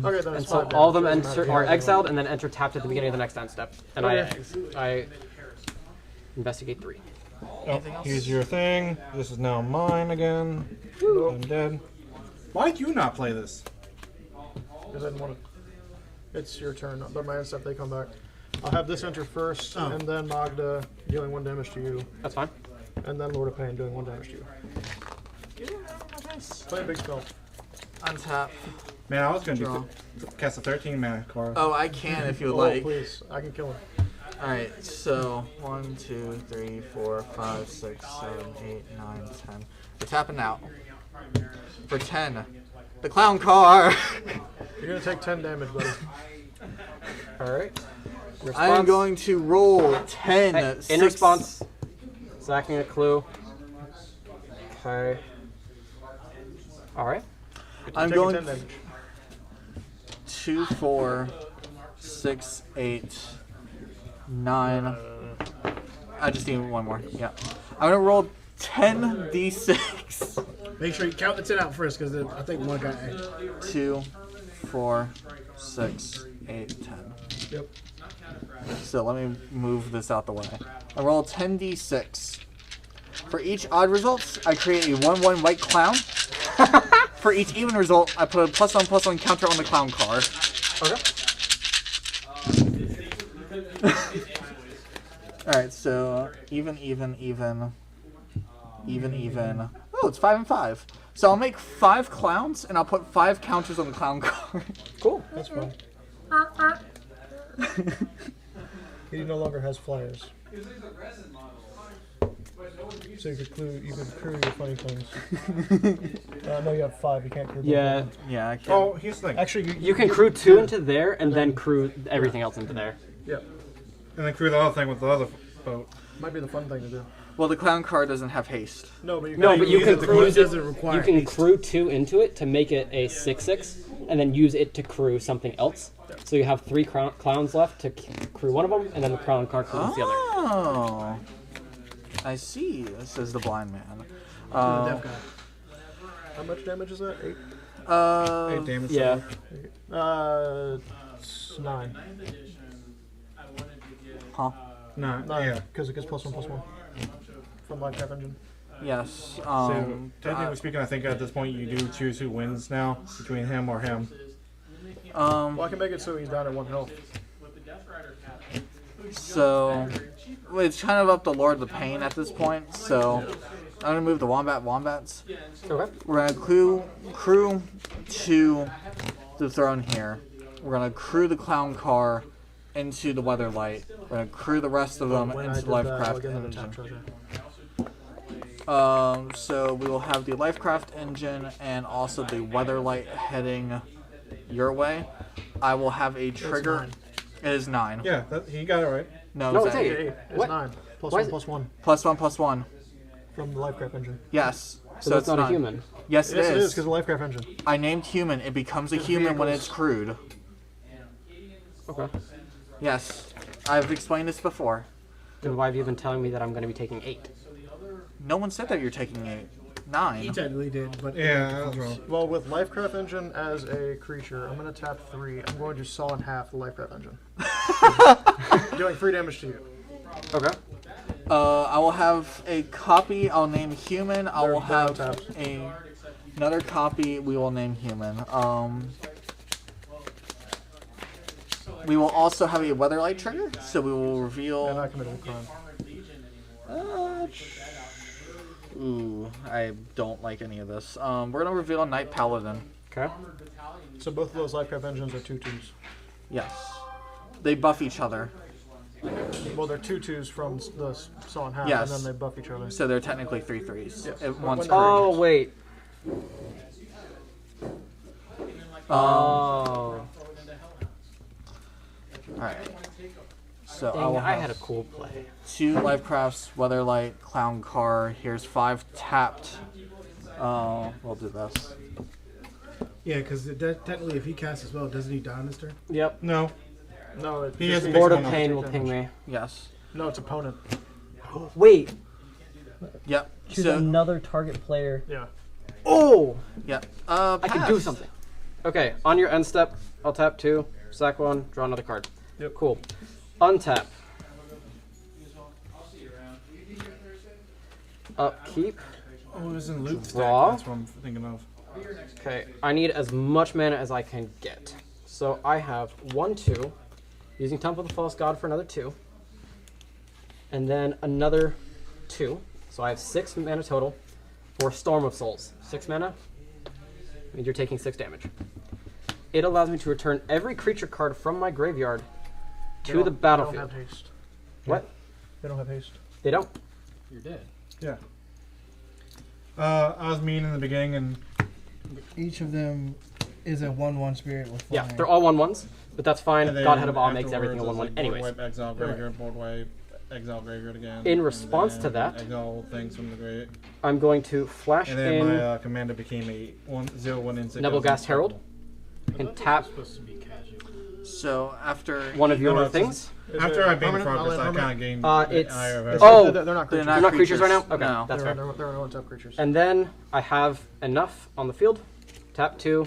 Okay, then And it's so 5 all of them damage. Doesn't are matter. exiled and then enter tapped at the beginning of the next end step. And Okay. I investigate 3. Oh, here's your thing. This is now mine again. I'm dead. Why did you not play this? Because I didn't want it. It's your turn. They're my end step, they come back. I'll have this enter first, and then Magda dealing 1 damage to you. That's fine. And then Lord of Pain doing 1 damage to you. Play a big spell. Untap. Man, I was going to cast a 13 mana card. Oh, I can if you would Oh, like. please. I can kill him. Alright, so 1, 2, 3, 4, 5, 6, 7, 8, 9, 10. We're tapping out. For 10. The clown car! You're going to take 10 damage, buddy. Alright. I am going to roll 10. Hey, in 6. response, sacking a clue. Okay. Alright. I'm Taking going 10 damage. 2, 4, 6, 8, 9. I just need 1 more. Yeah. I'm gonna roll 10d6. Make sure you count the 10 out first, because I think one guy. 2, 4, 6, 8, 10. Yep. So let me move this out the way. I roll 10d6. For each odd result, I create a 1/1 white clown. For each even result, I put a +1/+1 counter on the clown car. Okay. Alright, so even. Oh, it's 5 and 5. So I'll make 5 clowns, and I'll put 5 counters on the clown car. Cool. That's fine. He no longer has flyers. So you could crew your funny things. No, you have 5. You can't crew. Yeah. Yeah, I can. Oh, here's the thing. Actually, You can crew 2 into there and then crew everything else into there. Yeah. And then crew the other thing with the other boat. Might be the fun thing to do. Well, the clown car doesn't have haste. No, but you No, can but you use can it to crew use it doesn't require You can haste. crew 2 into it to make it a 6/6, and then use it to crew something else. So you have 3 clowns left to crew one of them, and then the clown car crews the other. Oh, I see. Says the blind man. Deaf guy. How much damage is that? 8? 8 damage. Yeah. It's 9. Huh? No, 9. yeah. Because it gets +1/+1 from my tap engine. Yes. So, technically speaking, I think at this point you do choose who wins now, between him or him. Well, I can make it so he's down at 1 health. So, well, it's kind of up to Lord of the Pain at this point. So, I'm gonna move the wombats. Okay. We're gonna crew to the throne here. We're gonna crew the clown car into the weatherlight. We're gonna crew the rest of them When I into did the that, I'll Livecraft get another tap engine. treasure. So we will have the Lifecraft engine and also the Weatherlight heading your way. I will have a trigger. It is 9. Yeah, he got it right. No, it's 8. It's What? 9. Plus Why 1 is it- plus 1 +1/+1. from the Lifecraft engine. Yes. So that's it's not a 9. human. Yes, Yes, it is is. because the Lifecraft engine. I named human. It becomes a human when it's crewed. Okay. Yes. I've explained this before. Then why have you been telling me that I'm going to be taking 8? No one said that you're taking 8. He 9. technically did, but Yeah, that was wrong. Well, with Lifecraft engine as a creature, I'm going to tap 3. I'm going to saw in half the Lifecraft engine. Doing 3 damage to you. Okay. I will have a copy. I'll name human. I will have taps. another copy. We will name human. We will also have a Weatherlight trigger, so we will reveal. And I committed a crime. Ooh, I don't like any of this. We're gonna reveal Night Paladin. Okay. So both of those Lifecraft engines are 2/2s. Yes, they buff each other, Well, they're 2/2s from the saw in half, Yes. and then they buff each other. so they're technically 3/3s. Yes. One's Oh, crewed. wait. Oh. All right. So I Dang, will I have had a cool play. 2 Lifecrafts, Weatherlight, Clown Car. Here's 5 tapped. We'll do this. yeah, because technically, if he casts as well, doesn't he die on this turn? Yep. No. No, He has Lord of one Pain will damage. ping me. Yes. No, it's opponent. Wait. Yep. Choose So another target player. Yeah. Oh! yep. I can do Pass. something. Okay, on your end step, I'll tap 2, sack 1, draw another card. Yep. Cool. Untap. Upkeep. Oh, it was in loot stack. Draw. That's what I'm thinking of. Okay, I need as much mana as I can get. So I have 1, 2, using Temple of the False God for another 2, and then another 2. So I have 6 mana total for Storm of Souls. 6 mana means you're taking 6 damage. It allows me to return every creature card from my graveyard to the They battlefield. don't have haste. What? They don't have haste. They don't. You're dead. Yeah. I was mean in the beginning, and Each of them is a 1/1 spirit with Yeah, flying. they're all 1/1s, but that's fine. and then Godhead of Awe makes everything a afterwards, 1/1 I was like, anyways. board wipe, exile graveyard, board wipe, exile graveyard again. In and response to then that- exile things from the grave. I'm going to flash And then in my commander became a 1/0/1 insect. Nebelgast Herald and tap Supposed to be casual. So after one of your No, no, it's things. After it I banned permanent? Frogus, I Permanent? kind of gained. It's IRS. oh, They're not creatures. They're they're not creatures right now. Okay, No. that's fair. They're no untap creatures. And then I have enough on the field. Tap 2,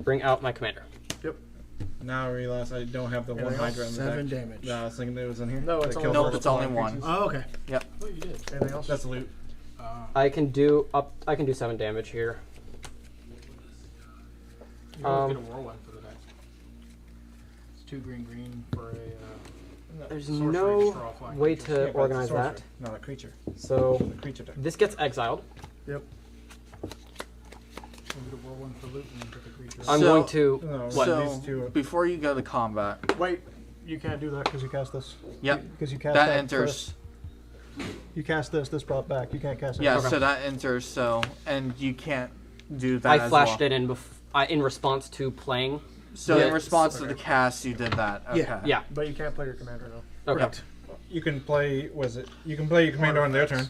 bring out my commander. Now I realize I don't have the one Anything else? Hydra in the 7 deck. damage. No, I was thinking it was in here. No, it's That only kills one. all Nope, it's the only flying 1. creatures. Oh, okay. Yep. Oh, you did. Anything else? That's loot. I can do 7 damage here. You always get a whirlwind for the next. It's 2 green for a. There's sorcery to no draw flying way creatures. to Yeah, but it's a organize sorcerer, that. not a creature. So The creature deck. this gets exiled. Yep. You get a whirlwind for loot and you get the creature. I'm So- going to. No, So these two. before you go to combat, Wait, you can't do that because you cast this. yep, Because you cast that that enters. first. You cast this brought back. You can't cast it. Yeah, Okay. so that enters. So and you can't do that. I as flashed well. it in in response to playing. So Yeah, in response to the cast, you did that. Okay. Yeah. Yeah. But you can't play your commander now. Okay. Correct. You can play. Was it? You can play your commander on their turn.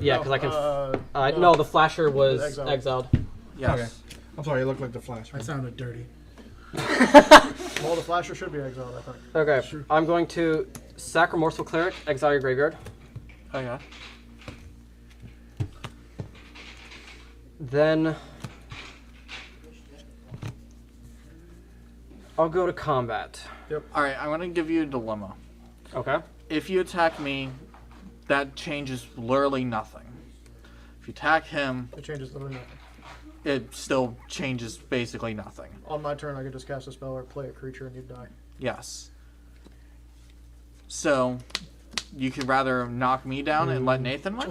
Yeah, because I can. No, No, the flasher was Exiled. exiled. Yes. Okay. I'm sorry. It looked like the Flash. That sounded dirty. Well, the flasher should be exiled, I think. Okay, I'm going to sack Remorseful Cleric, exile your graveyard. Okay. Then I'll go to combat. All right. I'm gonna give you a dilemma. Okay. If you attack me, that changes literally nothing. If you attack him, It changes literally nothing. it still changes basically nothing. On my turn, I can just cast a spell or play a creature and you die. Yes. So, you could rather knock me down and let Nathan win,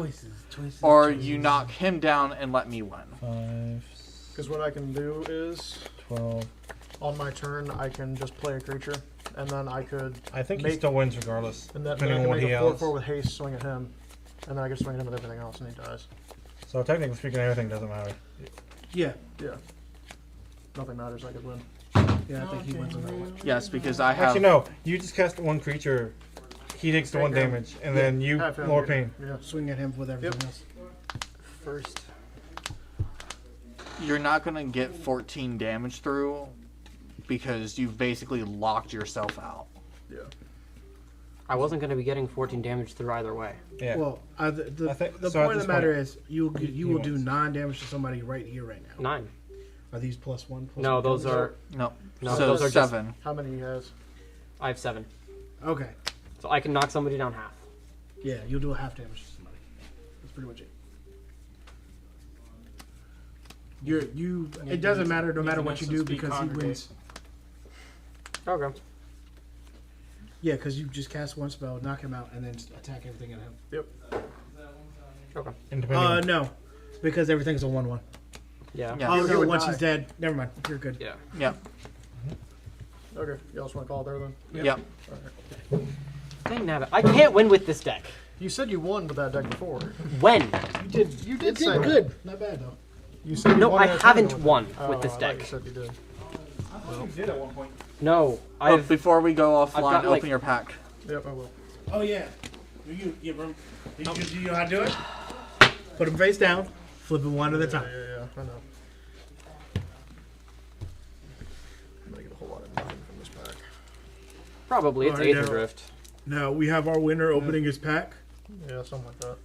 Choices. or you knock him down and let me win. 5, Because what I can do is, 12. on my turn, I can just play a creature, and then I could I think he Make- still wins regardless, and then I depending can on what make he a yells. 4/4 with haste, swing at him, And then I can swing at him with everything else, and he dies. So technically speaking, everything doesn't matter. Yeah. Yeah. Nothing matters. I could win. Yeah, I think he wins on that one. Yes, because I have. Actually, no. You just cast one creature. He takes the one damage, and then you Half him, more yeah. pain. Yeah. Swing at him with everything else. First. You're not gonna get 14 damage through because you've basically locked yourself out. Yeah. I wasn't going to be getting 14 damage through either way. Yeah. Well, the I think- point so at of the this matter point, is you will do 9 damage to somebody right here, right now. 9. Are these +1? No, one those damage? are. No. No, So those are just. 7. How many he has? I have 7. Okay. So I can knock somebody down half. Yeah, you'll do a half damage to somebody. That's pretty much it. It doesn't matter no matter what you do because he wins. Okay. Yeah, because you just cast one spell, knock him out, and then attack everything at him. Yep. Okay. No, because everything's a 1/1. Yeah. Yeah. Oh He no, would once die. he's dead, never mind. You're good. Yeah. Yeah. Okay. You also want to call it there then? Yep. Dang nabbit. I can't win with this deck. You said you won with that deck before. When? You did say that. Good. Not bad though. You said you No, won I at a haven't tournament. won Oh, with this I thought deck. You said you did. You did at one point. No, But I've. before we go I've offline, got, open like- your pack. Yep, I will. Oh yeah. Do you know how to do it? Put him face down, flip him one at a time. Yeah, I know. I'm gonna get a whole lot of nothing from this pack. Probably. It's Alright, Aether now- Drift. Now we have our winner opening his pack. Yeah, something like that.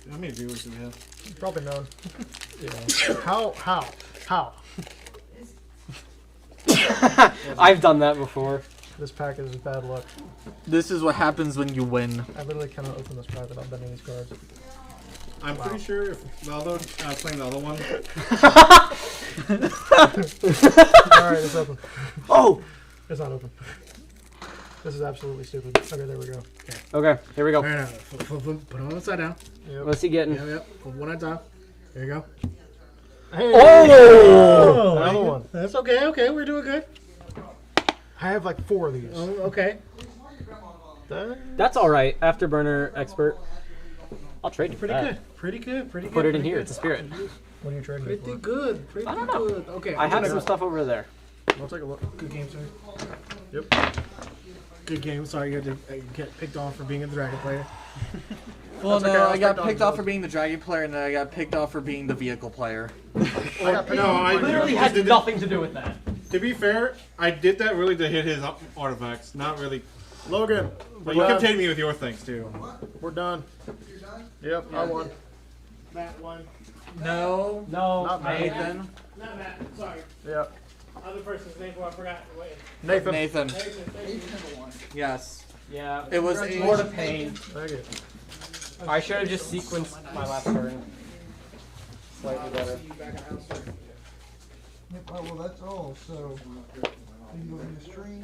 How many viewers do we have? Probably none. Yeah. How? I've done that before. This pack is bad luck. This is what happens when you win. I literally cannot open this pack without bending these cards. I'm pretty sure if Valdo playing the other one. Alright, it's open. Oh! It's not open. This is absolutely stupid. Okay, there we go. Okay, here we go. All right, now, flip him, put him upside down. Yep. What's he getting? Yep. Flip one at a time. There you go. Hey! Oh! Another one. That's okay. Okay, we're doing good. I have like 4 of these. Oh, okay. That's alright. Afterburner expert. I'll trade you for Pretty that. good. Pretty good. Pretty good. Put it in pretty here. good. It's a spirit. What are you trading me Pretty for? good. Pretty I don't know. good. Okay. I have I'm some gonna- stuff over there. I'll take a look. Good game, sir. Yep. Good game. Sorry you had to get picked on for being a dragon player. Well, That's okay, no, I'll I got start picked down off for being the dragon player, and then I got picked off for being the vehicle player. I Literally has nothing to do with that. To be fair, I did that really to hit his artifacts, not really. Logan, But you kept hitting me with your things too. we're done. Yep, I won. Matt won. No. No. Not Matt. Nathan. Not Matt. Sorry. Yep. Other person's name who I forgot. Wait. Nathan. Nathan. Yes. Yeah. It was more to pain. Thank you. I should have just sequenced my last turn. Slightly better. Well, that's all. So, you go in the stream.